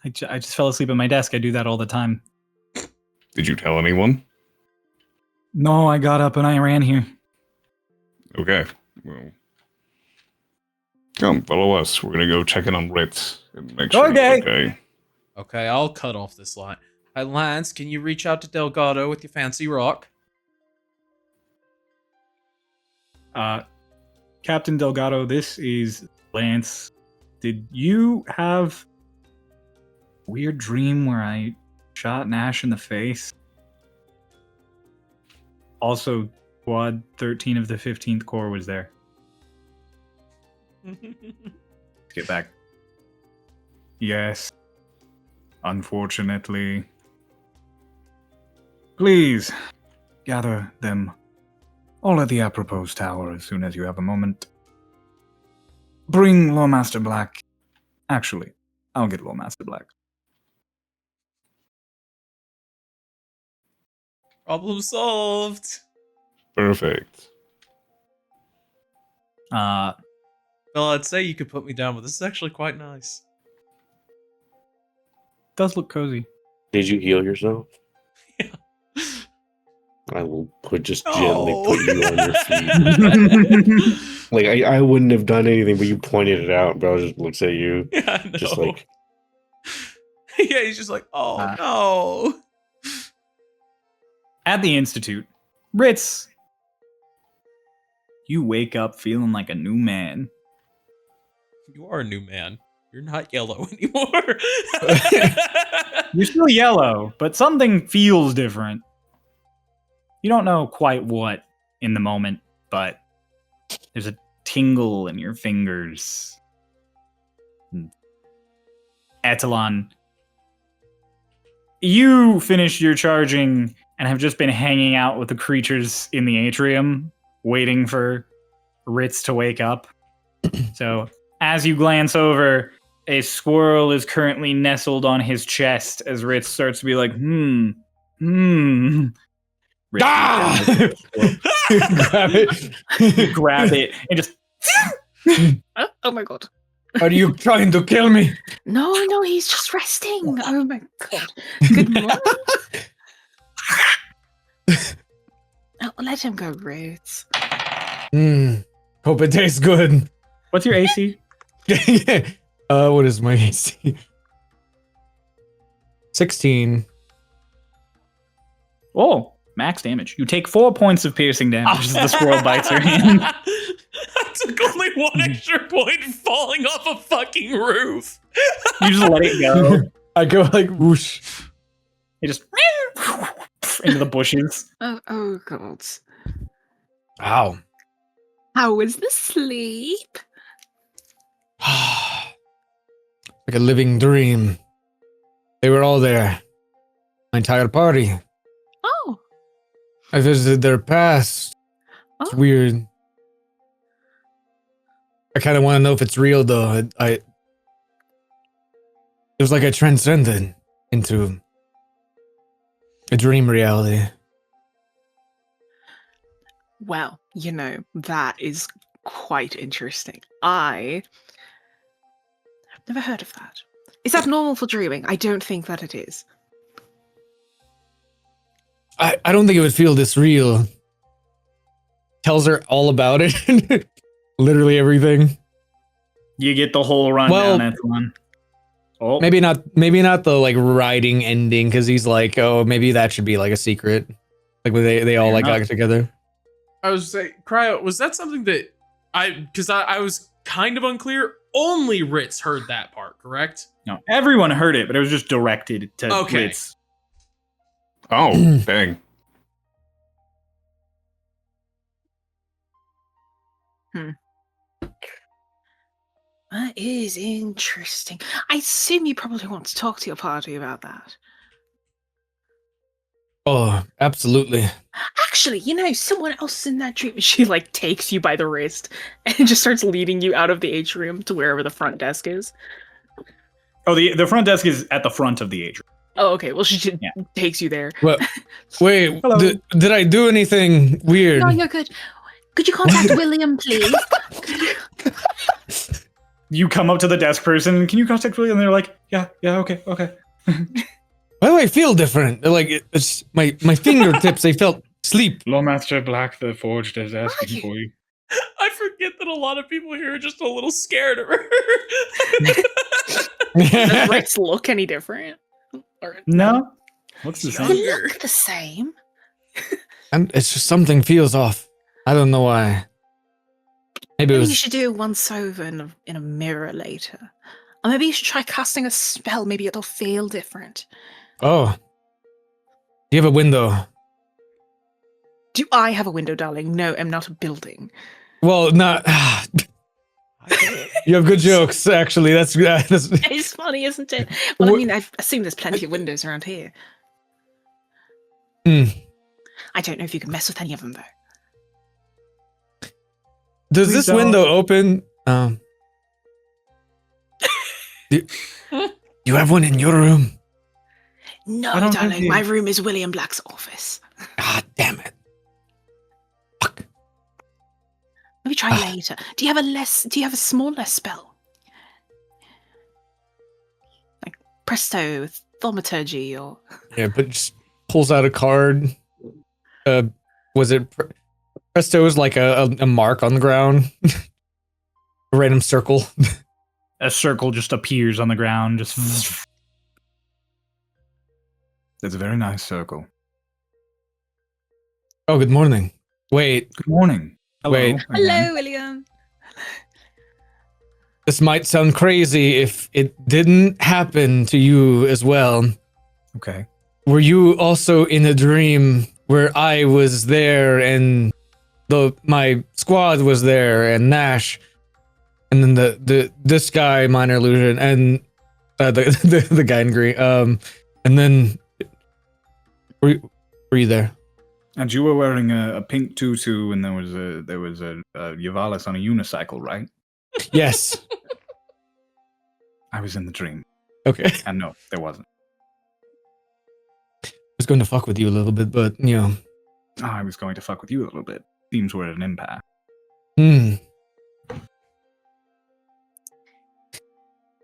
I just fell asleep at my desk. I do that all the time. Did you tell anyone? No, I got up and I ran here. Okay. Well, come, follow us. We're gonna go check in on Rittz and make sure Okay. he's okay. Okay, I'll cut off this line. Hi, Lance, can you reach out to Delgado with your fancy rock? Captain Delgado, this is Lance. Did you have a weird dream where I shot Nash in the face? Also, Quad 13 of the 15th Corps was there. Let's get back. Yes. Unfortunately. Please, gather them all at the apropos tower as soon as you have a moment. Bring Lawmaster Black. Actually, I'll get Lawmaster Black. Problem solved. Perfect. Well, I'd say you could put me down, but this is actually quite nice. Does look cozy. Did you heal yourself? Yeah. I will just No. gently put you on your feet. Like I wouldn't have done anything, but you pointed it out. Bro just looks at you, Yeah, I know. just like Yeah, he's just like, oh no. At the Institute, Rittz, you wake up feeling like a new man. You are a new man. You're not yellow anymore. You're still yellow, but something feels different. You don't know quite what in the moment, but there's a tingle in your fingers. Etalon, you finished your charging and have just been hanging out with the creatures in the atrium, waiting for Rittz to wake up. So, as you glance over, a squirrel is currently nestled on his chest as Rittz starts to be like, Rittz, Ah! Grab it. you grab it and just Oh my god. Are you trying to kill me? No, he's just resting. Oh my god. Good morning. Oh, let him go, Rittz. Hope it tastes good. What's your AC? What is my AC? 16. Oh, max damage. You take 4 points of piercing damage as the squirrel bites your hand. I took only one extra point falling off a fucking roof. You just let it go. I go like whoosh. It just into the bushes. Oh god. Wow. How was the sleep? Like a living dream. They were all there. My entire party. Oh. I visited their past. It's Oh. weird. I kind of want to know if it's real, though. It was like I transcended into a dream reality. Well, that is quite interesting. I've never heard of that. Is that normal for dreaming? I don't think that it is. I don't think it would feel this real. Tells her all about it. literally everything. You get the whole rundown. Well, That's one. Oh, Maybe not the like writing ending, because he's like, oh, maybe that should be like a secret. Like when they all Fair like enough. got together. I was saying, Cryo, was that something that because I was kind of unclear. Only Rittz heard that part, correct? no, everyone heard it, but it was just directed to Okay. Rittz. Oh, dang. That is interesting. I assume you probably want to talk to your party about that. Oh, absolutely. Actually, someone else is in that dream. She like takes you by the wrist and just starts leading you out of the atrium to wherever the front desk is. Oh, the front desk is at the front of the atrium. Oh, okay. Well, she just Yeah. takes you there. Well, wait, Hello. did I do anything weird? No, you're good. Could you contact William, please? You come up to the desk person. Can you contact William? And they're like, yeah, okay. Why do I feel different? Like it's my fingertips. They felt sleep. Lawmaster Black, the Forged, is asking you? for you. I forget that a lot of people here are just a little scared of her. Does Rittz look any different? Or, No, looks the They same. They look the same. And it's just something feels off. I don't know why. Maybe it Maybe you was. should do it once over in a mirror later. Or maybe you should try casting a spell. Maybe it'll feel different. Oh, you have a window. Do I have a window, darling? No, I'm not a building. Well, not. You have good jokes, actually. That's It's funny, isn't it? Well, I What- mean, I assume there's plenty of windows around here. Hmm. I don't know if you can mess with any of them, though. Does Please this don't. window open? You have one in your room. No, I don't think darling, you- my room is William Black's office. Ah, damn it. Fuck. Maybe try later. Do you have a smaller spell? Like Presto, Thaumaturgy, or... Yeah, but just pulls out a card. Was it Presto is like a mark on the ground? A random circle. A circle just appears on the ground. Just. That's a very nice circle. Oh, good morning. Wait, Good morning. Hello. Wait. again. Hello, William. this might sound crazy if it didn't happen to you as well. Okay. Were you also in a dream where I was there and my squad was there and Nash, and then this guy, minor illusion, and the guy in green, and then were you there? And you were wearing a pink tutu, and there was a Yavalis on a unicycle, right? Yes. I was in the dream, Okay. and no, there wasn't. I was going to fuck with you a little bit, but I was going to fuck with you a little bit. Seems we're at an impasse.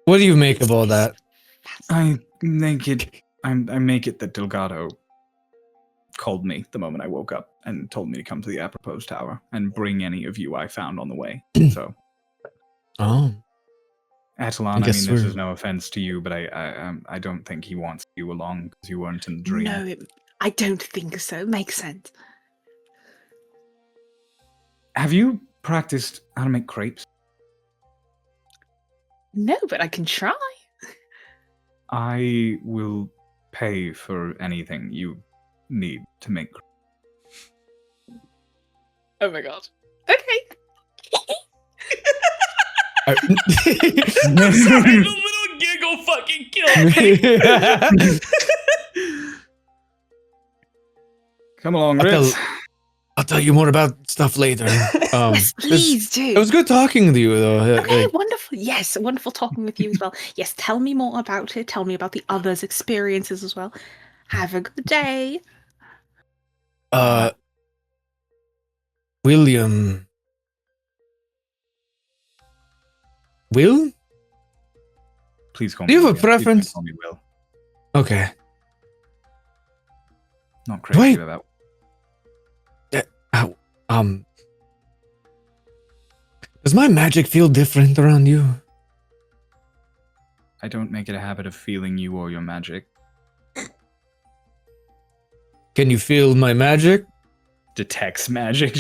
What do you make of all that? I make it that Delgado called me the moment I woke up and told me to come to the Apropos Tower and bring any of you I found on the way. So, Oh, Atalan, I I mean, guess this we're- is no offense to you, but I don't think he wants you along because you weren't in the dream. No, I don't think so. Makes sense. Have you practiced how to make crepes? No, but I can try. I will pay for anything you need to make crepes. Oh my god. Okay. Sorry, the little giggle fucking killed me. Come along, I'll Rittz. I'll tell you more about stuff later. Yes, please do. It was good talking to you, though. Okay, wonderful. Yes, wonderful talking with you as well. Yes, tell me more about it. Tell me about the others' experiences as well. Have a good day. William. Will? Please call Do me. you have a Will. Please don't preference? Call me Will. Okay. Not crazy Wait. about. Does my magic feel different around you? I don't make it a habit of feeling you or your magic. Can you feel my magic? Detects magic.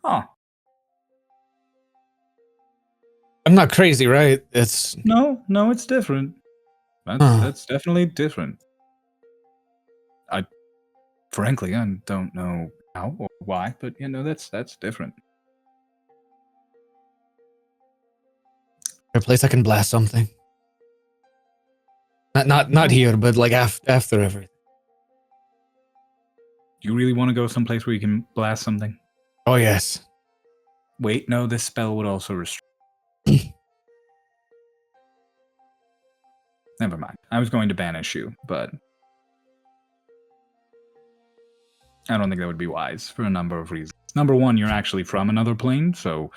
Huh. I'm not crazy, right? It's No, it's different. That's definitely different. Frankly, I don't know how or why, but that's different. a place I can blast something. Not here, but like after everything. You really want to go someplace where you can blast something? Oh yes. Wait, no, this spell would also restrict. Never mind. I was going to banish you, but I don't think that would be wise for a number of reasons. Number one, you're actually from another plane, so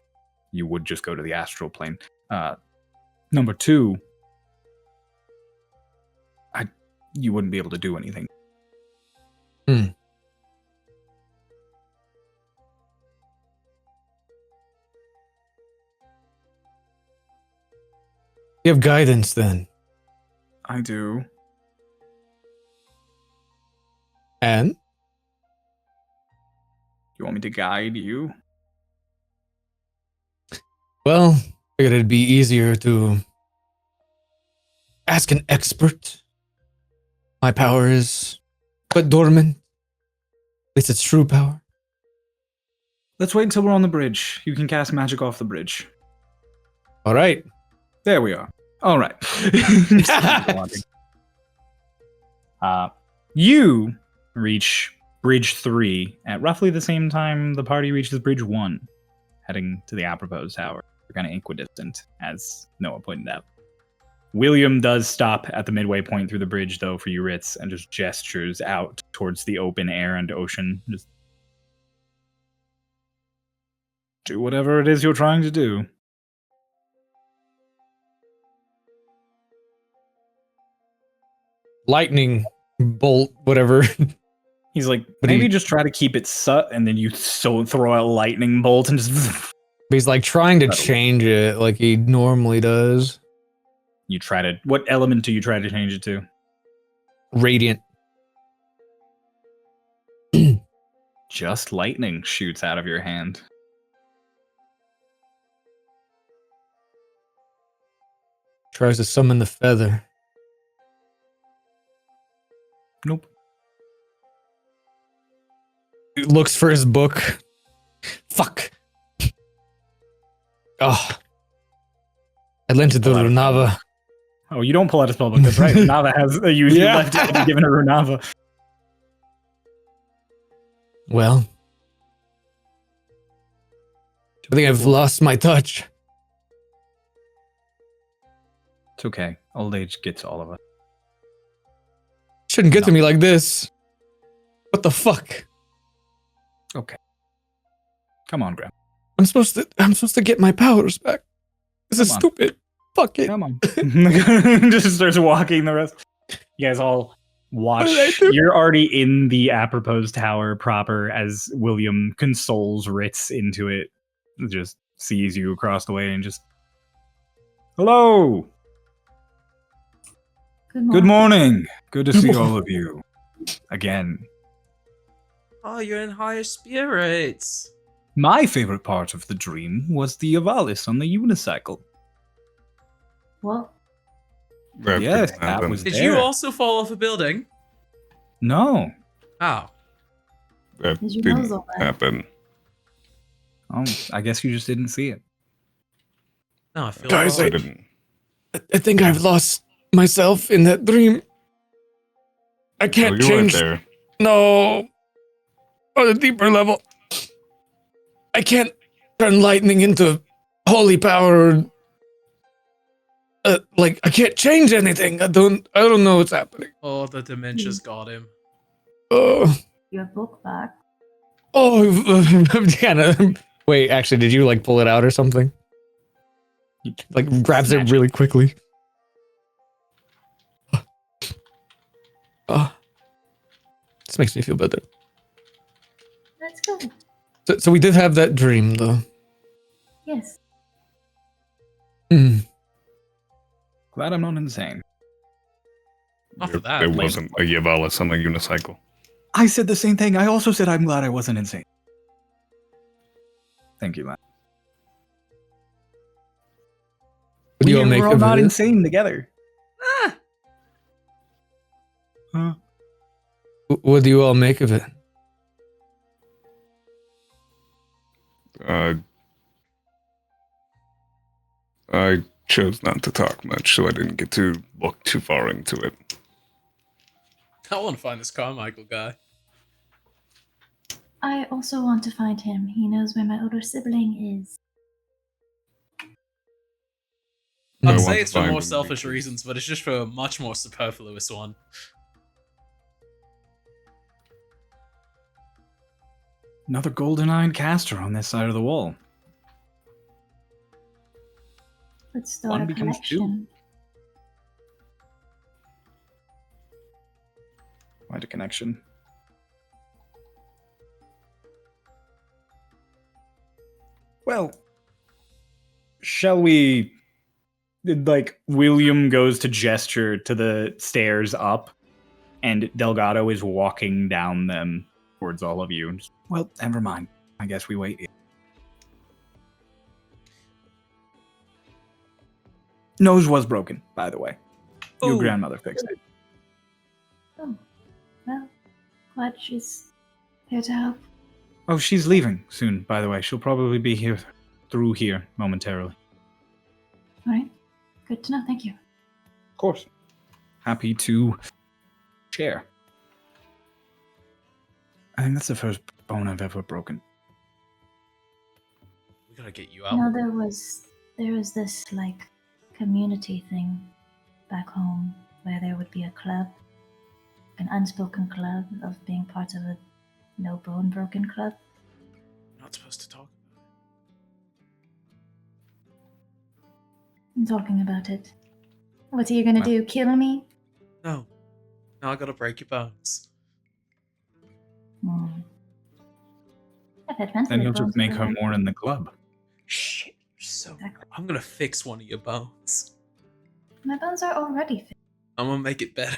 you would just go to the astral plane. Number two, you wouldn't be able to do anything. You have guidance then. I do. And? You want me to guide you? Well, I figured it'd be easier to ask an expert. My power is but dormant. At least its true power. Let's wait until we're on the bridge. You can cast magic off the bridge. All right. There we are. All right. You reach Bridge 3 at roughly the same time the party reaches Bridge 1, heading to the apropos tower. They're kind of equidistant, as Noah pointed out. William does stop at the midway point through the bridge, though, for you, Rittz, and just gestures out towards the open air and ocean. Just do whatever it is you're trying to do. Lightning bolt, whatever. He's like, But maybe he- just try to keep it set, and then you throw a lightning bolt and just... He's like trying to change it like he normally does. You try to... What element do you try to change it to? Radiant. Just lightning shoots out of your hand. Tries to summon the feather. Nope. He looks for his book. Fuck. Oh. I lent it to Runava. Oh, you don't pull out a spellbook. That's right. Runava has... You Yeah. left it and given her Runava. Well. I think I've lost my touch. It's okay. Old age gets all of us. Shouldn't get to me like this. What the fuck? Okay. Come on, Graham. I'm supposed to get my powers back. This is Come on. stupid. Fuck it. Come on. Just starts walking the rest. You guys all watch. What did I do? You're already in the apropos tower proper as William consoles Rittz into it. Just sees you across the way and just... Hello! Good morning. Good to see all of you. Again. Oh, you're in higher spirits. My favorite part of the dream was the Avalis on the unicycle. What? That Yes, didn't that happen. was Did there. you also fall off a building? No. Oh. That Is your nose didn't all right? happen. Oh, I guess you just didn't see it. No, I feel Guys, I wrong. didn't. I think I've lost myself in that dream. I Oh, can't you weren't change. there. No. On a deeper level. I can't turn lightning into holy power. Like I can't change anything. I don't know what's happening. Oh, the dementia's got him. Oh, Your book back. I'm kind of. Wait, actually, did you like pull it out or something? He, like grabs it really quickly. Oh, this makes me feel better. Let's go. So we did have that dream, though. Yes. Hmm. Glad I'm not insane. After that, There like- wasn't a Yavalis on a unicycle. I said the same thing. I also said I'm glad I wasn't insane. Thank you, man. What do you all make We're all of not it? insane together. Huh? What do you all make of it? I chose not to talk much, so I didn't get to look too far into it. I want to find this Carmichael guy. I also want to find him. He knows where my older sibling is. I I'd want say to it's for find more him selfish because- reasons, but it's just for a much more superfluous one. Another golden-eyed caster on this side of the wall. Let's start One a becomes two. collection. Quite a connection. Well, shall we... Like, William goes to gesture to the stairs up, and Delgado is walking down them towards all of you. Well, never mind. I guess we wait here. Nose was broken, by the way. Your Oh. grandmother fixed it. Oh, well, glad she's here to help. Oh, she's leaving soon, by the way. She'll probably be here through here momentarily. All right. Good to know. Thank you. Of course. Happy to share. I think that's the first bone I've ever broken. We gotta get you You out. know, there was this like community thing back home where there would be a club, an unspoken club of being part of a no bone broken club. We're not supposed to talk about I'm talking about it. What are you gonna Well- do? Kill me? it. No. Now I gotta break your bones. Hmm. I've had plenty Then of you'll just bones make her broken. more in the club. Shit, you're so. Exactly. I'm gonna fix one of your bones. My bones are already fixed. I'm gonna make it better.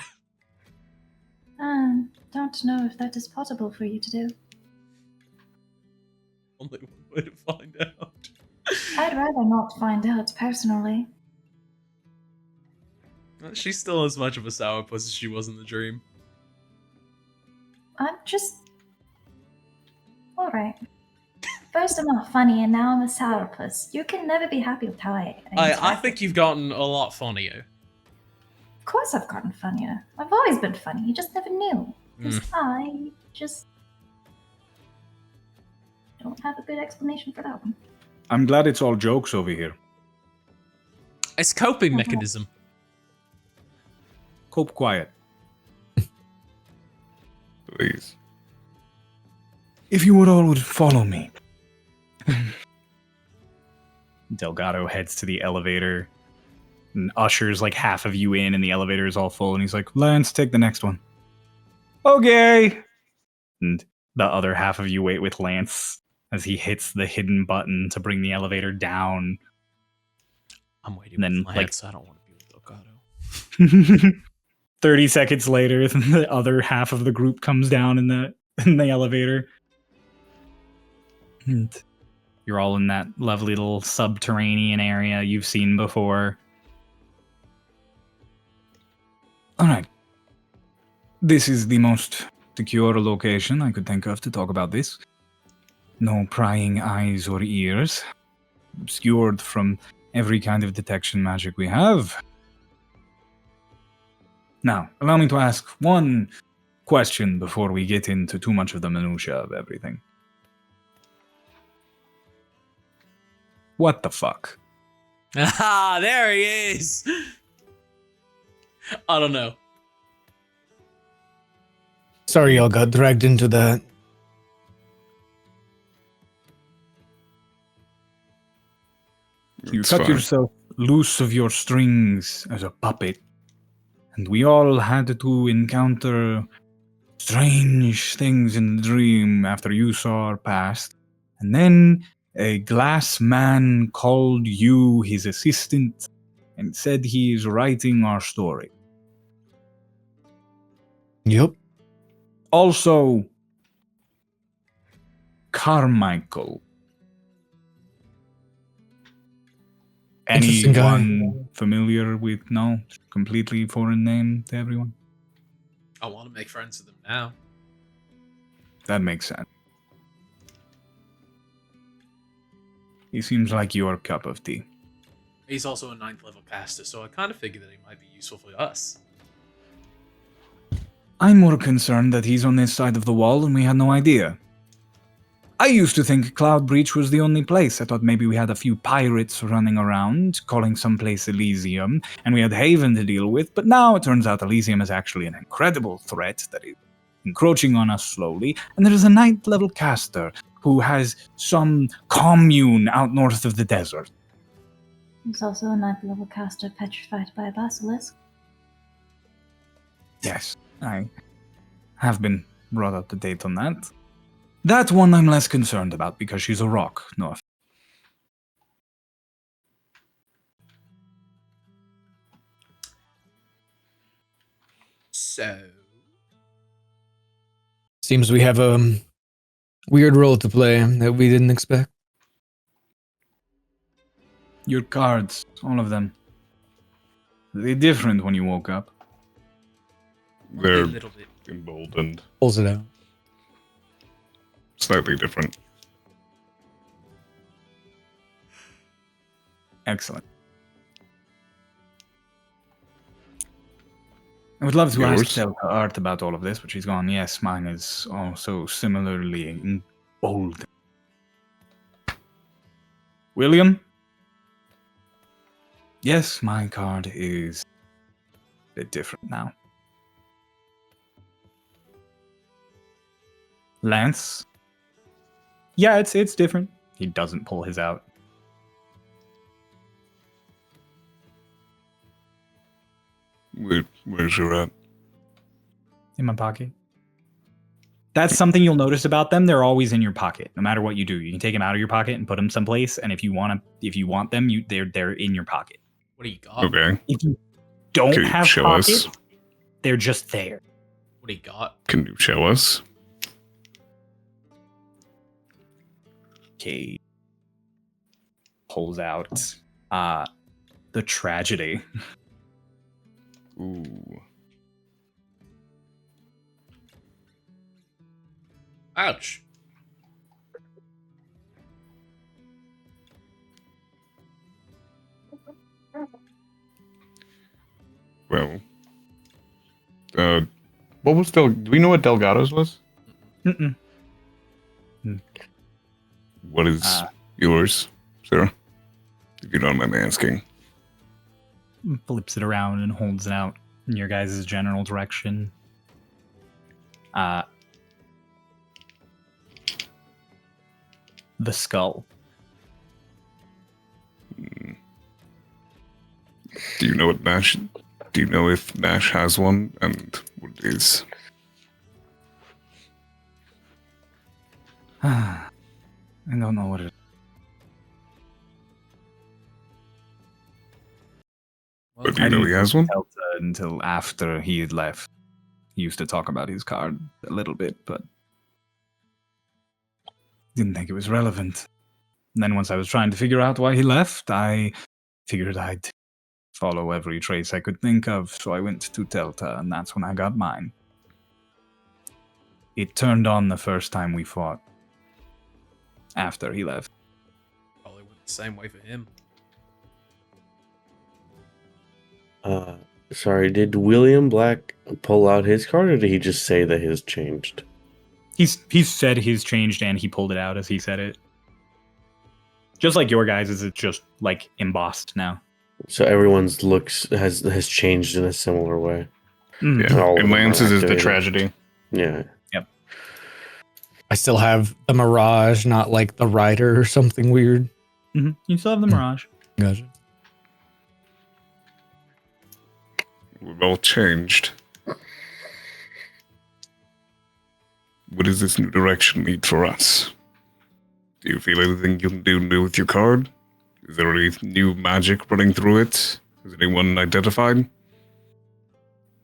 Don't know if that is possible for you to do. Only one way to find out. I'd rather not find out personally. She's still as much of a sourpuss as she was in the dream. I'm just. Alright. First, I'm not funny, and now I'm a sourpuss. You can never be happy with how I I interact. think you've gotten a lot funnier. Of course, I've gotten funnier. I've always been funny. You just never knew. Because I just don't have a good explanation for that one. I'm glad it's all jokes over here. It's coping mechanism. Cope quiet. Please. If you would all would follow me. Delgado heads to the elevator and ushers like half of you in, and the elevator is all full, and he's like, Lance, take the next one. Okay. And the other half of you wait with Lance as he hits the hidden button to bring the elevator down. I'm waiting And then, with like- Lance. I don't want to be with Delgado. 30 seconds later, the other half of the group comes down in the elevator. And you're all in that lovely little subterranean area you've seen before. Alright. This is the most secure location I could think of to talk about this. No prying eyes or ears. Obscured from every kind of detection magic we have. Now, allow me to ask one question before we get into too much of the minutiae of everything. What the fuck? Ah, there he is. I don't know. Sorry, y'all got dragged into that. You It's cut fine. yourself loose of your strings as a puppet, and we all had to encounter strange things in the dream after you saw our past. And then a glass man called you his assistant and said he is writing our story. Yep. Also, Carmichael. Interesting guy. Anyone familiar with? No, completely foreign name to everyone. I want to make friends with them now. That makes sense. He seems like your cup of tea. He's also a 9th level caster, so I kind of figured that he might be useful for us. I'm more concerned that he's on this side of the wall and we had no idea. I used to think Cloud Breach was the only place. I thought maybe we had a few pirates running around, calling someplace Elysium, and we had Haven to deal with, but now it turns out Elysium is actually an incredible threat that is encroaching on us slowly, and there is a 9th level caster who has some commune out north of the desert. There's also a 9th level caster petrified by a basilisk. Yes, I have been brought up to date on that. That one I'm less concerned about because she's a rock. No offense. So, Seems we have a weird role to play that we didn't expect. Your cards, all of them. They're different when you woke up. They're a little bit. emboldened. Pulls it out. Slightly different. Excellent. I would love to Yours? ask Delta Art about all of this, but she's gone, yes, mine is also similarly emboldened. William? Yes, my card is a bit different now. Lance? Yeah, it's different. He doesn't pull his out. Where's your at? In my pocket. That's something you'll notice about them. They're always in your pocket, no matter what you do. You can take them out of your pocket and put them someplace, and if you want them, they're in your pocket. What do you got? Okay. If you don't Can you have show pockets, us? they're just there. What do you got? Can you show us? Okay. Pulls out the tragedy. Ooh. Ouch. Well. What was do we know what Delgado's was? Mm-mm. What is yours, Sarah? If you don't mind me asking. Flips it around and holds it out in your guys' general direction. The skull. Do you know what Nash? Do you know if Nash has one and what it is? I don't know what it is. But do you know he has one? Delta until after he had left. He used to talk about his card a little bit, but didn't think it was relevant. And then once I was trying to figure out why he left, I figured I'd follow every trace I could think of, so I went to Delta, and that's when I got mine. It turned on the first time we fought. After he left. Probably went the same way for him. Sorry, did William Black pull out his card, or did he just say that his changed? He's said his changed and he pulled it out as he said it. Just like your guys, is it just like embossed now? So everyone's looks has changed in a similar way. Mm. Yeah. All of And them are Lance's is the activated. tragedy. Yeah. I still have the Mirage, not like the Rider or something weird. Mm-hmm. You still have the Mirage. Gotcha. We've all changed. does this new direction lead for us? Do you feel anything you can do with your card? Is there any new magic running through it? Is anyone identified?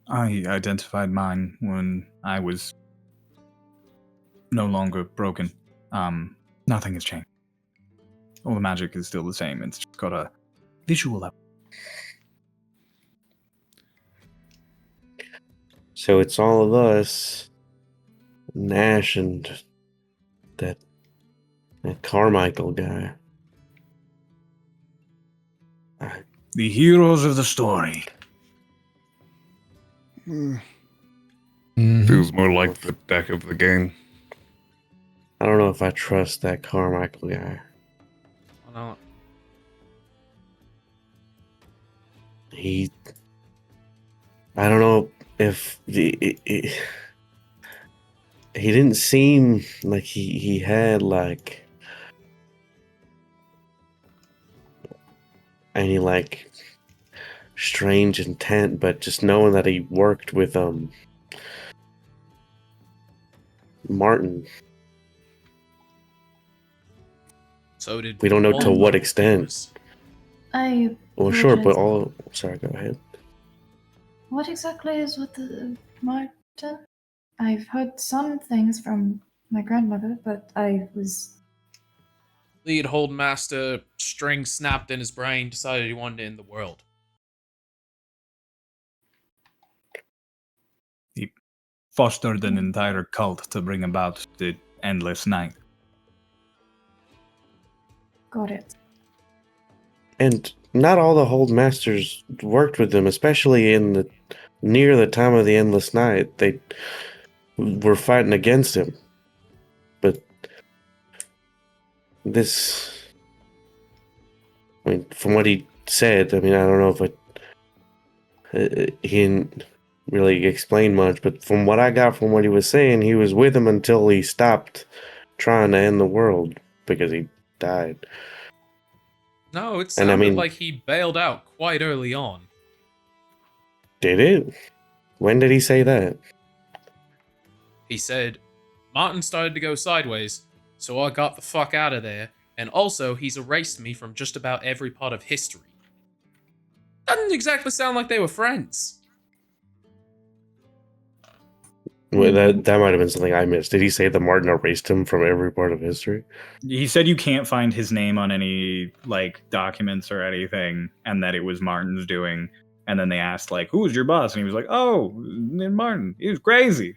I identified mine when I was no longer broken. Nothing has changed. All the magic is still the same. It's just got a visual level. So it's all of us, Nash and that Carmichael guy. The heroes of the story. Mhm. Feels more like the deck of the game. I don't know if I trust that Carmichael guy. Why not? I don't know if he didn't seem like he had like any like strange intent, but just knowing that he worked with Martin, So did we don't know to all what of extent. us. Well, sure, but all. Sorry, go ahead. What exactly is with the Marta? I've heard some things from my grandmother, but I was... Lead hold master, string snapped in his brain, decided he wanted to end the world. He fostered an entire cult to bring about the endless night. Got it. And not all the Hold Masters worked with them, especially near the time of the Endless Night. They were fighting against him. But this, I mean, from what he said, I mean, I don't know if he didn't really explain much, but from what I got from what he was saying, he was with him until he stopped trying to end the world because he died. No, it And I sounded mean- like he bailed out quite early on. Did it? When did he say that? He said, Martin started to go sideways, so I got the fuck out of there, and also he's erased me from just about every part of history. Doesn't exactly sound like they were friends. Well, that might have been something I missed. Did he say that Martin erased him from every part of history? He said you can't find his name on any like documents or anything, and that it was Martin's doing. And then they asked like, "Who was your boss?" And he was like, "Oh, Martin. He was crazy.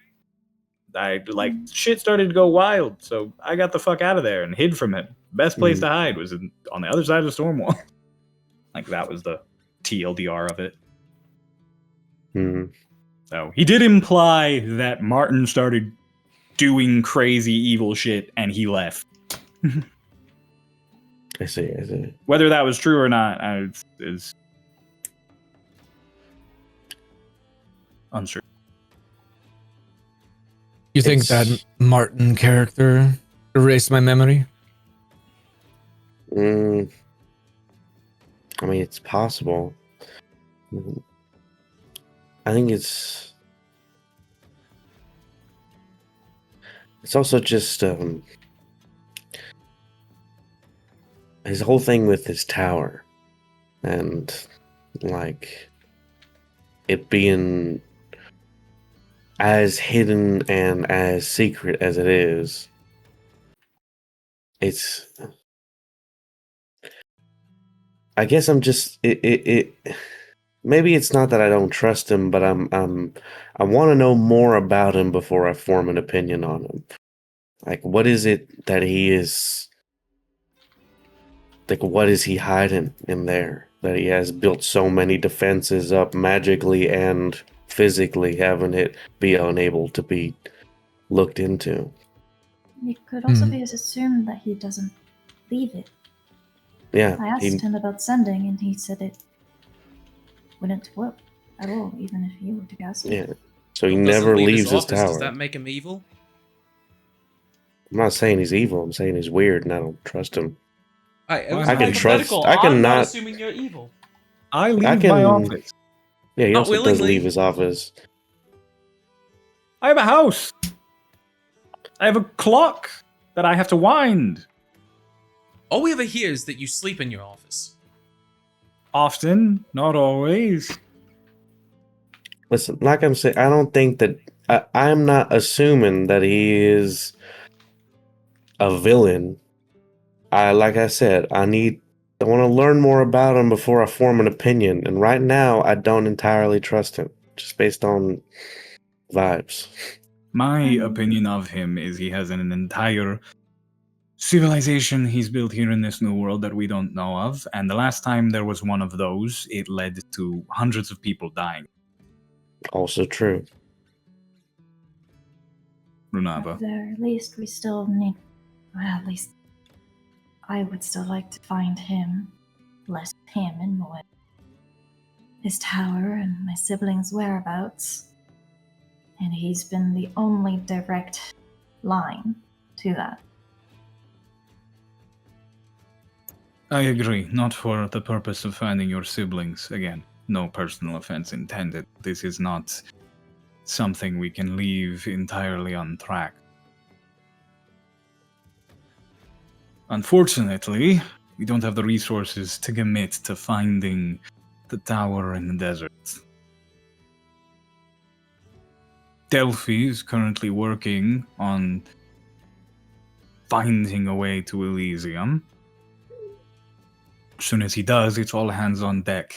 Shit started to go wild, so I got the fuck out of there and hid from him. Best place to hide was on the other side of the storm wall." Like that was the TLDR of it. Hmm. So he did imply that Martin started doing crazy evil shit and he left. I see. Whether that was true or not is unsure. You think It's- that Martin character erased my memory? I mean, it's possible. I think it's also just his whole thing with his tower and like it being as hidden and as secret as it is. It's I guess I'm just it maybe it's not that I don't trust him, but I want to know more about him before I form an opinion on him. Like, what is it that he is? Like, what is he hiding in there that he has built so many defenses up magically and physically, having it be unable to be looked into? It could also Hmm. be assumed that he doesn't leave it. Yeah, I asked him about sending, and he said it wouldn't work at all, even if you were to cast it. yeah. So he Doesn't never leave leaves his office. Does tower. that make him evil? I'm not saying he's evil. I'm saying he's weird, and I don't trust him. It was a I can hypothetical. trust- I can I'm not not- assuming you're evil. I leave I my can- office. Yeah, he Not also does willingly. leave his office. I have a house. I have a clock that I have to wind. All we ever hear is that you sleep in your office. Often, not always. Listen, like I'm saying, I don't think that I'm not assuming that he is a villain. Like I said, I want to learn more about him before I form an opinion. And right now, I don't entirely trust him, just based on vibes. My opinion of him is he has an entire civilization he's built here in this new world that we don't know of. And the last time there was one of those, it led to hundreds of people dying. Also true. Runaba. At the very least, we still need. Well, at least I would still like to find him. Less him and more his tower and my siblings' whereabouts. And he's been the only direct line to that. I agree. Not for the purpose of finding your siblings. Again, no personal offense intended. This is not something we can leave entirely untracked. Unfortunately, we don't have the resources to commit to finding the tower in the desert. Delphi is currently working on finding a way to Elysium. As soon as he does, it's all hands on deck.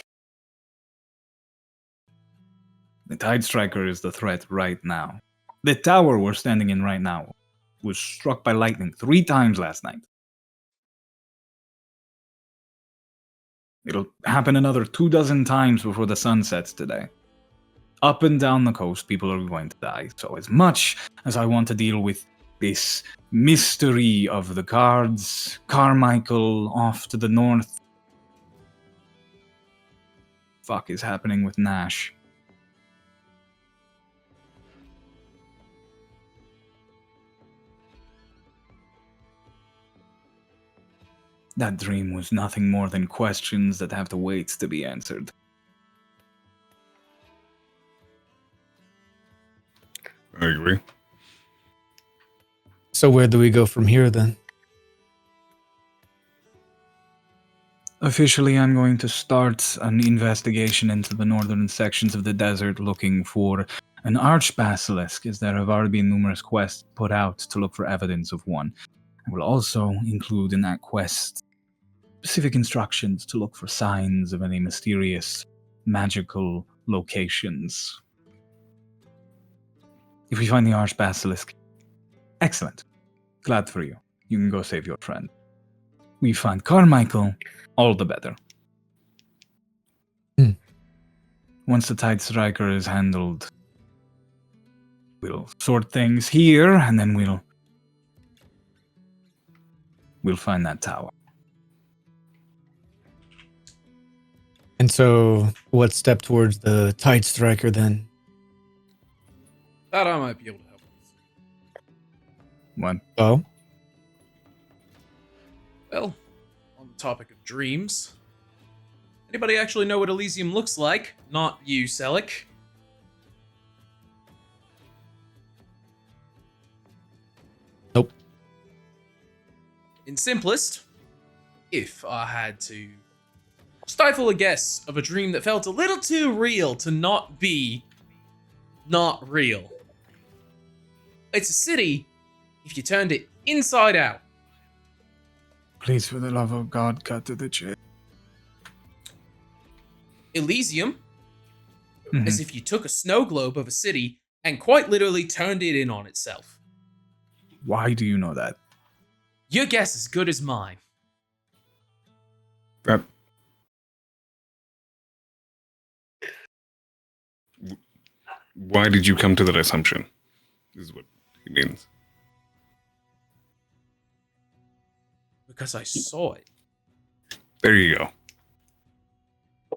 The Tide Striker is the threat right now. The tower we're standing in right now was struck by lightning 3 times last night. It'll happen another 24 times before the sun sets today. Up and down the coast, people are going to die. So as much as I want to deal with this mystery of the cards, Carmichael off to the north, fuck is happening with Nash? That dream was nothing more than questions that have to wait to be answered. I agree. So where do we go from here then? Officially, I'm going to start an investigation into the northern sections of the desert looking for an arch-basilisk, as there have already been numerous quests put out to look for evidence of one. I will also include in that quest specific instructions to look for signs of any mysterious, magical locations. If we find the arch-basilisk, excellent. Glad for you. You can go save your friend. We find Carmichael, all the better. Once the Tide Striker is handled, we'll sort things here, and then we'll find that tower. And so, what step towards the Tide Striker then? That I might be able to help with. What? Oh? Well, on the topic of dreams, anybody actually know what Elysium looks like? Not you, Selic. Nope. In simplest, if I had to stifle a guess of a dream that felt a little too real to not be not real. It's a city if you turned it inside out. Please, for the love of God, cut to the chase. Elysium, as if you took a snow globe of a city and quite literally turned it in on itself. Why do you know that? Your guess is as good as mine. Why did you come to that assumption? Is what he means. Because I saw it. There you go.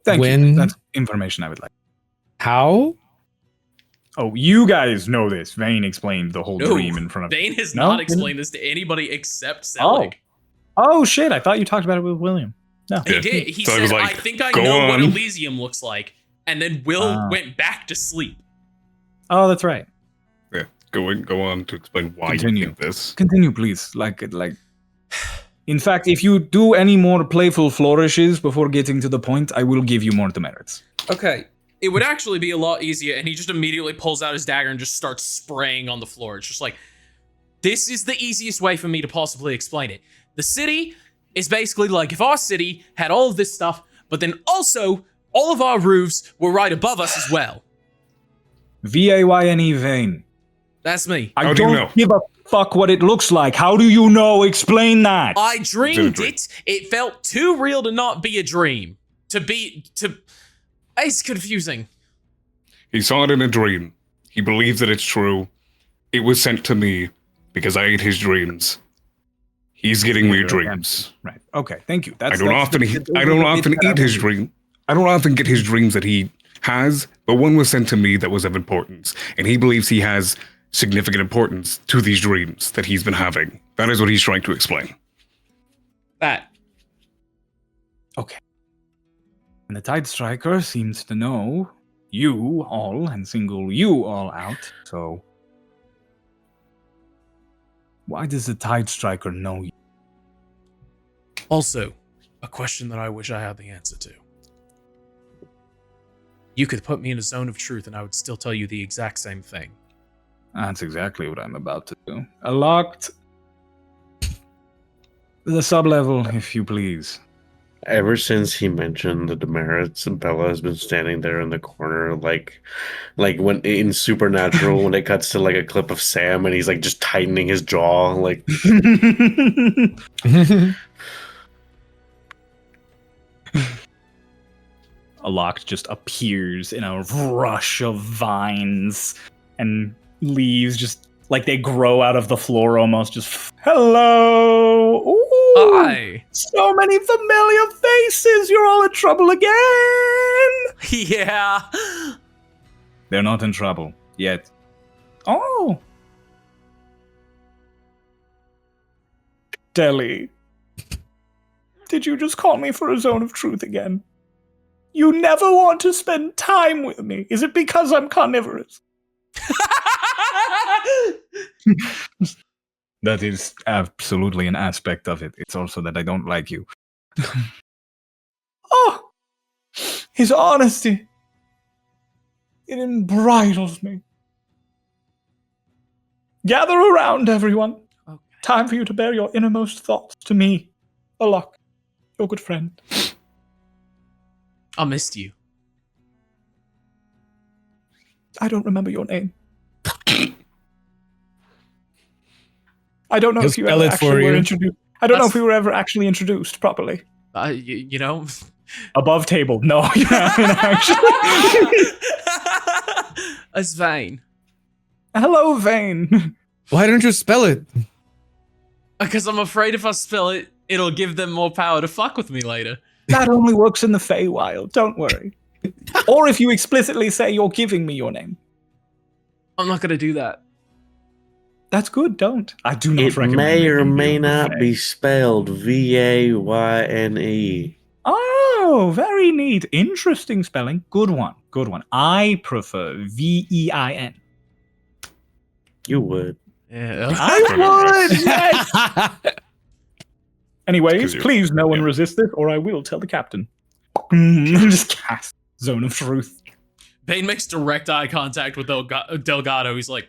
Thank When- you. That's information I would like. How? Oh, you guys know this. Vane explained the whole No, dream in front of Vane has No? not explained this to anybody except Selig. Oh, shit. I thought you talked about it with William. No. He Yeah. did. He So I said, was I like, think I "Go know what on." Elysium looks like. And then Will went back to sleep. Oh, that's right. Go on to explain why Continue. you think this. Continue, please. In fact, if you do any more playful flourishes before getting to the point, I will give you more demerits. Okay. It would actually be a lot easier, and he just immediately pulls out his dagger and just starts spraying on the floor. It's just like, this is the easiest way for me to possibly explain it. The city is basically like if our city had all of this stuff, but then also all of our roofs were right above us as well. V-A-Y-N-E, Vane. That's me. I How do you don't know? give a fuck what it looks like. How do you know? Explain that. I dreamed dream. it. It felt too real to not be a dream. It's confusing. He saw it in a dream. He believes that it's true. It was sent to me because I ate his dreams. He's getting weird dreams. Right. Okay. Thank you. I don't often eat his dream. I don't often get his dreams that he has, but one was sent to me that was of importance, and he believes he has significant importance to these dreams that he's been having. That is what he's trying to explain. That. Okay. And the Tide Striker seems to know you all and single you all out. So why does the Tide Striker know you? Also, a question that I wish I had the answer to. You could put me in a zone of truth and I would still tell you the exact same thing. That's exactly what I'm about to do. Locked the sub-level, if you please. Ever since he mentioned the demerits, Bella has been standing there in the corner, like when in Supernatural, when it cuts to like a clip of Sam and he's like just tightening his jaw, like. Alok just appears in a rush of vines and leaves, just like they grow out of the floor almost. Just hello. Ooh, Hi. so many familiar faces. You're all in trouble again. Yeah. They're not in trouble yet. Oh, Deli, did you just call me for a zone of truth again? You never want to spend time with me. Is it because I'm carnivorous? That is absolutely an aspect of it. It's also that I don't like you. Oh, his honesty. It embridles me. Gather around, everyone. Okay. Time for you to bear your innermost thoughts to me, Alok, your good friend. I missed you. I don't remember your name. I don't know He'll if you spell ever it for actually were you. introduced. I don't know That's- if we were ever actually introduced properly. You know? Above table. No, you haven't actually. It's Vane. Hello, Vane. Why don't you spell it? Because I'm afraid if I spell it, it'll give them more power to fuck with me later. That only works in the Feywild. Don't worry. Or if you explicitly say you're giving me your name. I'm not gonna do that. That's good. Don't. I do not It recommend may or making may you not Fae. be spelled Vayne. Oh, very neat. Interesting spelling. Good one. Good one. I prefer Vein. You would. Yeah. I would. Yes. Anyways, 'Cause you're- please no one yeah. resist this, or I will tell the captain. Just cast Zone of Truth. Bane makes direct eye contact with Delgado. He's like,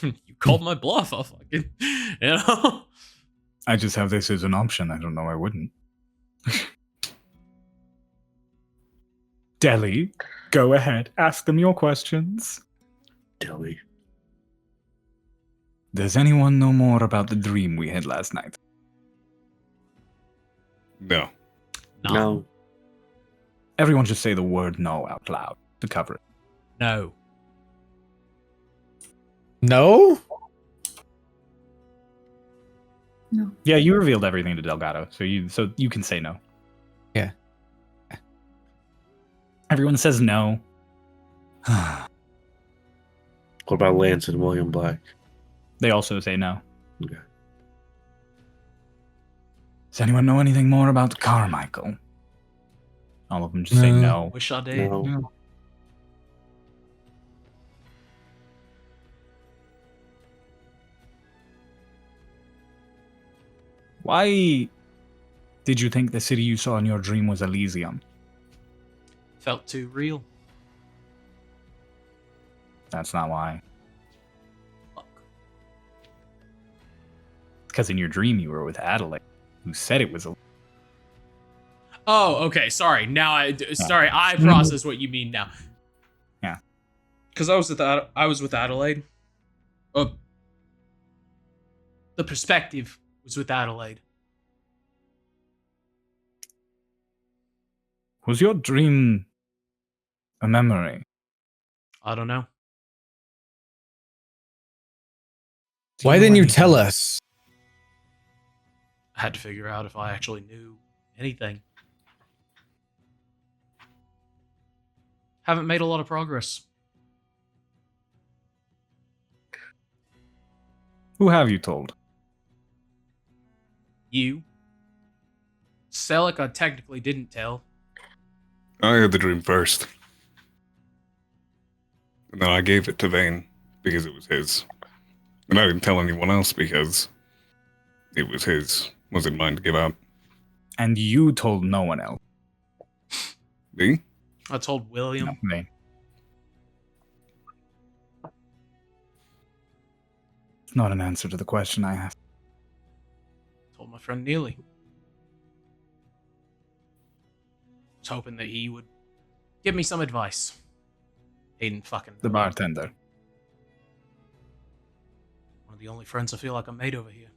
you called my bluff. I'll fucking, you know? I just have this as an option. I don't know. I wouldn't. Deli, go ahead. Ask them your questions. Dilly. Does anyone know more about the dream we had last night? No. No. Everyone just say the word no out loud to cover it. No. No? No. Yeah, you revealed everything to Delgado, so you can say no. Yeah. Everyone says no. What about Lance and William Black? They also say no. Okay. Does anyone know anything more about Carmichael? All of them just say No. no. Wish I did. No. Why did you think the city you saw in your dream was Elysium? Felt too real. That's not why. Fuck. Because in your dream you were with Adelaide, who said it was a... Oh, okay. Sorry. Now I process what you mean now. Yeah. Because I was with Adelaide. The perspective was with Adelaide. Was your dream a memory? I don't know. Do Why know didn't you anything? tell us? I had to figure out if I actually knew anything. Haven't made a lot of progress. Who have you told? You. Selleck I technically didn't tell. I had the dream first. And then I gave it to Vane because it was his. And I didn't tell anyone else because it was his. Wasn't mine to give out. And you told no one else. Me? I told William. No, me. It's not an answer to the question I asked. Told my friend Neely. Was hoping that he would give me some advice. He didn't fucking. The bartender. One of the only friends I feel like I made over here.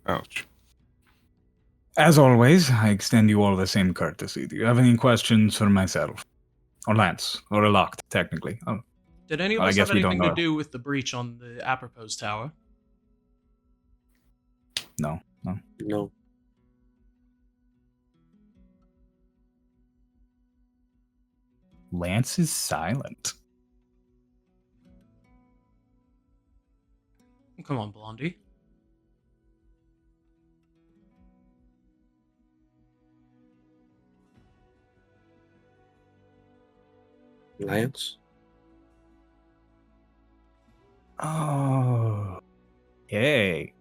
Ouch. As always, I extend you all the same courtesy. Do you have any questions for myself? Or Lance? Or Eloct, technically. Oh, Did any of Well, I us guess have we don't anything to know. do with the breach on the Apropos Tower? no. No. Lance is silent. Come on, Blondie. Lance? Oh. Yay.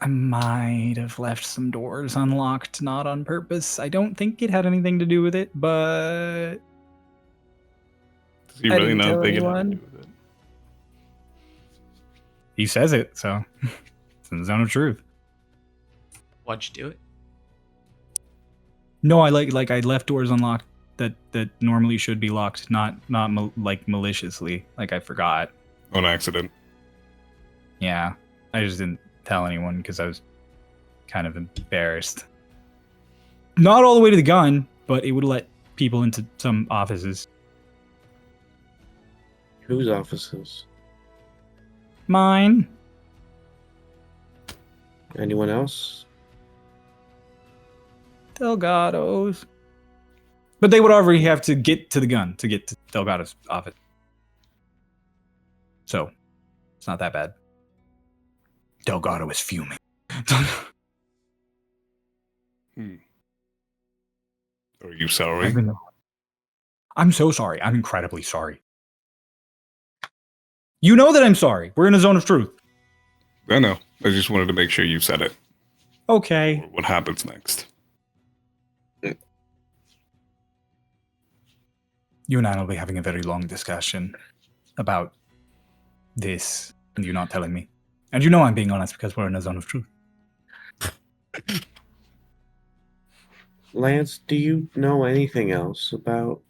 I might have left some doors unlocked, not on purpose. I don't think it had anything to do with it, but Does he I really didn't not tell think it had to anyone. do with it? he says it, so it's in the zone of truth. Why'd you do it? No, I like I left doors unlocked that normally should be locked, not like maliciously. Like I forgot. On accident. Yeah, I just didn't tell anyone because I was kind of embarrassed. Not all the way to the gun, but it would let people into some offices. Whose offices? Mine. Anyone else? Delgado's. But they would already have to get to the gun to get to Delgado's office. So, it's not that bad. Delgado is fuming. Are you sorry? I'm so sorry. I'm incredibly sorry. You know that I'm sorry. We're in a zone of truth. I know. I just wanted to make sure you said it. Okay. Or what happens next? You and I will be having a very long discussion about this, and you not telling me. And you know I'm being honest because we're in a zone of truth. Lance, do you know anything else about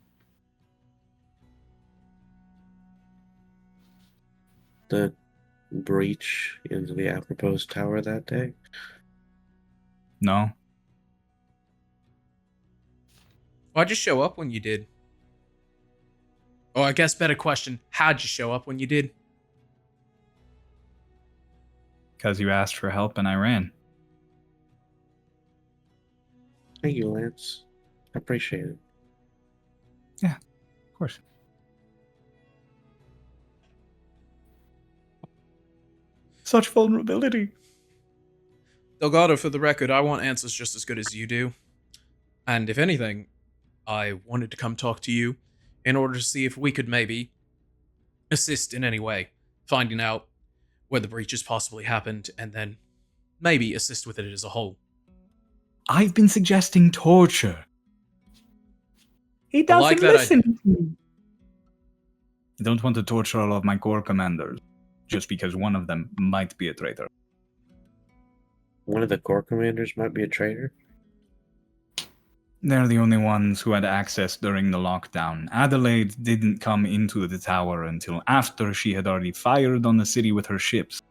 the breach into the Apropos Tower that day? No? Why'd you show up when you did? Oh, I guess better question. How'd you show up when you did? Because you asked for help and I ran. Thank you, Lance. I appreciate it. Of course. Such vulnerability. Delgado, for the record, I want answers just as good as you do. And if anything, I wanted to come talk to you in order to see if we could maybe assist in any way, finding out where the breaches possibly happened, and then maybe assist with it as a whole. I've been suggesting torture. He doesn't like that listen to me. I don't want to torture all of my core commanders, just because one of them might be a traitor. One of the core commanders might be a traitor? They're the only ones who had access during the lockdown. Adelaide didn't come into the tower until after she had already fired on the city with her ships.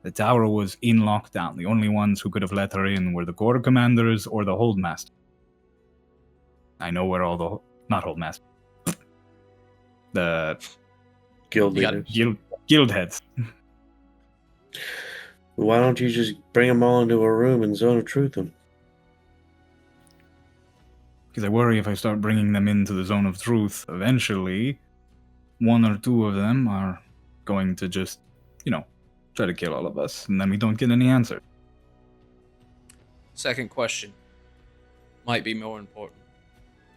The tower was in lockdown. The only ones who could have let her in were the core commanders or the holdmaster. I know where all the... not holdmaster. The... Guild You got- leaders. guild heads. Why don't you just bring them all into a room and zone of truth them? Because I worry if I start bringing them into the zone of truth, eventually, one or two of them are going to just, try to kill all of us, and then we don't get any answer. Second question might be more important.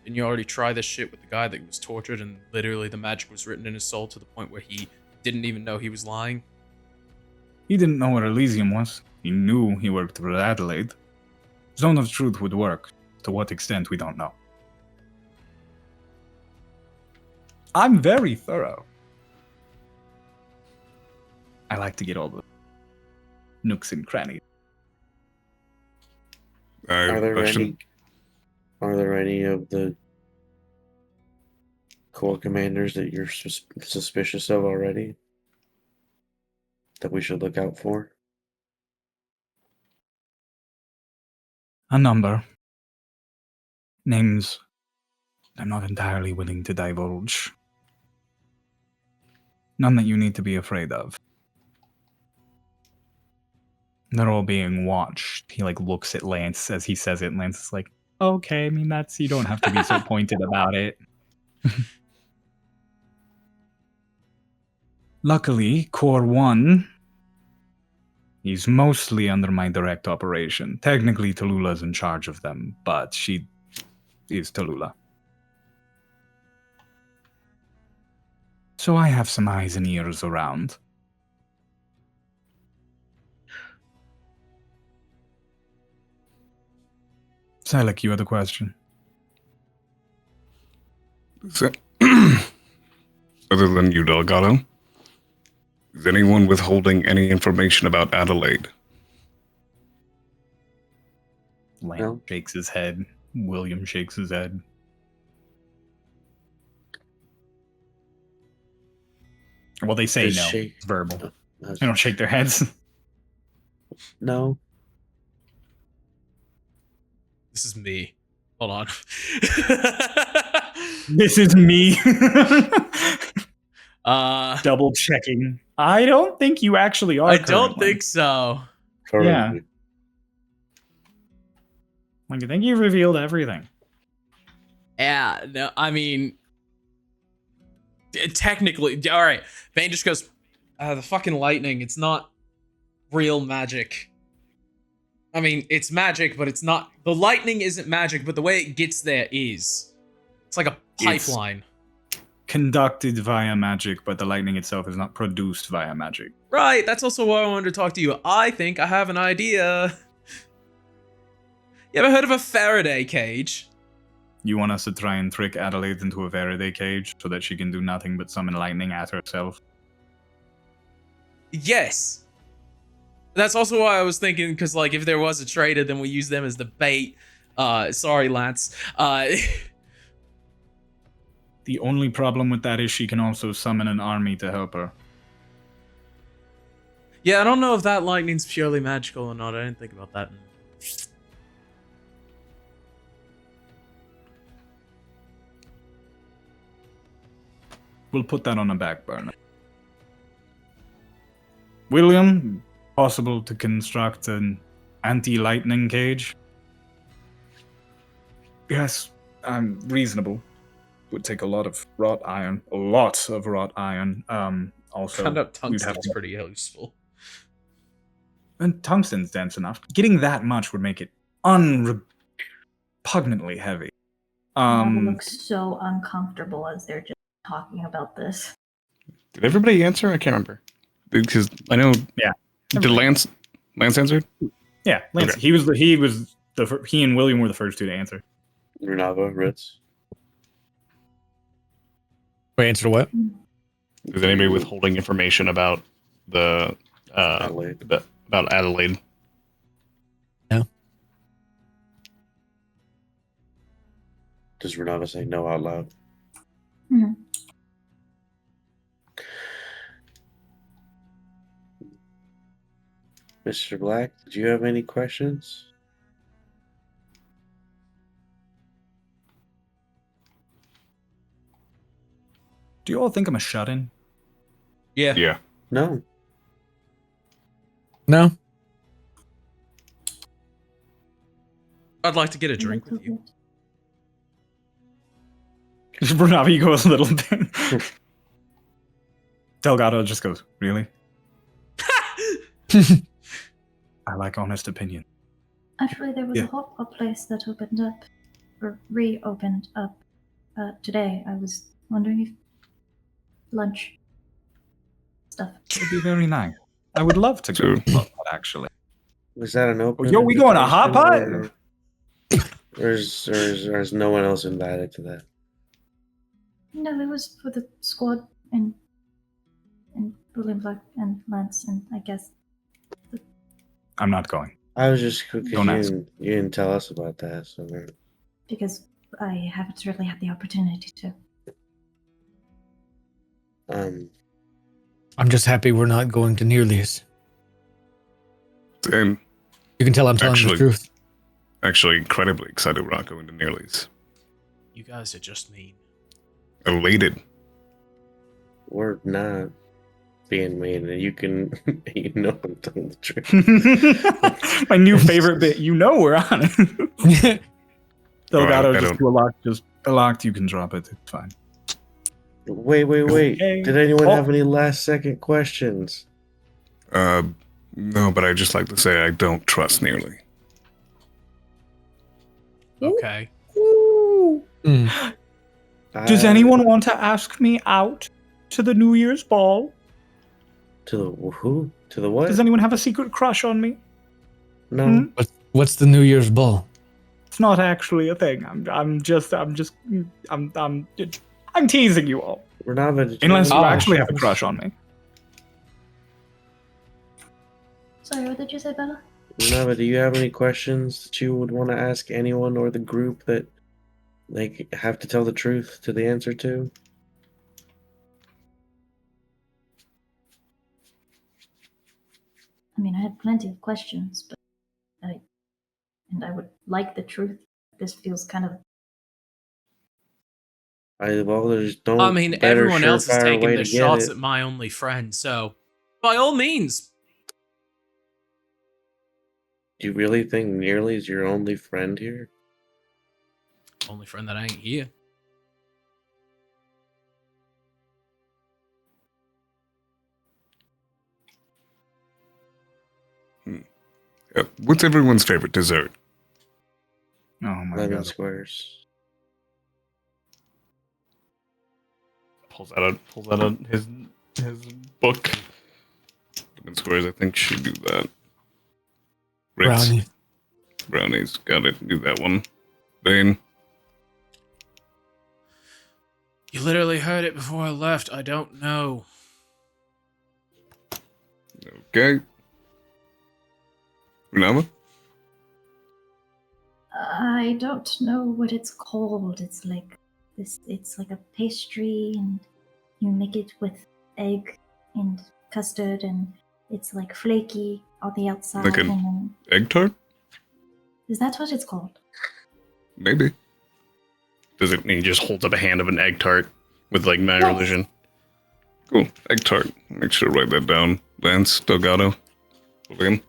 Didn't you already try this shit with the guy that was tortured and literally the magic was written in his soul to the point where he didn't even know he was lying? He didn't know what Elysium was. He knew he worked for Adelaide. Zone of Truth would work. To what extent, we don't know. I'm very thorough. I like to get all the nooks and crannies. Are there Question. any of the core commanders that you're suspicious of already that we should look out for? A number. Names I'm not entirely willing to divulge. None that you need to be afraid of. They're all being watched. He looks at Lance as he says it, and Lance is like, okay, I mean you don't have to be so pointed about it. Luckily, Core 1, he's mostly under my direct operation. Technically, Tallulah's in charge of them, but she is Tallulah. So I have some eyes and ears around. Selek, you had a question. So, other than you, Delgado, is anyone withholding any information about Adelaide? Lance No. shakes his head. William shakes his head. Well, they say Does no. she- It's verbal. That's- They don't shake their heads. No. This is me. Hold on. This is me. Double checking. I don't think you actually are. I don't currently. think so. Currently. I think you revealed everything. Yeah, no, I mean, technically, all right. Bane just goes, the fucking lightning, it's not real magic. I mean, it's magic, but it's not. The lightning isn't magic, but the way it gets there is. It's like a It's- pipeline. Conducted via magic, but the lightning itself is not produced via magic. Right, that's also why I wanted to talk to you. I think I have an idea. You ever heard of a Faraday cage? You want us to try and trick Adelaide into a Faraday cage so that she can do nothing but summon lightning at herself? Yes. That's also why I was thinking, because if there was a traitor, then we use them as the bait. Sorry, Lance. The only problem with that is she can also summon an army to help her. Yeah, I don't know if that lightning's purely magical or not. I didn't think about that. We'll put that on a back burner. William, possible to construct an anti-lightning cage? Yes, I'm reasonable. Would take a lot of wrought iron. A lot of wrought iron. Also, Found out we'd have tungsten's to- pretty useful. And tungsten's dense enough. Getting that much would make it unrepugnantly heavy. Marvel looks so uncomfortable as they're just talking about this. Did everybody answer? I can't remember. Because I know. Yeah. Did Lance answer? Yeah, Lance. Okay. He and William were the first two to answer. Renava, Rittz. Wait, answer what? Is anybody withholding information about the Adelaide. about Adelaide? No. Does Renava say no out loud? Hmm. Mr. Black, did you have any questions? Do you all think I'm a shut-in? Yeah. Yeah. No. No. I'd like to get a drink with you. Brunavi goes a little bit. Delgado just goes, really? I like honest opinion. Actually, there was Yeah. a hot pot place that opened up, or reopened up, today. I was wondering if lunch stuff. It would be very nice. I would love to go Sure. to Hot Pot, actually. Was that an open? Yo, we going to Hot Pot? invitation, Or is no one else invited to that? No, it was for the squad and William Black and Lance, and I guess I'm not going. I was just because Don't ask. you didn't tell us about that. So because I haven't really had the opportunity to. I'm just happy we're not going to Nearly's. And You can tell I'm telling the truth. actually incredibly excited we're not going to Nearly's. You guys are just mean. Elated. we're not being mean, and you can, I'm telling the truth. My new favorite bit. You know we're on it. Delgado I just don't- do a lock. Just a locked. You can drop it. It's fine. Wait. Okay. Did anyone Oh. have any last second questions? No, but I just like to say I don't trust Nearly. Okay. Mm. Does anyone want to ask me out to the New Year's ball? To the who? To the what? Does anyone have a secret crush on me? No. Hmm? What's the New Year's ball? It's not actually a thing. I'm teasing you all. Renava, did you Unless you Oh. actually have a crush on me. Sorry, what did you say, Bella? Renava, do you have any questions that you would want to ask anyone or the group that they have to tell the truth to the answer to? I mean, I had plenty of questions, but I would like the truth. This feels kind of. There's don't. I mean, better everyone else is surefire taking way the to get shots it. at my only friend, so by all means. Do you really think Nearly is your only friend here? Only friend that ain't here. What's everyone's favorite dessert? Oh my 11 god. squares. Pulls out his book. 11 squares, I think should do that. Rittz. Brownie. Brownies, got it. Do that one. Bane. You literally heard it before I left. I don't know. Okay. Renava? I don't know what it's called. It's like this. It's like a pastry, and you make it with egg and custard, and it's like flaky on the outside. Like an- and then, Egg tart? is that what it's called? Maybe. Does it? He just holds up a hand of an egg tart with like night Yes. vision. Cool. Egg tart. Make sure to write that down. Lance, Delgado. William.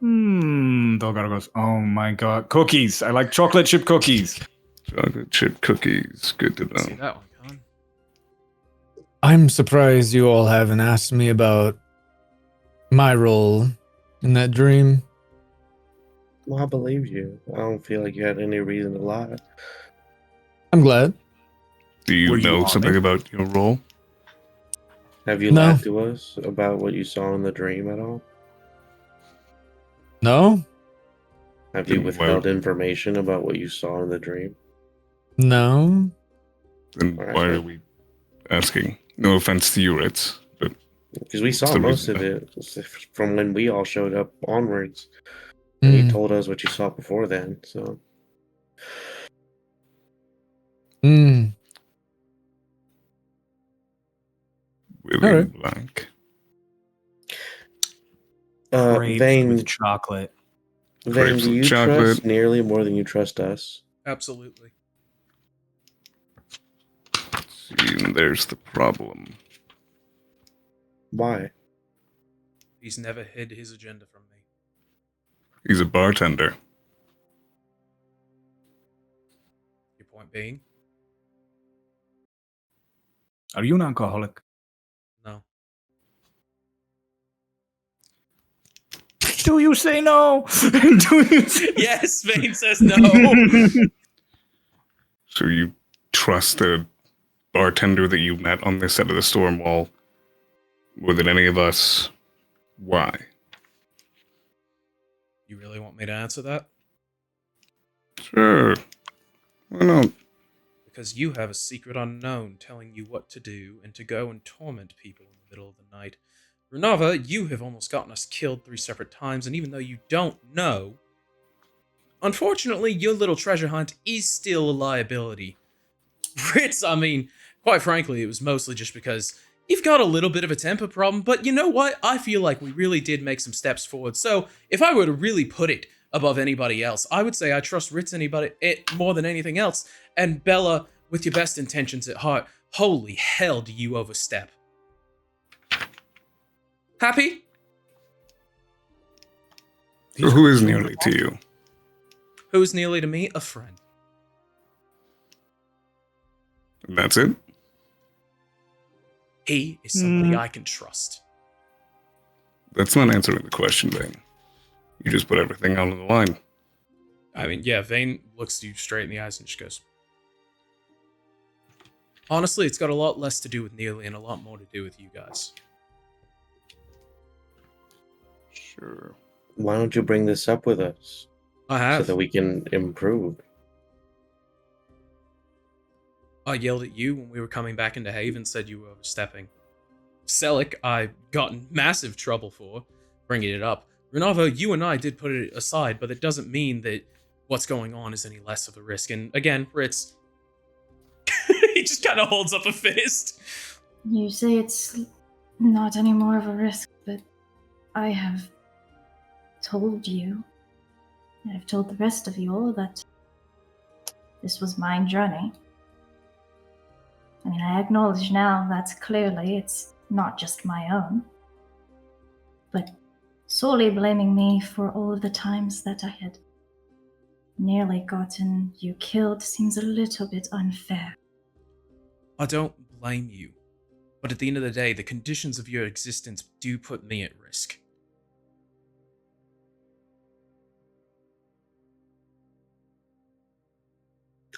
Delgado goes, oh my god. Cookies. I like chocolate chip cookies. Chocolate chip cookies. Good to See know. that one coming. I'm surprised you all haven't asked me about my role in that dream. Well, I believe you. I don't feel like you had any reason to lie. I'm glad. Do you Were you know on something it? about your role? Have you No. lied to us about what you saw in the dream at all? No? Have you Then withheld information about what you saw in the dream? No? Then Alright, why are well. we asking? No offense to you, Rittz, but Because we What's saw the most reason of then? it from when we all showed up onwards. And you Mm. told us what you saw before then, so. Mm. William Alright. Blank. Grapes Vane, with chocolate. Grapes do with you chocolate. trust nearly more than you trust us? Absolutely. See, and there's the problem. Why? He's never hid his agenda from me. He's a bartender. Your point being? Are you an alcoholic? No. Do you say no? Do you say Yes, Vane says no. So you trust the bartender that you met on this side of the storm wall more than any of us. Why? You really want me to answer that? Sure. Why not? Because you have a secret unknown telling you what to do and to go and torment people in the middle of the night. Renava, you have almost gotten us killed 3 separate times, and even though you don't know, unfortunately, your little treasure hunt is still a liability. Rittz, I mean, quite frankly, it was mostly just because you've got a little bit of a temper problem, but you know what? I feel like we really did make some steps forward. So if I were to really put it above anybody else, I would say I trust Rittz more than anything else. And Bella, with your best intentions at heart, holy hell do you overstep. Happy? So who is nearly to you? Who's nearly to me? A friend. And that's it? He is somebody I can trust. That's not answering the question, Vane. You just put everything out on the line. I mean, yeah, Vane looks you straight in the eyes and just goes, honestly, it's got a lot less to do with Neely and a lot more to do with you guys. Sure. Why don't you bring this up with us I so have. that we can improve? I yelled at you when we were coming back into Haven, said you were overstepping. Selic, I got in massive trouble for bringing it up. Renavo, you and I did put it aside, but it doesn't mean that what's going on is any less of a risk. And again, Rittz, he just kind of holds up a fist. You say it's not any more of a risk, but I have told you, and I've told the rest of you all that this was my journey. I mean, I acknowledge now that clearly it's not just my own, but solely blaming me for all of the times that I had nearly gotten you killed seems a little bit unfair. I don't blame you, but at the end of the day, the conditions of your existence do put me at risk.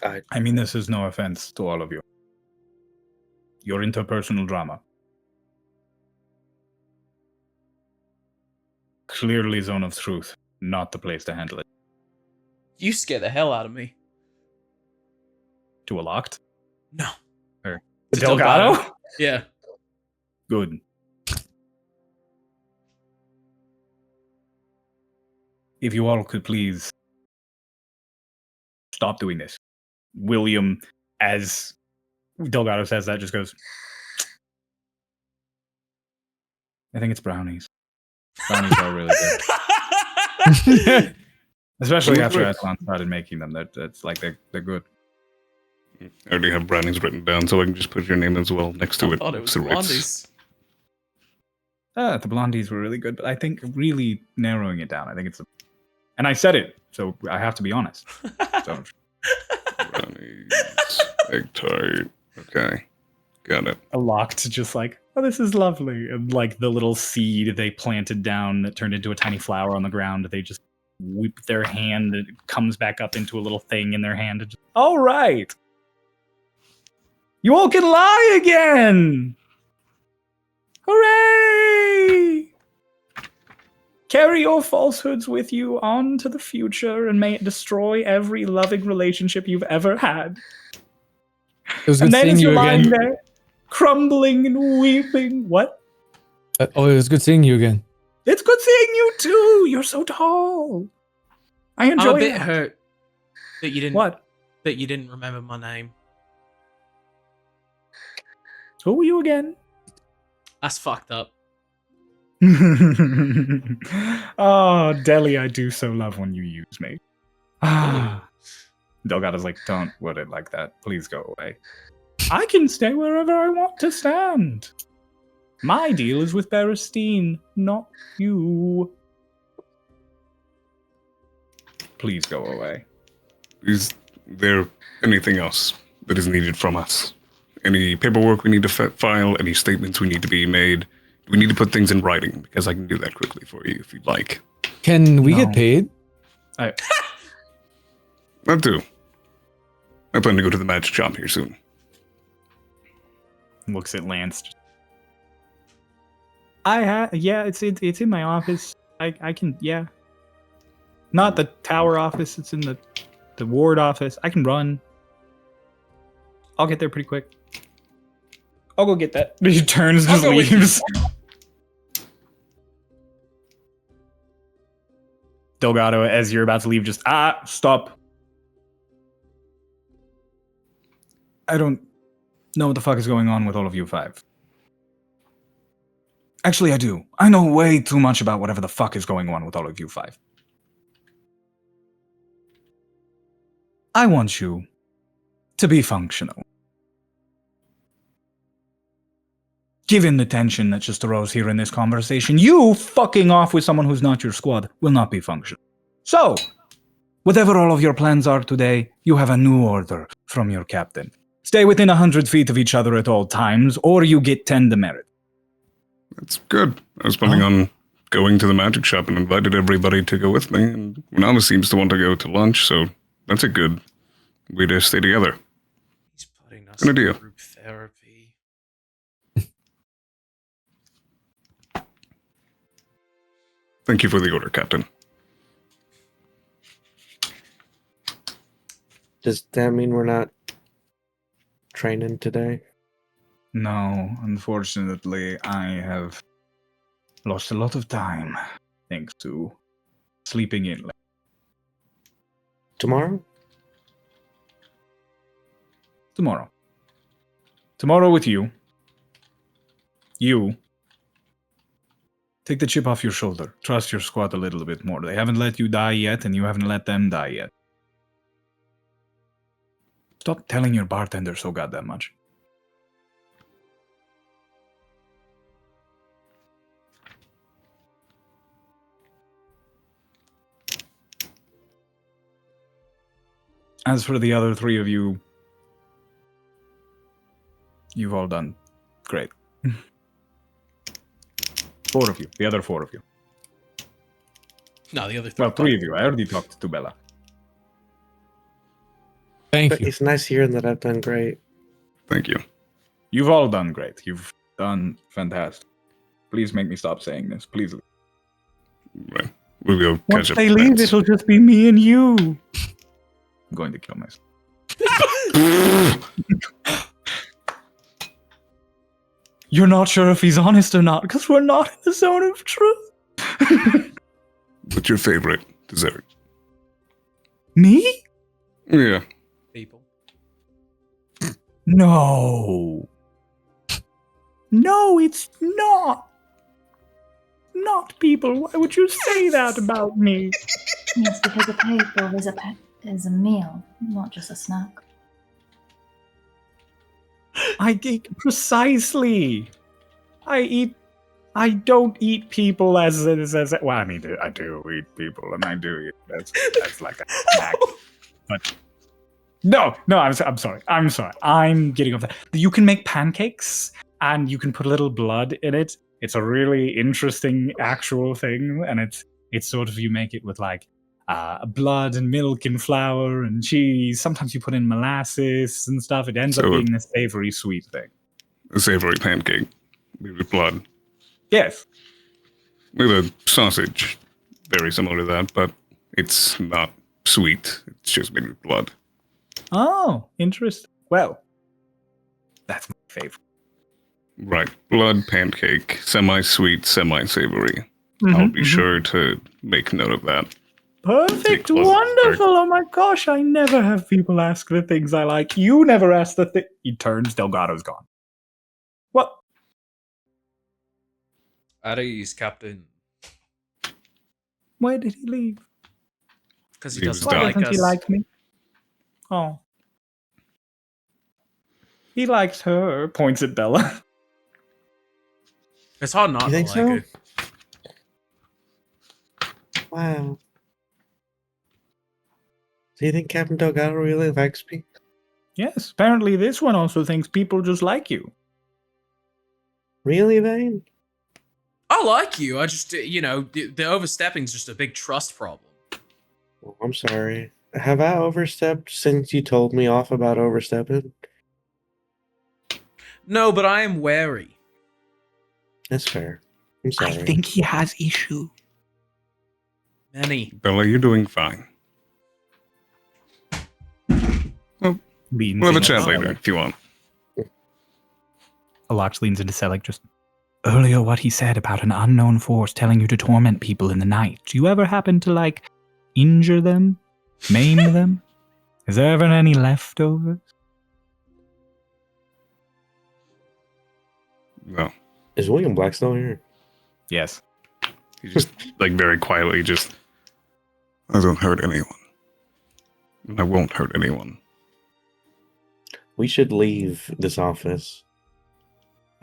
I mean, this is no offense to all of you. Your interpersonal drama. Clearly Zone of Truth, not the place to handle it. You scare the hell out of me. To a locked? No. Or To Delgado? Yeah. Good. If you all could please stop doing this. William, as Delgado says that, just goes, I think it's brownies. Brownies are really good. Especially after Aslan started making them. That's like they're good. I already have brownies written down, so I can just put your name as well next to I it. thought it was So Rittz. blondies. The blondies were really good, but I think really narrowing it down, I think it's and I said it, so I have to be honest. So Brownies, egg tart. Okay. Got it. A locked, just like, oh, this is lovely. And like the little seed they planted down that turned into a tiny flower on the ground, they just whip their hand, and it comes back up into a little thing in their hand. And just, all right. You all can lie again! Hooray! Carry your falsehoods with you on to the future, and may it destroy every loving relationship you've ever had. It was good And then seeing as you're you lying again. there, crumbling and weeping. What? It was good seeing you again. It's good seeing you too. You're so tall. I I'm enjoy a bit it. hurt that you didn't. What? That you didn't remember my name. Who are you again? That's fucked up. Oh, Deli, I do so love when you use me. Ah. Delgado's like, don't word it like that. Please go away. I can stay wherever I want to stand. My deal is with Berestine, not you. Please go away. Is there anything else that is needed from us? Any paperwork we need to file? Any statements we need to be made? We need to put things in writing, because I can do that quickly for you if you'd like. Can we No. get paid? I do. I plan to go to the magic shop here soon. Looks at Lance. Yeah, it's in my office. I can, yeah. Not the tower office, it's in the ward office. I can run. I'll get there pretty quick. I'll go get that. He turns, I'll just go with you. leaves. Delgado, as you're about to leave, just stop. I don't know what the fuck is going on with all of you five. Actually, I do. I know way too much about whatever the fuck is going on with all of you five. I want you to be functional. Given the tension that just arose here in this conversation, you fucking off with someone who's not your squad will not be functional. So, whatever all of your plans are today, you have a new order from your captain. Stay within 100 feet of each other at all times, or you get 10 demerit. That's good. I was planning on going to the magic shop and invited everybody to go with me, and Manama seems to want to go to lunch, so that's a good way to stay together. He's putting us Good in idea. group therapy. Thank you for the order, Captain. Does that mean we're not training today? No, unfortunately, I have lost a lot of time thanks to sleeping in late. Tomorrow? Tomorrow with you. You. Take the chip off your shoulder. Trust your squad a little bit more. They haven't let you die yet, and you haven't let them die yet. Stop telling your bartender so goddamn much. As for the other three of you, you've all done great. 4 of you. The other 4 of you. No, the other three. Well, 3 of you. I already talked to Bella. Thank But you. it's nice hearing that I've done great. Thank you. You've all done great. You've done fantastic. Please make me stop saying this. Please leave. Right. We'll go Once catch up. they with leave, Vance. it'll just be me and you. I'm going to kill myself. You're not sure if he's honest or not, because we're not in the zone of truth. What's your favorite dessert? Me? Yeah. people. No. No, it's not. Not people. Why would you say that about me? Yes, because a paper is a meal, not just a snack. I eat precisely. I don't eat people as well, I mean, I do eat people, and I do eat that's like a snack. But No, I'm sorry. I'm getting off that. You can make pancakes and you can put a little blood in it. It's a really interesting actual thing, and it's sort of, you make it with like blood and milk and flour and cheese. Sometimes you put in molasses and stuff. It ends up So- being a savory sweet thing. A savory pancake made with blood. Yes. With a sausage. Very similar to that, but it's not sweet. It's just made with blood. Oh, interesting. Well, that's my favorite. Right. Blood pancake. Semi-sweet, semi-savory. I'll be sure to make note of that. Perfect, Take close wonderful. Oh my gosh, I never have people ask the things I like. You never ask the thing. He turns, Delgado's gone. What? At ease, Captain. Why did he leave? Because he He was doesn't Why like doesn't us. he like me? Oh. He likes her, points at Bella. It's hard not You to think like so? her. Wow. Do you think Captain Delgado really likes me? Yes, apparently this one also thinks people just like you. Really, Vane? I like you. I just, the overstepping's just a big trust problem. Well, I'm sorry. Have I overstepped since you told me off about overstepping? No, but I am wary. That's fair. I'm sorry. I think he has issue. Many. Bella, you're doing fine. Leans We'll have a into chat Selic. later if you want. Alox leans into Selic just. Earlier, what he said about an unknown force telling you to torment people in the night. Do you ever happen to, like, injure them? Maim them? Is there ever any leftovers? No. Is William Black still here? Yes. He just, like, very quietly just... I don't hurt anyone. And I won't hurt anyone. We should leave this office.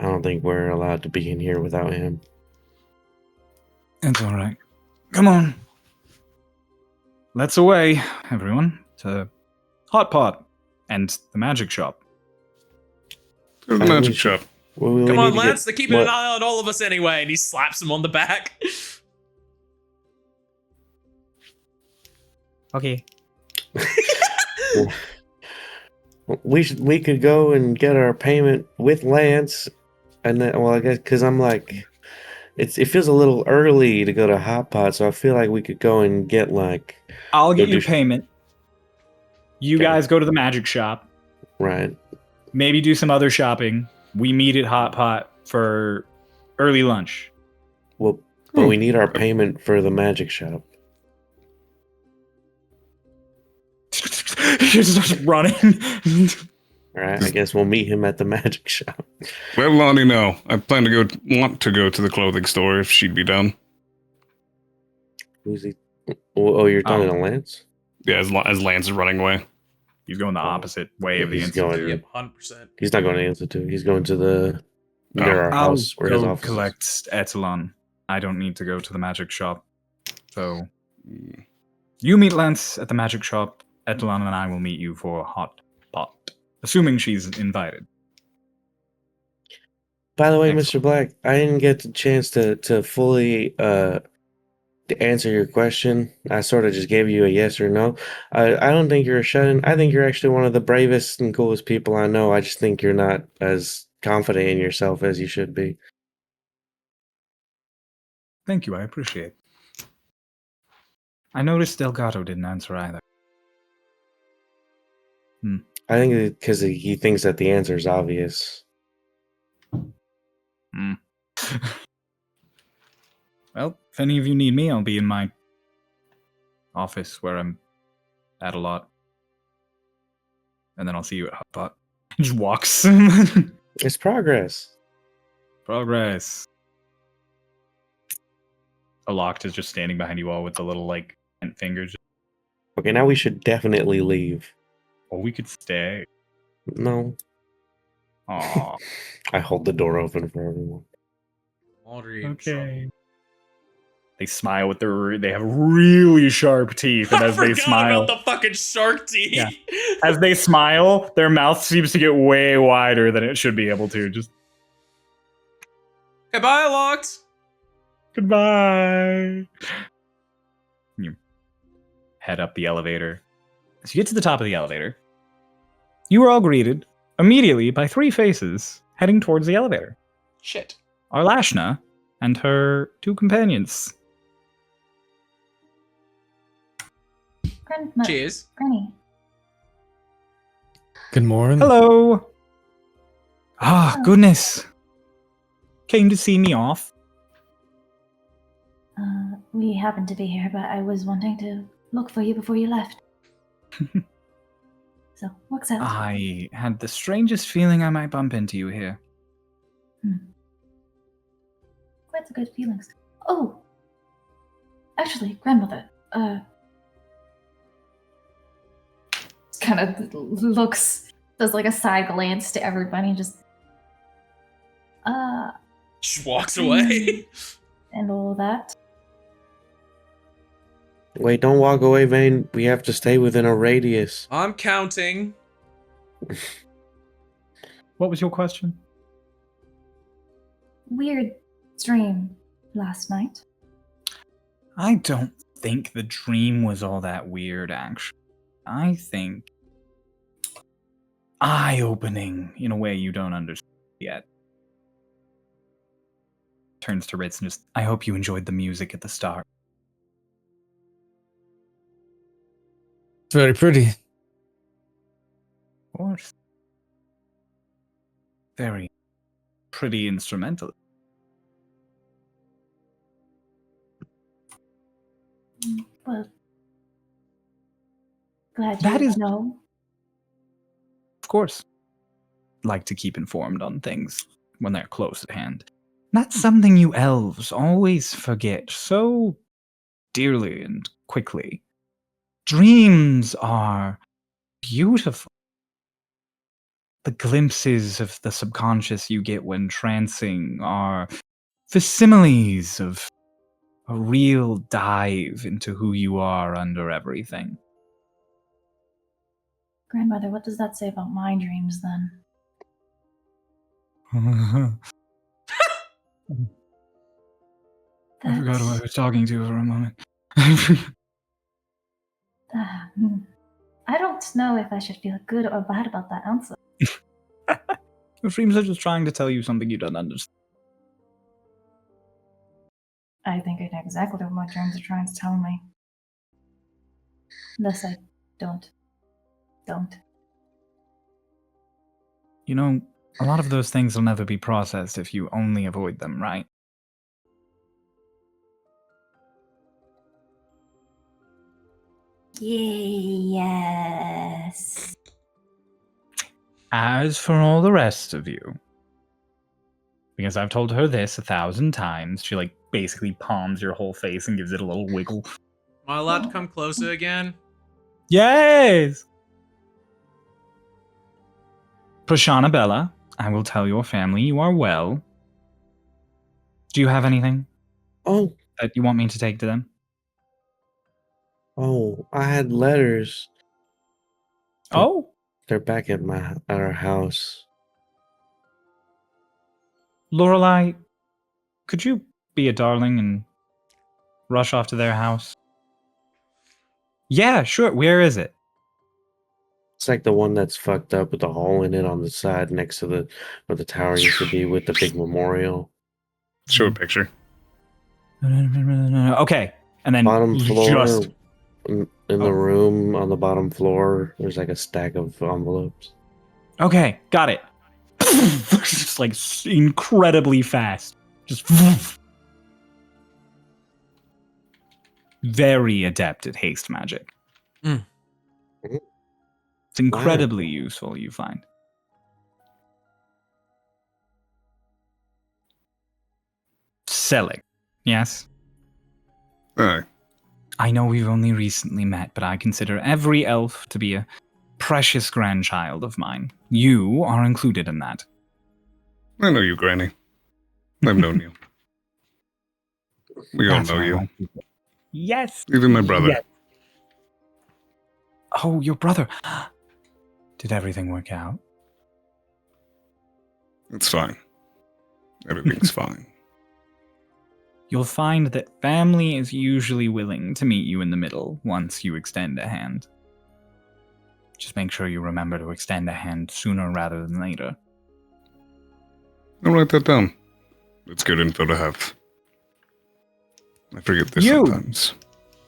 I don't think we're allowed to be in here without him. It's alright. Come on. Let's away, everyone, to Hot Pot and the magic shop. To the I magic mean, shop. Well, we Come need on, to Lance, they're keeping what- an eye on all of us anyway, and he slaps him on the back. Okay. We could go and get our payment with Lance, and then, well, I guess because I'm like, it feels a little early to go to Hot Pot, so I feel like we could go and get like I'll get Go you do- payment. You Okay. guys go to the magic shop. right. Maybe do some other shopping. We meet at Hot Pot for early lunch. Well, but we need our payment for the magic shop. He just starts running. All right, I guess we'll meet him at the magic shop. Well, Lonnie, no. I want to go to the clothing store if she'd be down. Who's he? Oh, you're talking to Lance? Yeah, as Lance is running away. He's going the opposite way of the He's going- institute. Yep, 100%. He's not going to Institute. He's going to the Oh. near our I'll house where his go office is. collect Etalon. I don't need to go to the magic shop. So Mm, you meet Lance at the magic shop. Etalon and I will meet you for Hot Pot. Assuming she's invited. By the way, Excellent. Mr. Black, I didn't get the chance to fully to answer your question. I sort of just gave you a yes or no. I don't think you're a shut-in. I think you're actually one of the bravest and coolest people I know. I just think you're not as confident in yourself as you should be. Thank you, I appreciate it. I noticed Delgado didn't answer either. I think because he thinks that the answer is obvious. Well, if any of you need me, I'll be in my office where I'm at a lot. And then I'll see you at Hot Pot. He just walks. It's progress. Progress. Aloct is just standing behind you all with the little, like, bent fingers. Okay, now we should definitely leave. Or we could stay. No, Aw. I hold the door open for everyone. Audrey in Okay. They smile with they have really sharp teeth, and I as they forgot smile, about the fucking shark teeth. Yeah. as they smile, their mouth seems to get way wider than it should be able to. Just Goodbye, Locked. goodbye. You head up the elevator. As you get to the top of the elevator, you are all greeted immediately by 3 faces heading towards the elevator. Shit. Arlashna and her 2 companions. Grandmother. Cheers. Granny. Good morning. Hello. Ah, Oh. goodness. Came to see me off. We happened to be here, but I was wanting to look for you before you left. So, works out. I had the strangest feeling I might bump into you here. Quite the good feelings. Oh! Actually, grandmother, kind of looks, does like a side glance to everybody, just, Just walks away. and all that. Wait, don't walk away, Vane. We have to stay within a radius. I'm counting. What was your question? Weird dream last night. I don't think the dream was all that weird, actually. I think eye-opening in a way you don't understand yet. Turns to Rittz and just, I hope you enjoyed the music at the start. It's very pretty. Of course. Very pretty instrumental. Well, glad That you is- know. Of course. Like to keep informed on things when they're close at hand. That's something you elves always forget so dearly and quickly. Dreams are beautiful. The glimpses of the subconscious you get when trancing are facsimiles of a real dive into who you are under everything. Grandmother, what does that say about my dreams then? I forgot who I was talking to for a moment. I don't know if I should feel good or bad about that answer. Your dreams are just trying to tell you something you don't understand. I think I know exactly what my dreams are trying to tell me. Unless I don't. You know, a lot of those things will never be processed if you only avoid them, right? Yes. As for all the rest of you, because I've told her this 1,000 times, she like basically palms your whole face and gives it a little wiggle. Am I allowed to come closer again? Yes! Prashana Bella, I will tell your family you are well. Do you have anything Oh, that you want me to take to them? I had letters. Oh, They're back at our house. Lorelai, could you be a darling and rush off to their house? Yeah, sure. Where is it? It's like the one that's fucked up with the hole in it on the side next to where the tower used to be with the big memorial. Show a picture. Okay, and then Bottom floor, just in the room on the bottom floor, there's like a stack of envelopes. okay, got it. Just like incredibly fast. Just very adept at haste magic. Mm. It's incredibly useful, you find. Selig, yes? I know we've only recently met, but I consider every elf to be a precious grandchild of mine. You are included in that. I know you, Granny. I've known you. We all That's know where I you. want people. Yes. Even my brother. Yes. Oh, your brother. Did everything work out? It's fine. Everything's fine. You'll find that family is usually willing to meet you in the middle once you extend a hand. Just make sure you remember to extend a hand sooner rather than later. I'll write that down. It's good info to have. I forget this You! sometimes.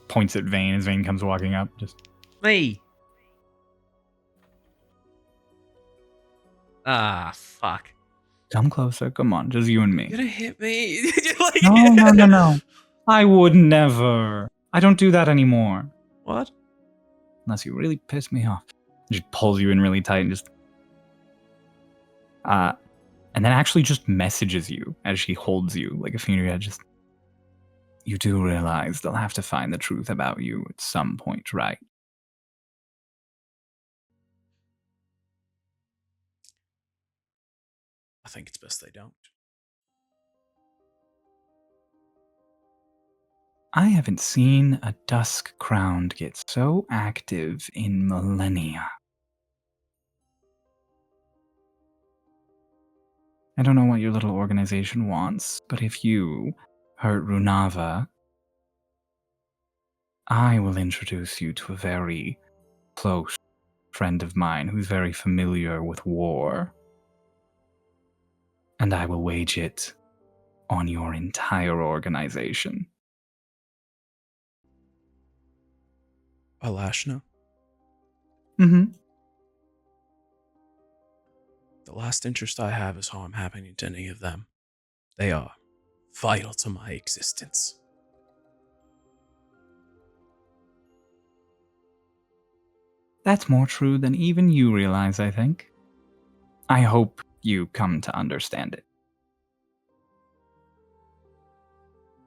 Points at Vane as Vane comes walking up. Just Me. Ah, fuck. come closer. Come on, just you and me. You're gonna hit me. You're like- No. I would never. I don't do that anymore. What? Unless you really piss me off. She pulls you in really tight and just and then actually just messages you as she holds you like a finger. Just, you do realize they'll have to find the truth about you at some point, right? I think it's best they don't. I haven't seen a Dusk Crowned get so active in millennia. I don't know what your little organization wants, but if you hurt Runava, I will introduce you to a very close friend of mine who's very familiar with war. And I will wage it on your entire organization. Alashna, Mm-hmm. the last interest I have is how I'm happening to any of them. They are vital to my existence. That's more true than even you realize, I think. I hope you come to understand it.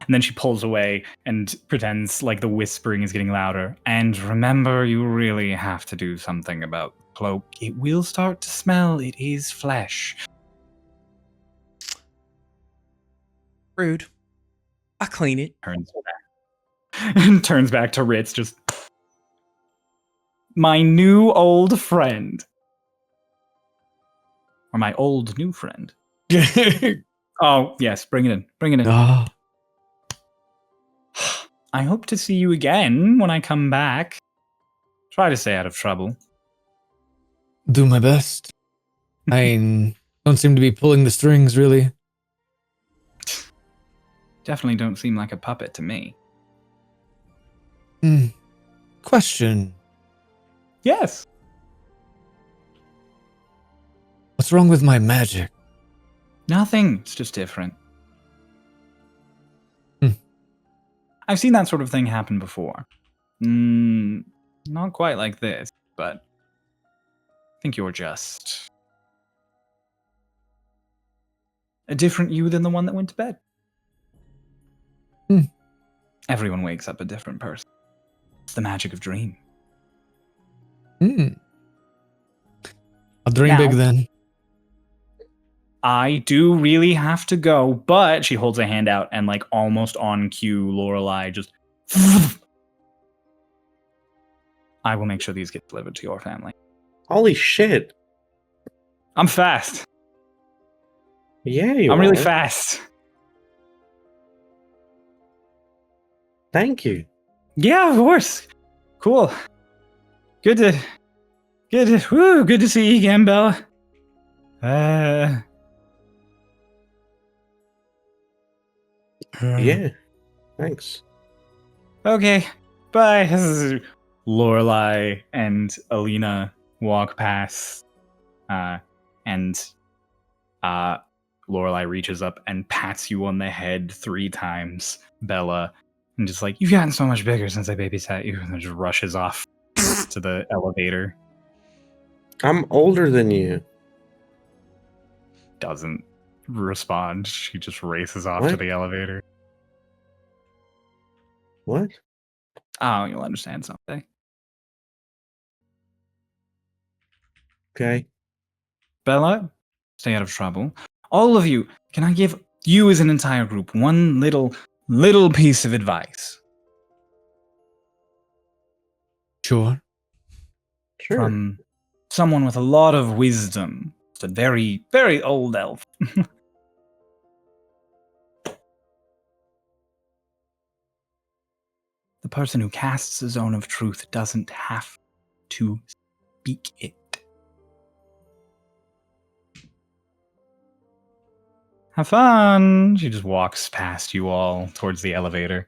And then she pulls away and pretends like the whispering is getting louder. And remember, you really have to do something about the cloak. It will start to smell. It is flesh. Rude. I clean it. Turns back to Rittz, just... My new old friend. Or my old new friend. Oh, yes, bring it in. Bring it in. Ah, I hope to see you again when I come back. Try to stay out of trouble. do my best. I don't seem to be pulling the strings, really. Definitely don't seem like a puppet to me. Question. Yes. What's wrong with my magic? Nothing. It's just different. Hmm. I've seen that sort of thing happen before. Not quite like this, but I think you're just a different you than the one that went to bed. Everyone wakes up a different person. It's the magic of dream. I'll dream Now- big then. I do really have to go, but she holds a hand out and, like, almost on cue, Lorelei just... I will make sure these get delivered to your family. Holy shit. I'm fast. Yeah, you I'm really are. fast. Thank you. Yeah, of course. Cool. Good to see you again, Bella. Yeah. Thanks. Okay. Bye. This is Lorelei and Alina walk past, and Lorelei reaches up and pats you on the head 3 times, Bella, and just like, you've gotten so much bigger since I babysat you, and then just rushes off to the elevator. I'm older than you. Doesn't respond. She just races off to What? the elevator. What? Oh, you'll understand someday. Okay. Bella, stay out of trouble. All of you, can I give you as an entire group one little little piece of advice Sure. Sure. from someone with a lot of wisdom. It's a very, very old elf. The person who casts a zone of truth doesn't have to speak it. Have fun. She just walks past you all towards the elevator.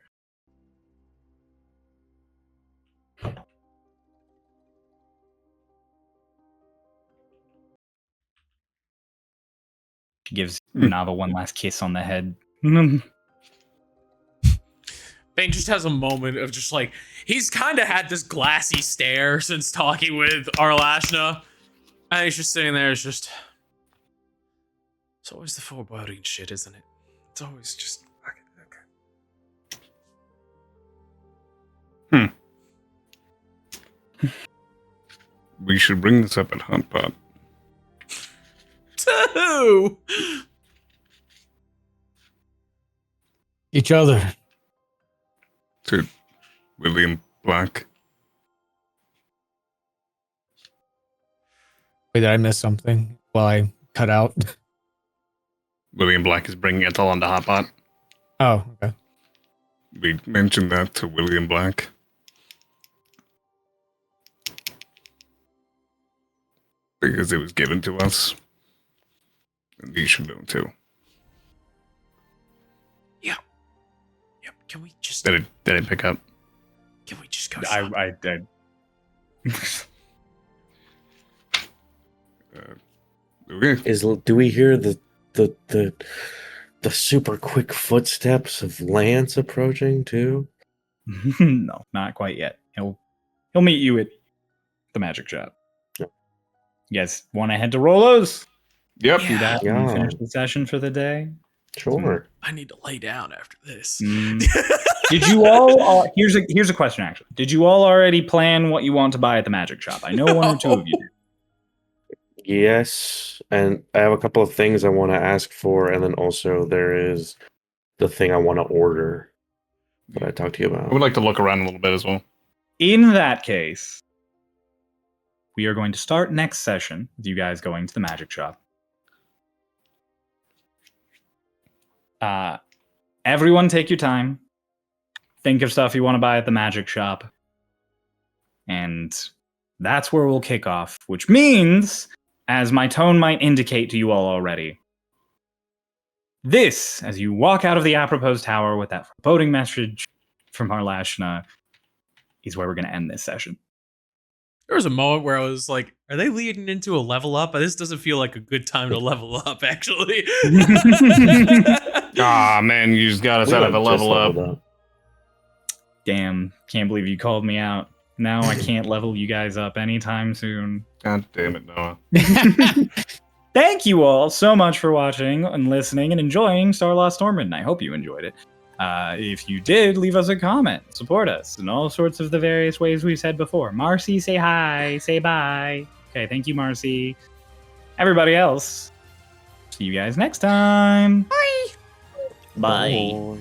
She gives Nava one last kiss on the head. Bane just has a moment of just like, he's kind of had this glassy stare since talking with Arlashna. And he's just sitting there, it's just... It's always the foreboding shit, isn't it? It's always just... We should bring this up at Hunt Pot. Two! Each other. To William Black. Wait, did I miss something while I cut out? William Black is bringing Ethel onto Hot Pot. Oh, okay. We mentioned that to William Black. Because it was given to us. And he should know too. Yep. Can we just... Did it pick up? Can we just go shopping? I Okay. Do we hear the super quick footsteps of Lance approaching too? No, not quite yet. He'll meet you at the magic shop. Yep. You guys want to head to Rolo's? Yep. Do that and Yeah. finish the session for the day. Sure. I need to lay down after this. Did you all? Here's a question. Actually, did you all already plan what you want to buy at the magic shop? I know one or two of you did. Yes, and I have a couple of things I want to ask for, and then also there is the thing I want to order that I talked to you I about. would like to look around a little bit as well. In that case, we are going to start next session with you guys going to the magic shop. Everyone take your time. Think of stuff you want to buy at the magic shop. And that's where we'll kick off, which means, as my tone might indicate to you all already, this, as you walk out of the apropos tower with that foreboding message from Arlashna, is where we're going to end this session. There was a moment where I was like, are they leading into a level up? This doesn't feel like a good time to level up, actually. Ah, man, you just got us out of a level up. Damn, can't believe you called me out. Now I can't level you guys up anytime soon. God damn it, Noah. Thank you all so much for watching and listening and enjoying Starlost Stormridden. I hope you enjoyed it. If you did, leave us a comment. Support us in all sorts of the various ways we've said before. Marcy, say hi. Say bye. Okay, thank you, Marcy. Everybody else, see you guys next time. Bye. Bye.